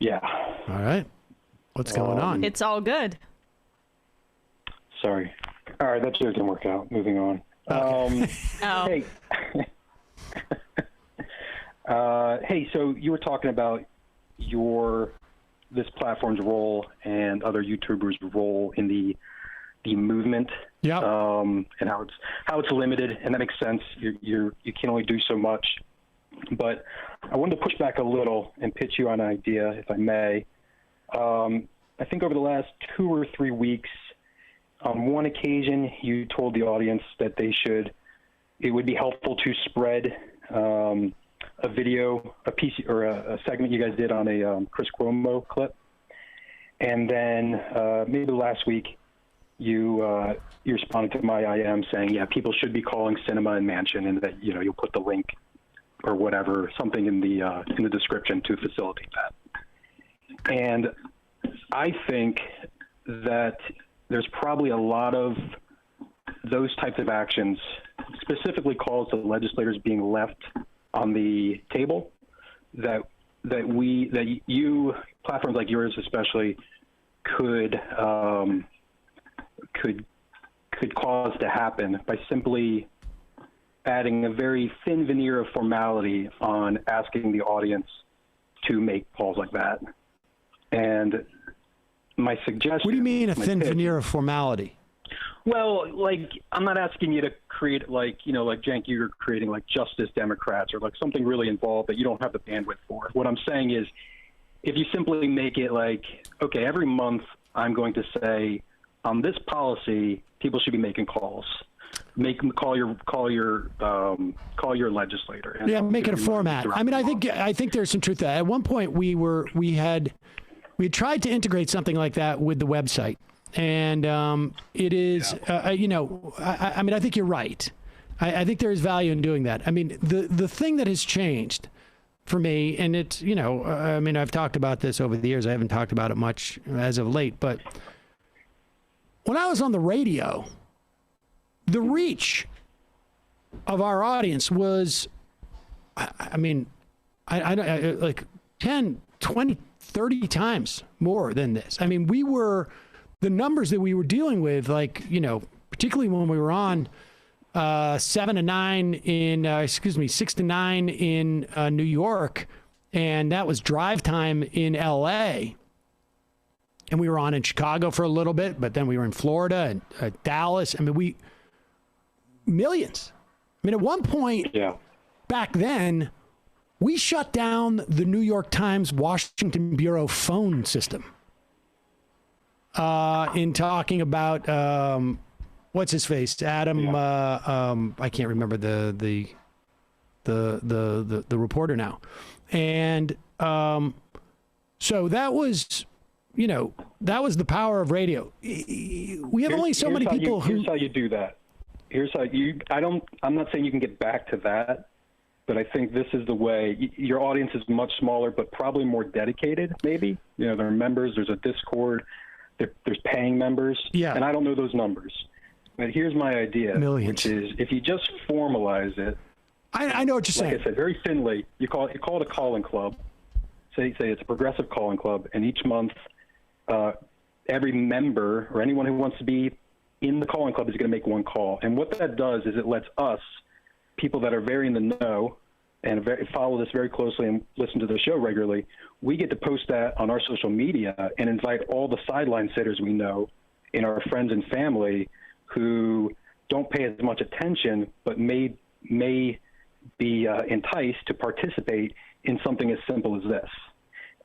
Yeah. All right. What's going on? It's all good. Sorry. All right, that joke didn't work out. Moving on. Oh. Hey. Hey, so you were talking about this platform's role and other YouTubers' role in the movement. Yeah. And how it's limited, and that makes sense. You can only do so much. But I wanted to push back a little and pitch you on an idea, if I may. I think over the last 2 or 3 weeks, on one occasion, you told the audience that it would be helpful to spread a video, a piece, or a segment you guys did on a Chris Cuomo clip. And then maybe last week, you responded to my IM saying, yeah, people should be calling Cinema and Mansion, and that you'll put the link or whatever, something in the description to facilitate that. And I think that there's probably a lot of those types of actions, specifically calls to legislators being left on the table, that you, platforms like yours especially, could cause to happen by simply adding a very thin veneer of formality on asking the audience to make calls like that. And my suggestion... What do you mean a thin veneer of formality? Well, like, I'm not asking you to create, like, you know, like Cenk, you're creating, like, Justice Democrats or, like, something really involved that you don't have the bandwidth for. What I'm saying is, if you simply make it like, okay, every month I'm going to say, on this policy, people should be making calls. Call your legislator. Yeah, make it a format. I mean, I think there's some truth to that. At one point, we had tried to integrate something like that with the website, and it is, you know, I mean, I think you're right. I think there is value in doing that. I mean, the thing that has changed for me, and it's, you know, I mean, I've talked about this over the years. I haven't talked about it much as of late, but when I was on the radio, the reach of our audience was, I mean, I like 10, 20, 30 times more than this. I mean, the numbers that we were dealing with, like, you know, particularly when we were on 6 to 9 in New York, and that was drive time in LA. And we were on in Chicago for a little bit, but then we were in Florida and Dallas. I mean, millions. I mean, at one point back then, we shut down the New York Times Washington Bureau phone system in talking about what's his face, Adam. I can't remember the reporter now, and so that was, you know, that was the power of radio. We have only so many people who. Here's how you do that. Here's how you. I'm not saying you can get back to that, but I think this is the way. Your audience is much smaller, but probably more dedicated. Maybe, you know, there are members. There's a Discord. There's paying members. Yeah. And I don't know those numbers. But here's my idea, Millions. Which is if you just formalize it. I know what you're saying. Like I said, very thinly, you call it a calling club. Say it's a progressive calling club, and each month, every member or anyone who wants to be in the calling club is going to make one call. And what that does is it lets us, people that are very in the know and follow this very closely and listen to the show regularly, we get to post that on our social media and invite all the sideline sitters we know in our friends and family who don't pay as much attention but may be enticed to participate in something as simple as this.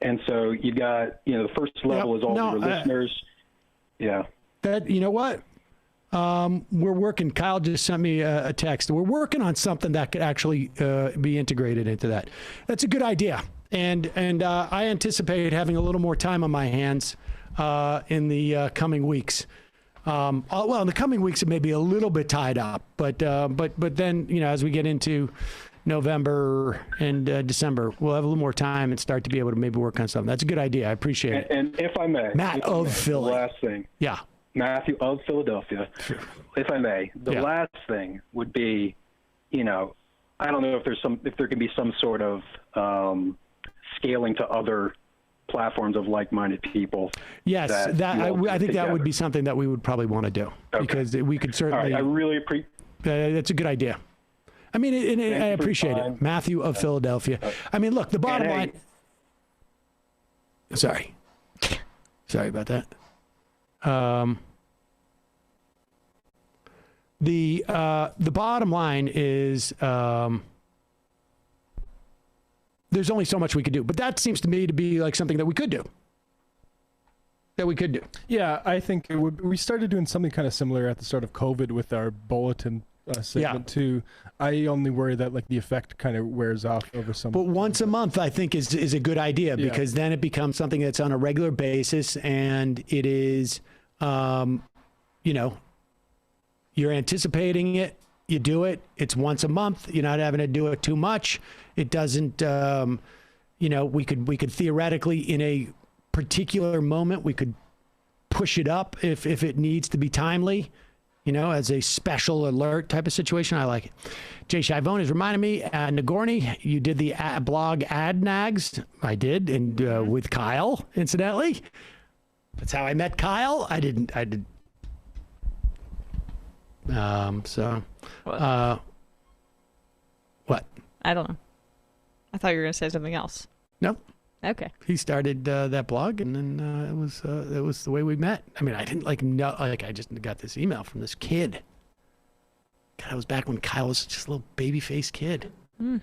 And so you've got, you know, the first level is all your listeners. Yeah. That, you know what? We're working. Kyle just sent me a text. We're working on something that could actually be integrated into that. That's a good idea. And I anticipate having a little more time on my hands in the coming weeks. Well, in the coming weeks, it may be a little bit tied up, but then, you know, as we get into November and December, we'll have a little more time and start to be able to maybe work on something. That's a good idea. I appreciate it. And if I may, Matt of Philly. The last thing. Yeah. Matthew of Philadelphia. If I may, the last thing would be, you know, I don't know if there can be some sort of scaling to other platforms of like-minded people. Yes, I think that would be something that we would probably want to do, because we could certainly. All right, I really appreciate. That's a good idea. I mean, I appreciate it, Matthew of Philadelphia. I mean, look, the bottom line. Sorry about that. The bottom line is there's only so much we could do, but that seems to me to be like something that we could do. Yeah, I think we started doing something kind of similar at the start of COVID with our bulletin segment too. I only worry that like the effect kind of wears off over some. But once a month, I think is a good idea, because then it becomes something that's on a regular basis, and it is, you know, you're anticipating it. You do it. It's once a month. You're not having to do it too much. It doesn't, you know, we could theoretically in a particular moment, we could push it up if it needs to be timely, you know, as a special alert type of situation. I like it. Jay Shivone has reminded me, Nagorny, you did the blog Ad Nags. I did, and with Kyle, incidentally. That's how I met Kyle. I did. What? I don't know. I thought you were going to say something else. No. Okay. He started that blog, and then it was the way we met. I mean, I didn't I just got this email from this kid. God, that was back when Kyle was just a little baby-faced kid. Mm.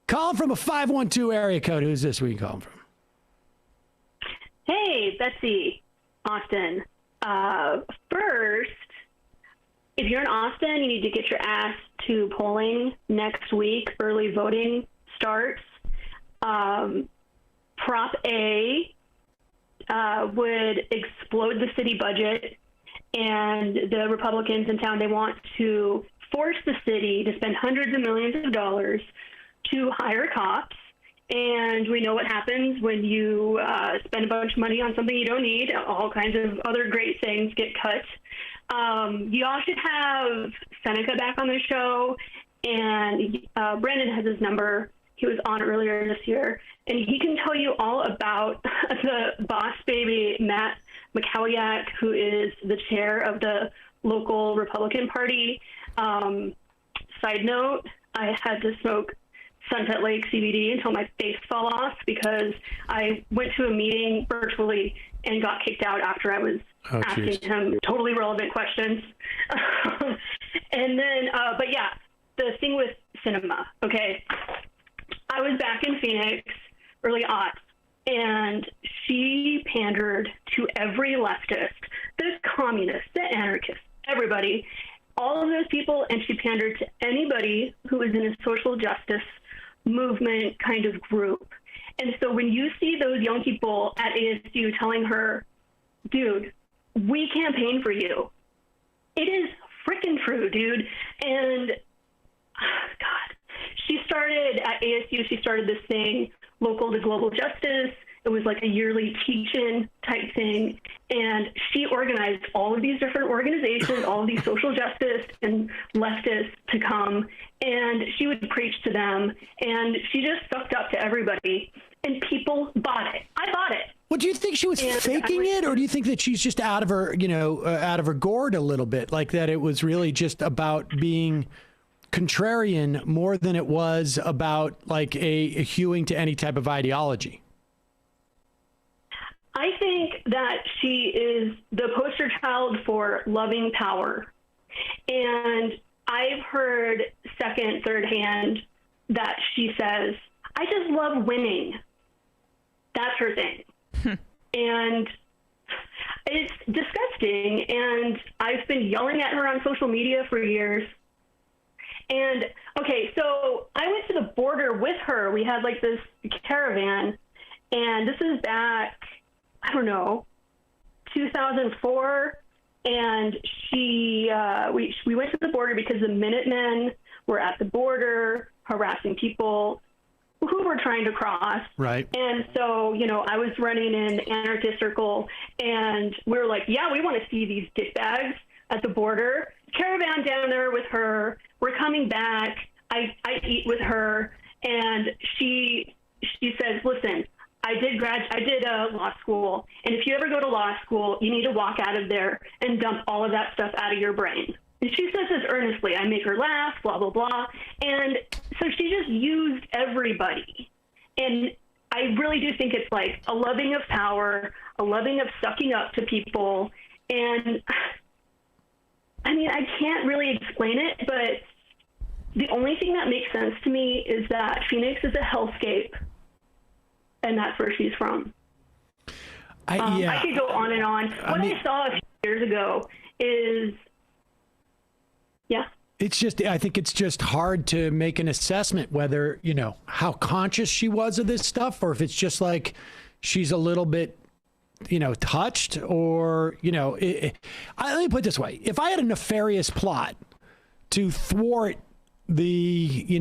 Calling from a 512 area code. Who's this? Where you calling from? Hey, Betsy, Austin. First, if you're in Austin, you need to get your ass to polling next week. Early voting starts. Prop A would explode the city budget, and the Republicans in town, they want to force the city to spend hundreds of millions of dollars to hire cops. And we know what happens when you spend a bunch of money on something you don't need. All kinds of other great things get cut. You all should have Seneca back on the show, and Brandon has his number. He was on earlier this year, and he can tell you all about the boss baby, Matt McCowiak, who is the chair of the local Republican Party. Side note, I had to smoke Sunset Lake CBD until my face fell off because I went to a meeting virtually and got kicked out after I was asking him totally relevant questions. And then, but yeah, the thing with cinema, okay? I was back in Phoenix, early aughts, and she pandered to every leftist, the communists, the anarchists, everybody, all of those people, and she pandered to anybody who was in a social justice movement kind of group. And so when you see those young people at ASU telling her, dude, we campaign for you, it is freaking true, dude. And God, she started at ASU, she started this thing, Local to Global Justice. It was like a yearly teach-in type thing. And she organized all of these different organizations, all of these social justice and leftists to come. And she would preach to them. And she just sucked up to everybody. And people bought it. I bought it. Well, do you think she was faking it, or do you think that she's just out of her, out of her gourd a little bit, like that it was really just about being contrarian more than it was about like a hewing to any type of ideology? I think that she is the poster child for loving power. And I've heard second, third hand that she says, I just love winning. That's her thing. And it's disgusting. And I've been yelling at her on social media for years. And okay, so I went to the border with her. We had like this caravan, and this is back, I don't know, 2004. And we went to the border because the Minutemen were at the border harassing people who were trying to cross. Right. And so, I was running an anarchist circle, and we were like, yeah, we want to see these dickbags at the border. Caravan down there with her. We're coming back. I eat with her, and she says, listen, I did law school, and if you ever go to law school, you need to walk out of there and dump all of that stuff out of your brain. And she says this earnestly. I make her laugh, blah, blah, blah. And so she just used everybody. And I really do think it's like a loving of power, a loving of sucking up to people. And I mean, I can't really explain it, but the only thing that makes sense to me is that Phoenix is a hellscape, and that's where she's from. I could go on and on. What I saw a few years ago is, it's just, I think it's just hard to make an assessment whether, how conscious she was of this stuff, or if it's just like she's a little bit, touched, or, let me put it this way. If I had a nefarious plot to thwart the,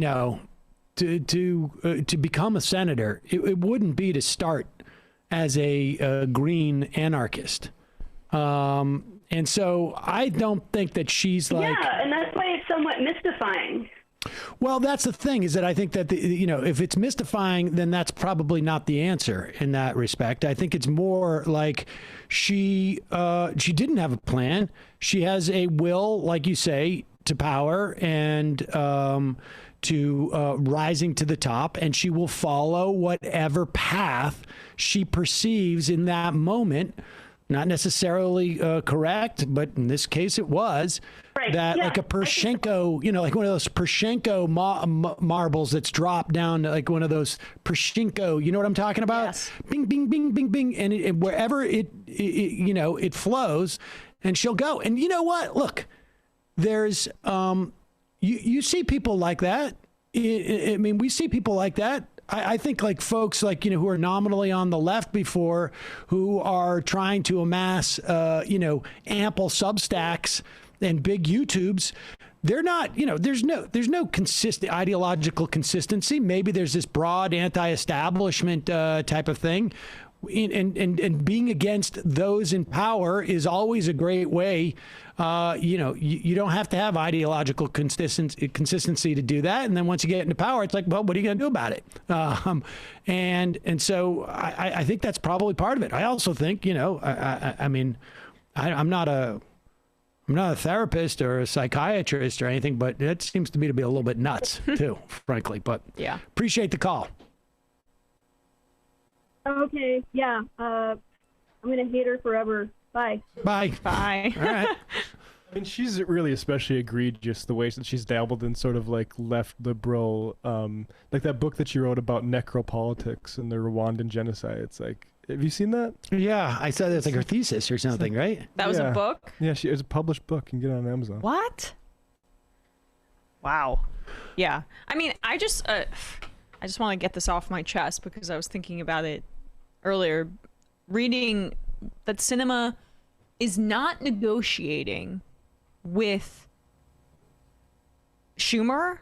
to become a senator, it wouldn't be to start as a green anarchist. And so I don't think that she's like... Yeah, and that's why it's somewhat mystifying. Well, that's the thing, is that I think that, if it's mystifying, then that's probably not the answer in that respect. I think it's more like she didn't have a plan. She has a will, like you say, to power and to rising to the top, and she will follow whatever path she perceives in that moment. Not necessarily correct, but in this case it was. Right. That Yeah. like a Poroshenko, like one of those Poroshenko marbles that's dropped down, like one of those Poroshenko, you know what I'm talking about? Yes. Bing, bing, bing, bing, bing. And wherever it flows, and she'll go. And you know what? Look, there's, you see people like that. I mean, we see people like that. I think like folks like, who are nominally on the left before, who are trying to amass, ample Substacks and big YouTubes. They're not, there's no consistent ideological consistency. Maybe there's this broad anti-establishment type of thing. And being against those in power is always a great way. You don't have to have ideological consistency to do that. And then once you get into power, it's like, well, what are you going to do about it? And so I think that's probably part of it. I also think, I'm not a therapist or a psychiatrist or anything, but it seems to me to be a little bit nuts too, frankly. But yeah, appreciate the call. Okay, yeah. I'm gonna hate her forever. Bye. Bye. Bye. All right. I mean, she's really especially egregious the way that she's dabbled in sort of like left liberal, like that book that she wrote about necropolitics and the Rwandan genocide. It's like, have you seen that? Yeah, I said it's like her thesis or something, right? That was a book? Yeah, it was a published book. You can get it on Amazon. What? Wow. Yeah. I mean, I just want to get this off my chest because I was thinking about it earlier, reading that cinema is not negotiating with Schumer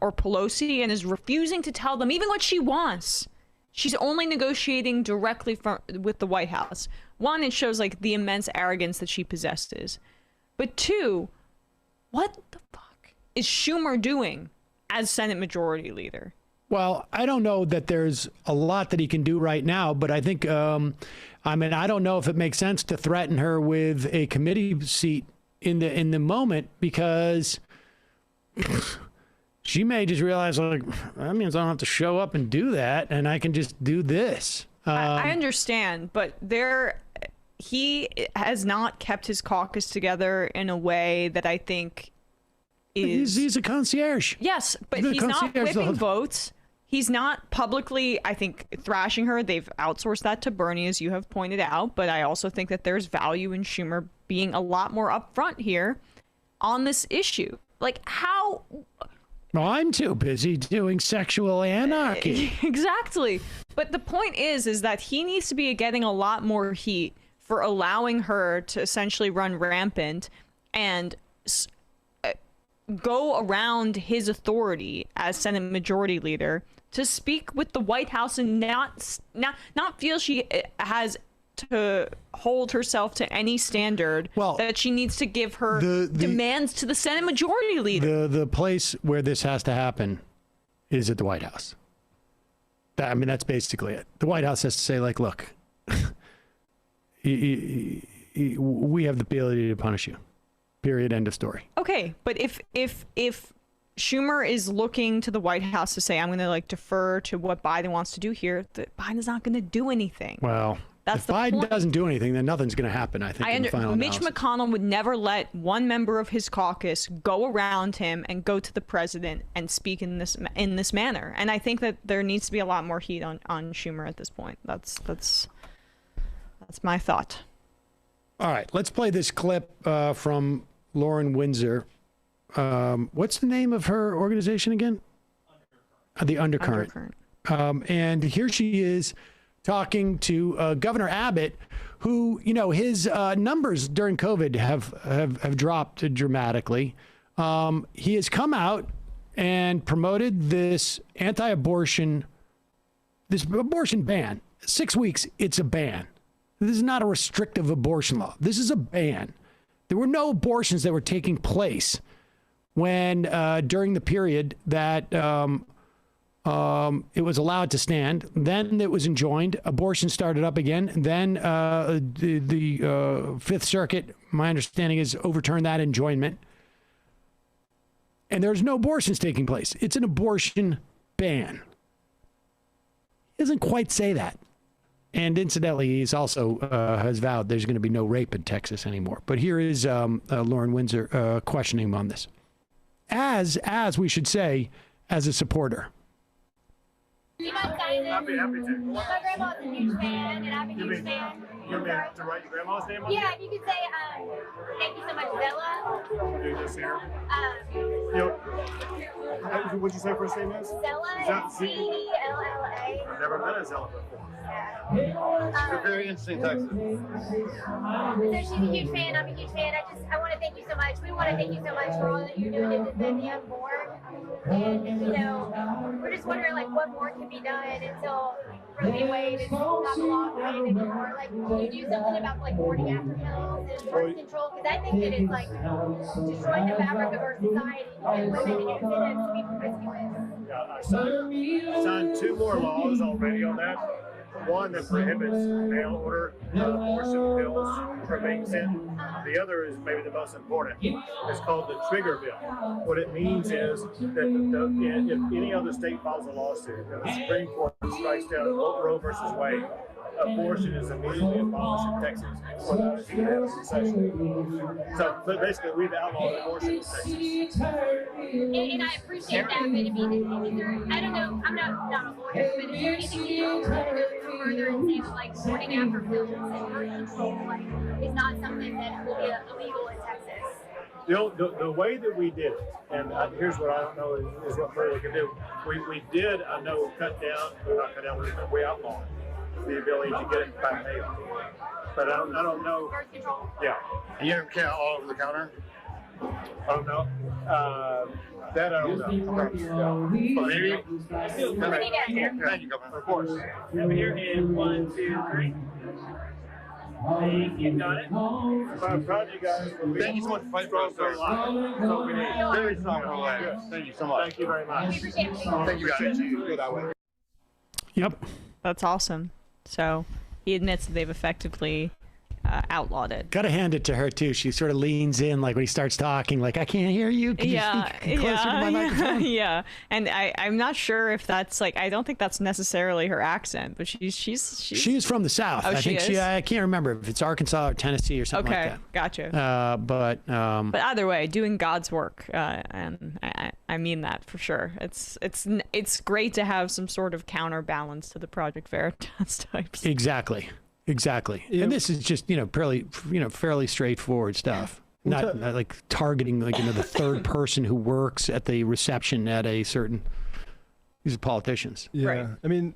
or Pelosi and is refusing to tell them even what she wants. She's only negotiating directly with the White House. One, it shows like the immense arrogance that she possesses. But two, what the fuck is Schumer doing as Senate Majority Leader? Well, I don't know that there's a lot that he can do right now, but I think, I don't know if it makes sense to threaten her with a committee seat in the moment, because she may just realize, like, that means I don't have to show up and do that, and I can just do this. I understand, but he has not kept his caucus together in a way that I think is... He's a concierge. Yes, but he's not whipping votes. He's not publicly, I think, thrashing her. They've outsourced that to Bernie, as you have pointed out. But I also think that there's value in Schumer being a lot more upfront here on this issue. Like, how... Well, I'm too busy doing sexual anarchy. Exactly. But the point is that he needs to be getting a lot more heat for allowing her to essentially run rampant and go around his authority as Senate Majority Leader to speak with the White House and not feel she has to hold herself to any standard that she needs to give her demands to the Senate Majority Leader. The place where this has to happen is at the White House. That's basically it. The White House has to say, like, look, we have the ability to punish you. Period. End of story. Okay, but if Schumer is looking to the White House to say, I'm going to like defer to what Biden wants to do here, Biden's not going to do anything. Well, if Biden doesn't do anything, then nothing's going to happen, I think, in the final Mitch analysis. McConnell would never let one member of his caucus go around him and go to the president and speak in this manner. And I think that there needs to be a lot more heat on Schumer at this point. That's my thought. All right, let's play this clip from Lauren Windsor. What's the name of her organization again? The Undercurrent. And here she is talking to Governor Abbott, who, his numbers during COVID have dropped dramatically. He has come out and promoted this abortion ban. 6 weeks, it's a ban. This is not a restrictive abortion law. This is a ban. There were no abortions that were taking place when during the period that it was allowed to stand. Then it was enjoined. Abortion started up again. Then the Fifth Circuit, my understanding is, overturned that enjoinment. and there's no abortions taking place. It's an abortion ban. He doesn't quite say that. And incidentally, he's also has vowed there's going to be no rape in Texas anymore. But here is Lauren Windsor questioning him on this. As we should say, as a supporter. You know, I'd be happy to. My grandma's a huge fan, and I'm a huge fan. You want me to write your grandma's name on Yeah, if you could say, thank you so much, Zella. We'll do this here. What'd you say first name is? Zella, Z-E-L-L-A. I've never met a Zella before. You're very interesting, Texas. So she's a huge fan, I'm a huge fan. I want to thank you so much. We want to thank you so much for all that you're doing to defend the unborn. And, you know, we're just wondering, like, what more can be done until Roe v. Wade is not the law of the land anymore. Like, can you do something about, like, morning after pills and birth control? Because I think that it's, like, destroying the fabric of our society and women incentives to be promiscuous. Yeah, I signed 2 more laws already on that. One that prohibits mail order abortion pills from being sent. The other is maybe the most important. It's called the trigger bill. What it means is that if any other state files a lawsuit and the Supreme Court strikes down Roe versus Wade, abortion is immediately abolished in Texas without a unanimous session. So, but basically, we've outlawed abortion in Texas. And I appreciate that, but I mean, is there, I don't know, I'm not a lawyer, but is there anything you can go further and say that, like, morning after pills and birth control, like, is not something that will be illegal in Texas? The way that we did it, and here's what I don't know is what further we can do. We did, I know, cut down, not cut down, we outlawed the ability to get it by mail. But I don't know. Birth control? Yeah. You don't count all over the counter? I don't know. That I don't know. Okay. Maybe. Thank you, Governor. Of course. Over here in 1, 2, 3. You got it. I'm proud of you guys. Thank you so much for fighting for us, sir. Very strong for life. Thank you so much. Thank you very much. Thank you guys. Go that way. Yep. That's awesome. So he admits that they've effectively outlawed it. Gotta hand it to her too. She sort of leans in, like when he starts talking, like, I can't hear you. Can you speak closer to my microphone? Yeah. And I'm not sure if that's like, I don't think that's necessarily her accent, but she's from the South. Oh, I think I can't remember if it's Arkansas or Tennessee or something like that. Okay, gotcha. But either way, doing God's work, and I mean that for sure. It's great to have some sort of counterbalance to the Project Veritas types. Exactly. Yeah. And this is just, fairly straightforward stuff. Not like targeting, the third person who works at the reception at a certain. These are politicians. Yeah. Right. I mean,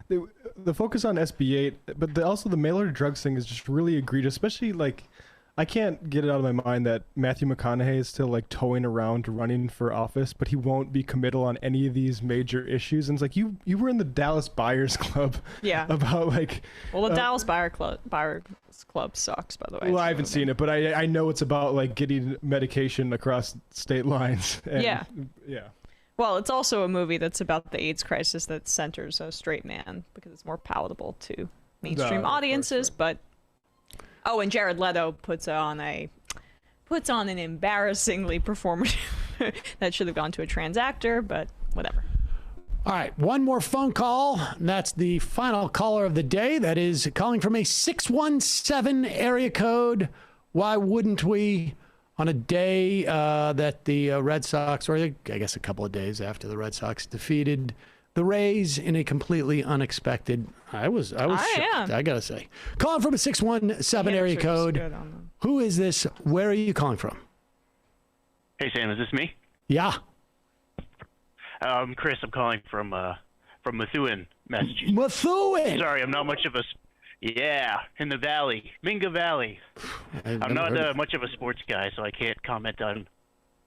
the focus on SB 8, but also the mail order drugs thing is just really egregious, especially I can't get it out of my mind that Matthew McConaughey is still toeing around running for office, but he won't be committal on any of these major issues. And it's like, you were in the Dallas Buyers Club. Yeah. About Well, the Dallas Buyers Club sucks, by the way. Well, I haven't seen it, but I know it's about getting medication across state lines. And, yeah. Yeah. Well, it's also a movie that's about the AIDS crisis that centers a straight man because it's more palatable to mainstream audiences, but. Oh, and Jared Leto puts on an embarrassingly performative that should have gone to a trans actor, but whatever. All right, one more phone call. That's the final caller of the day. That is calling from a 617 area code. Why wouldn't we, on a day that the Red Sox, or I guess a couple of days after the Red Sox defeated the Rays in a completely unexpected. I was shocked, I gotta say. Calling from a 617 area code. Who is this? Where are you calling from? Hey Sam, is this me? Yeah. Chris, I'm calling from Methuen, Massachusetts. Methuen. Sorry, I'm not much of a. Yeah, in the valley, Minga Valley. I'm not much of a sports guy, so I can't comment on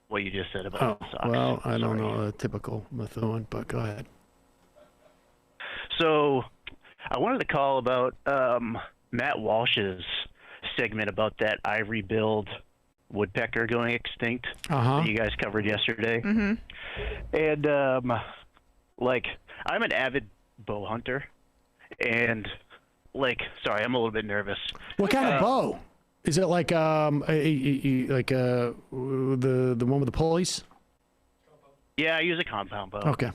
what you just said about the Sox. Well, I don't know a typical Methuen, but go ahead. So, I wanted to call about Matt Walsh's segment about that ivory-billed woodpecker going extinct that you guys covered yesterday. Mm-hmm. And, I'm an avid bow hunter, and, sorry, I'm a little bit nervous. What kind of bow? Is it the one with the pulleys? Yeah, I use a compound bow. Okay.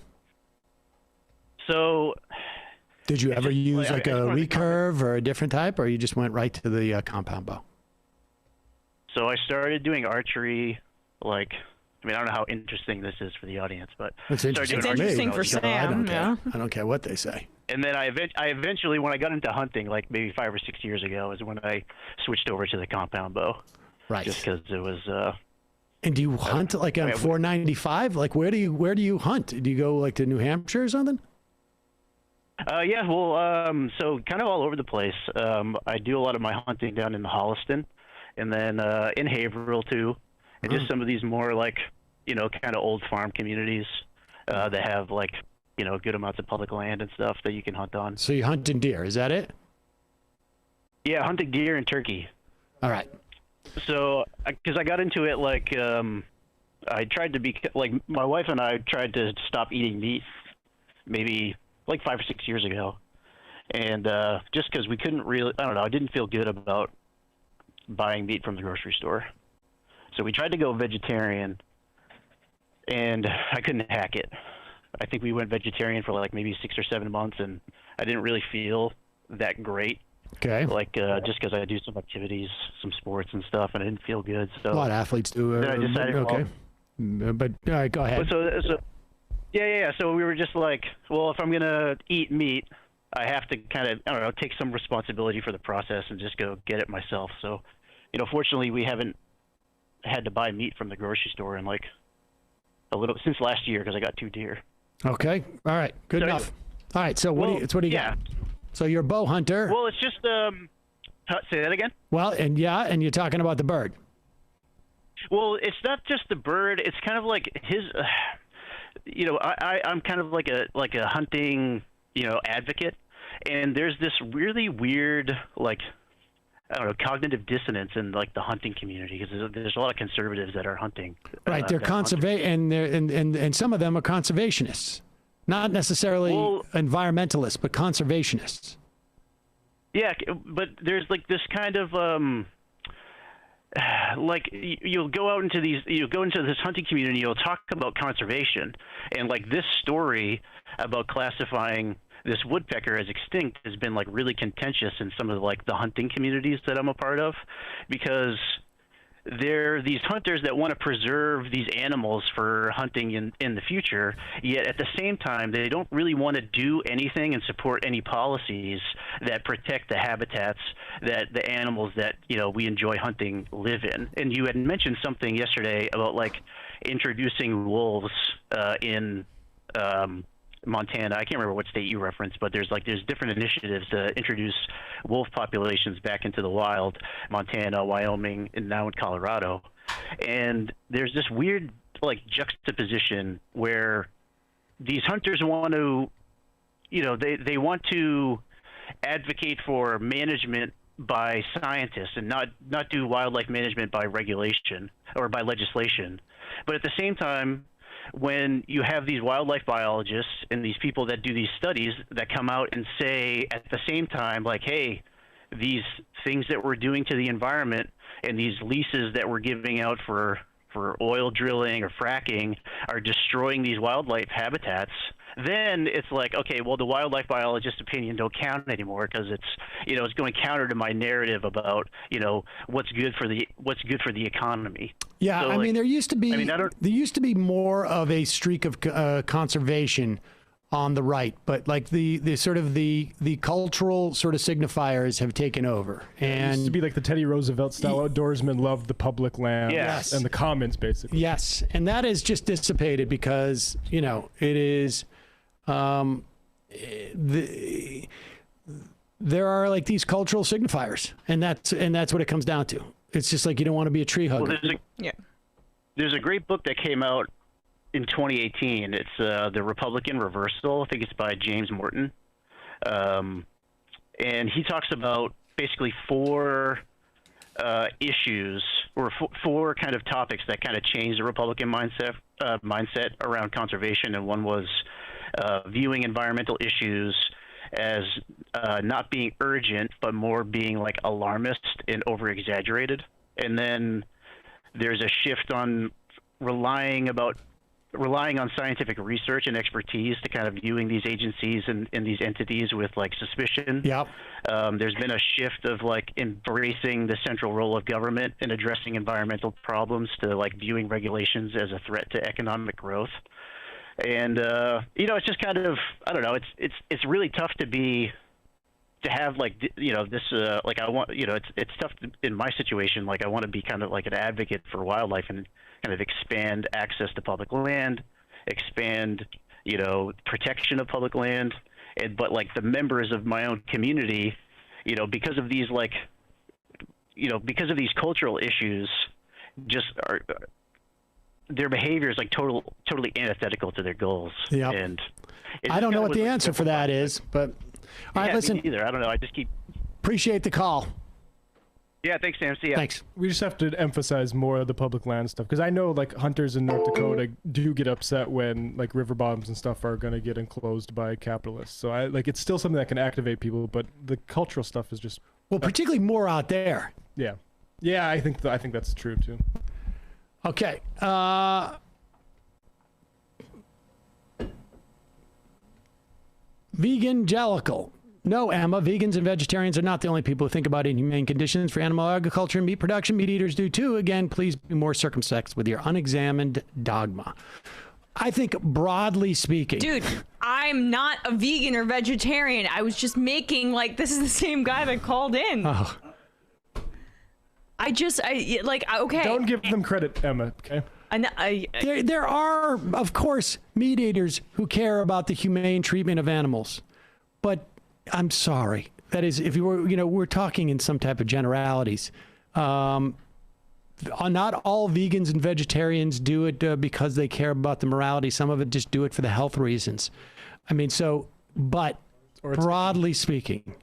So, did you ever use like a recurve or a different type, or you just went right to the compound bow? So I started doing archery, I don't know how interesting this is for the audience, but it's interesting for Sam. I don't care what they say. And then I eventually, when I got into hunting, like maybe 5 or 6 years ago, is when I switched over to the compound bow. Right. Just because it was. And do you hunt like on 495? Like where do you hunt? Do you go like to New Hampshire or something? Yeah, well, so kind of all over the place. I do a lot of my hunting down in Holliston, and then in Haverhill too, and just some of these more kind of old farm communities that have good amounts of public land and stuff that you can hunt on. So you hunt in deer, is that it? Yeah, hunting deer and turkey. All right. So, because I got into it I tried to be my wife and I tried to stop eating meat, maybe 5 or 6 years ago, and just because we couldn't really, I don't know, I didn't feel good about buying meat from the grocery store, so we tried to go vegetarian, and I couldn't hack it. I think we went vegetarian for maybe 6 or 7 months, and I didn't really feel that great. Okay. Just because I do some activities, some sports and stuff, and I didn't feel good. So a lot of athletes do. Then I decided, okay. But all right, go ahead. Yeah. So we were just well, if I'm gonna eat meat, I have to kind of, I don't know, take some responsibility for the process and just go get it myself. So, fortunately, we haven't had to buy meat from the grocery store in since last year because I got 2 deer. Okay. All right. Good enough. All right. So what do you got? So you're a bow hunter. Well, it's just say that again. Well, and you're talking about the bird. Well, it's not just the bird. It's kind of like his. I'm kind of like a hunting advocate, and there's this really weird I don't know, cognitive dissonance in the hunting community because there's a lot of conservatives that are hunting. Right, they're and some of them are conservationists, not necessarily environmentalists, but conservationists. Yeah, but there's this kind of you'll go into this hunting community, you'll talk about conservation, and this story about classifying this woodpecker as extinct has been really contentious in some of the hunting communities that I'm a part of, because there are these hunters that want to preserve these animals for hunting in the future, yet at the same time they don't really want to do anything and support any policies that protect the habitats that the animals that we enjoy hunting live in. And you had mentioned something yesterday about introducing wolves in Montana. I can't remember what state you referenced, but there's different initiatives to introduce wolf populations back into the wild, Montana, Wyoming, and now in Colorado. And there's this weird juxtaposition where these hunters want to, they want to advocate for management by scientists and not do wildlife management by regulation or by legislation. But at the same time, when you have these wildlife biologists and these people that do these studies that come out and say at the same time, hey, these things that we're doing to the environment and these leases that we're giving out for oil drilling or fracking are destroying these wildlife habitats, then it's okay, well, the wildlife biologist's opinion don't count anymore because it's going counter to my narrative about what's good for the economy. Yeah, so, I mean, there used to be more of a streak of conservation on the right, but the sort of the cultural sort of signifiers have taken over. And it used to be the Teddy Roosevelt style outdoorsmen loved the public land and the commons, basically. Yes, and that is just dissipated because it is there are these cultural signifiers, and that's what it comes down to. It's just you don't want to be a tree hugger. Well, there's a great book that came out in 2018. It's The Republican Reversal. I think it's by James Morton. And he talks about basically 4 issues or 4 kind of topics that kind of changed the Republican mindset around conservation. And one was viewing environmental issues as not being urgent, but more being alarmist and over-exaggerated. And then there's a shift on relying about relying on scientific research and expertise to kind of viewing these agencies and these entities with like suspicion. Yep. There's been a shift of like embracing the central role of government in addressing environmental problems to like viewing regulations as a threat to economic growth. And it's just kind of, I don't know, it's really tough to have like this like I want it's tough in my situation. Like I want to be kind of like an advocate for wildlife and kind of expand access to public land, expand protection of public land, but like the members of my own community, because of these because of these cultural issues, just are their behavior is like totally antithetical to their goals. Yeah, and I don't know what the answer for that is, but. All right, listen. Me neither. I don't know. I just keep. Appreciate the call. Yeah, thanks, Sam. See ya. Thanks. We just have to emphasize more of the public land stuff because I know like hunters in North Dakota do get upset when like river bottoms and stuff are going to get enclosed by capitalists. So it's still something that can activate people, but the cultural stuff is just particularly more out there. Yeah, I think that's true too. Okay. Vegangelical. No, Emma, vegans and vegetarians are not the only people who think about inhumane conditions for animal agriculture and meat production. Meat eaters do too. Again, please be more circumspect with your unexamined dogma. I think broadly speaking... Dude, I'm not a vegan or vegetarian. I was just making, this is the same guy that called in. Oh. Okay. Don't give them credit, Emma, okay? There are, of course, meat eaters who care about the humane treatment of animals, but I'm sorry. That is, if you were, we're talking in some type of generalities. Not all vegans and vegetarians do it because they care about the morality. Some of it just do it for the health reasons. I mean, but broadly speaking,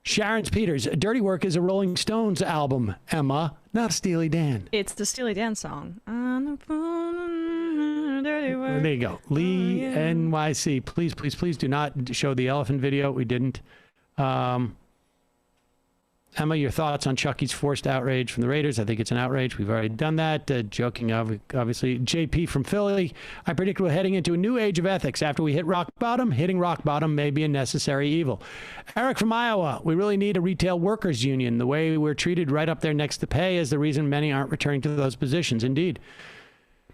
Sharon Peters, Dirty Work is a Rolling Stones album, Emma, not a Steely Dan. It's the Steely Dan song. On the phone, dirty work. There you go. Lee NYC. Please do not show the elephant video. We didn't. Emma, your thoughts on Chucky's forced outrage from the Raiders? I think it's an outrage. We've already done that. Joking, obviously. JP from Philly. I predict we're heading into a new age of ethics. After we hit rock bottom, hitting rock bottom may be a necessary evil. Eric from Iowa. We really need a retail workers union. The way we're treated right up there next to pay is the reason many aren't returning to those positions. Indeed.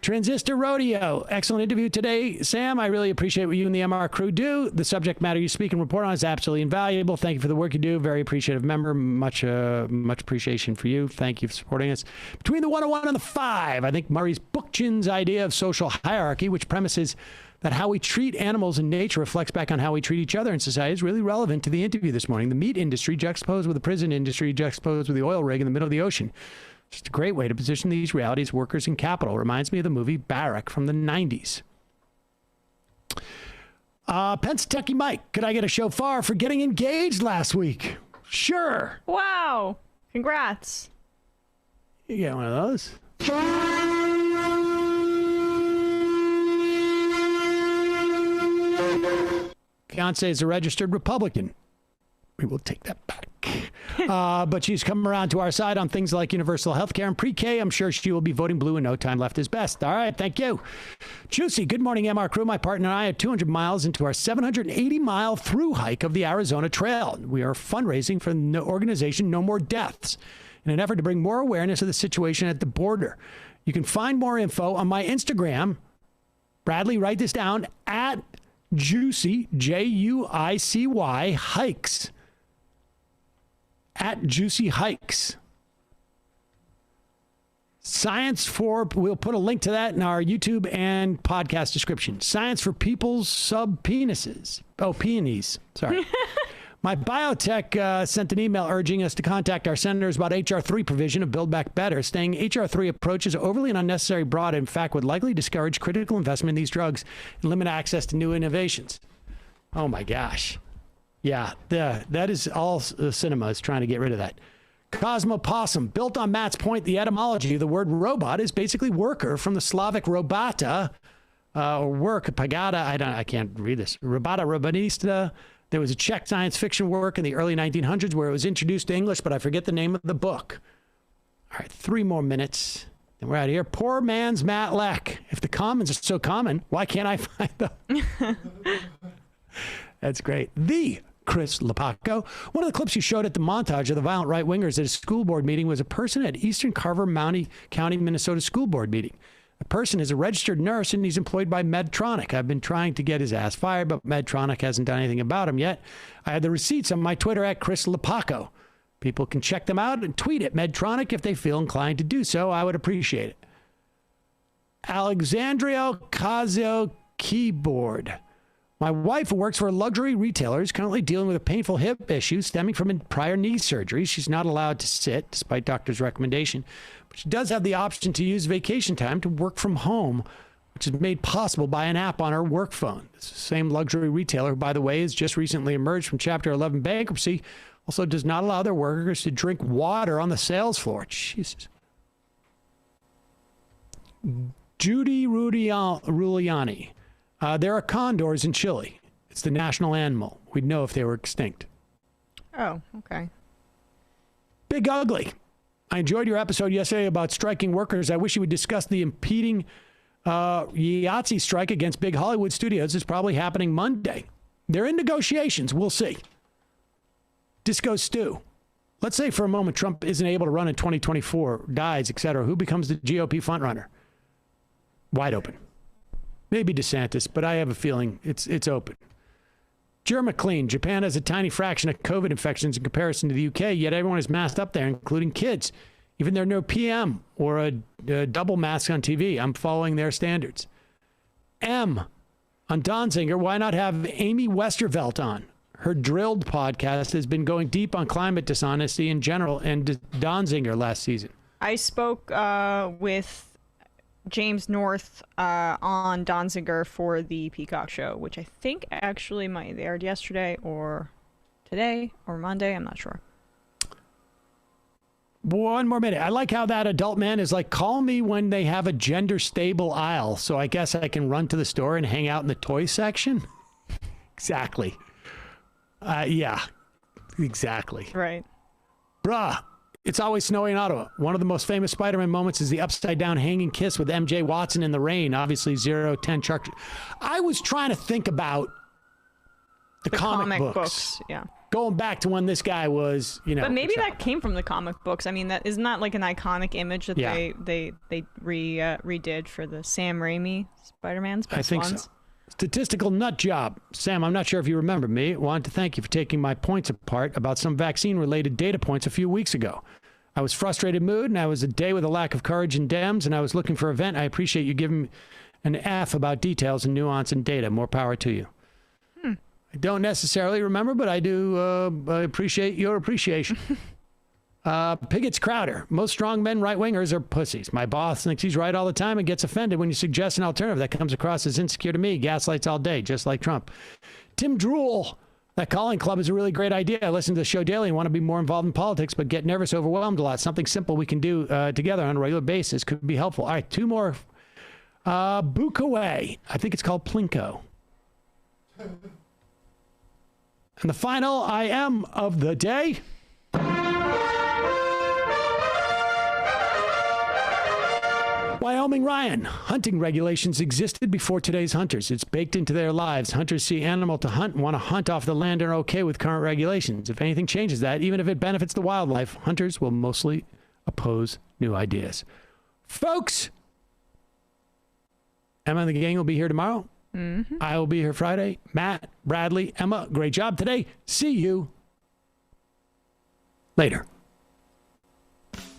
Transistor Rodeo. Excellent interview today, Sam. I really appreciate what you and the MR crew do. The subject matter you speak and report on is absolutely invaluable. Thank you for the work you do. Very appreciative member. Much appreciation for you. Thank you for supporting us. Between the 101 and the 5, I think Murray's Bookchin's idea of social hierarchy, which premises that how we treat animals in nature reflects back on how we treat each other in society, is really relevant to the interview this morning. The meat industry juxtaposed with the prison industry juxtaposed with the oil rig in the middle of the ocean. Just a great way to position these realities, workers and capital. Reminds me of the movie Barrack from the 90s. Pennsylvania Mike, could I get a shofar for getting engaged last week? Sure. Wow. Congrats. You get one of those. Fiance is a registered Republican. We will take that back. But she's come around to our side on things like universal health care and pre-K. I'm sure she will be voting blue in no time left is best. All right, thank you. Juicy, good morning, MR crew. My partner and I are 200 miles into our 780-mile through hike of the Arizona Trail. We are fundraising for the organization No More Deaths in an effort to bring more awareness of the situation at the border. You can find more info on my Instagram. Bradley, write this down, at Juicy, Juicy, hikes. At Juicy Hikes. Science for, we'll put a link to that in our YouTube and podcast description. Science for people's sub-penises. Oh, peonies. Sorry. My biotech sent an email urging us to contact our senators about H.R. 3 provision of Build Back Better, saying H.R. 3 approach is overly and unnecessary broad and in fact would likely discourage critical investment in these drugs and limit access to new innovations. Oh, my gosh. Yeah, that is all cinema is trying to get rid of that. Cosmopossum, built on Matt's point, the etymology of the word robot is basically worker from the Slavic robata, or work, pagada, I can't read this, robata robanista. There was a Czech science fiction work in the early 1900s where it was introduced to English, but I forget the name of the book. All right, 3 more minutes. And we're out of here. Poor man's Matt Leck. If the commons are so common, why can't I find them? That's great. The Chris Lepaco. One of the clips you showed at the montage of the violent right-wingers at a school board meeting was a person at Eastern Carver County, Minnesota school board meeting. The person is a registered nurse, and he's employed by Medtronic. I've been trying to get his ass fired, but Medtronic hasn't done anything about him yet. I had the receipts on my Twitter at Chris Lepaco. People can check them out and tweet at Medtronic if they feel inclined to do so. I would appreciate it. Alexandria Ocasio Keyboard. My wife, who works for a luxury retailer, is currently dealing with a painful hip issue stemming from a prior knee surgery. She's not allowed to sit, despite doctor's recommendation. But she does have the option to use vacation time to work from home, which is made possible by an app on her work phone. This same luxury retailer, who, by the way, has just recently emerged from Chapter 11 bankruptcy, also does not allow their workers to drink water on the sales floor. Jesus. Judy Ruliani. There are condors in Chile. It's the national animal. We'd know if they were extinct. Oh, okay. Big Ugly. I enjoyed your episode yesterday about striking workers. I wish you would discuss the impeding Yahtzee strike against big Hollywood studios. It's probably happening Monday. They're in negotiations. We'll see. Disco Stew. Let's say for a moment Trump isn't able to run in 2024, dies, etc. Who becomes the GOP frontrunner? Wide open. Maybe DeSantis, but I have a feeling it's open. Jer McLean. Japan has a tiny fraction of COVID infections in comparison to the UK, yet everyone is masked up there, including kids. Even there are no PM or a double mask on TV. I'm following their standards. M. On Donziger, why not have Amy Westervelt on? Her Drilled podcast has been going deep on climate dishonesty in general and Donziger last season. I spoke with James North on Donziger for the Peacock show, which I think actually might have aired yesterday or today or Monday. I'm not sure. One more minute. I like how that adult man is like, call me when they have a gender stable aisle. So I guess I can run to the store and hang out in the toy section. Exactly. Yeah, exactly. Right. Bruh. It's always snowy in Ottawa. One of the most famous Spider-Man moments is the upside-down hanging kiss with MJ Watson in the rain. Obviously, 0-10 Chuck. I was trying to think about the comic books. Yeah. Going back to when this guy was, But maybe that came from the comic books. I mean, that isn't that like an iconic image that they redid for the Sam Raimi Spider-Man's best I think ones? so. Statistical nut job. Sam, I'm not sure if you remember me. I wanted to thank you for taking my points apart about some vaccine-related data points a few weeks ago. I was frustrated mood, and I was a day with a lack of courage and Dems, and I was looking for a vent. I appreciate you giving me an F about details and nuance and data. More power to you. I don't necessarily remember, but I do appreciate your appreciation. Pigot's Crowder. Most strong men right-wingers are pussies. My boss thinks he's right all the time and gets offended when you suggest an alternative that comes across as insecure to me. Gaslights all day, just like Trump. Tim Drool. That calling club is a really great idea. I listen to the show daily and want to be more involved in politics, but get nervous, overwhelmed a lot. Something simple we can do together on a regular basis could be helpful. All right, two more. Bookaway. I think it's called Plinko. And the final I am of the day. Wyoming Ryan. Hunting regulations existed before today's hunters. It's baked into their lives. Hunters see animal to hunt and want to hunt off the land and are okay with current regulations. If anything changes that, even if it benefits the wildlife, hunters will mostly oppose new ideas. Folks, Emma and the gang will be here tomorrow. Mm-hmm. I will be here Friday. Matt, Bradley, Emma, great job today. See you later.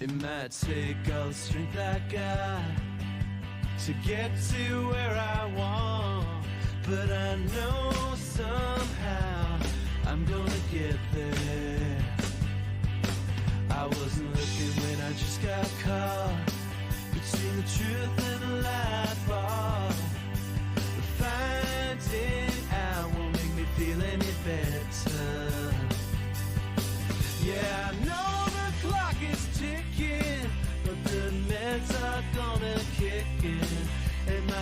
It might take all the strength I got to get to where I want, but I know somehow I'm gonna get there. I wasn't looking when I just got caught between the truth and the lie bar. But finding out won't make me feel any better. Yeah, I know the clock is ticking, but the meds are gonna kick in. And my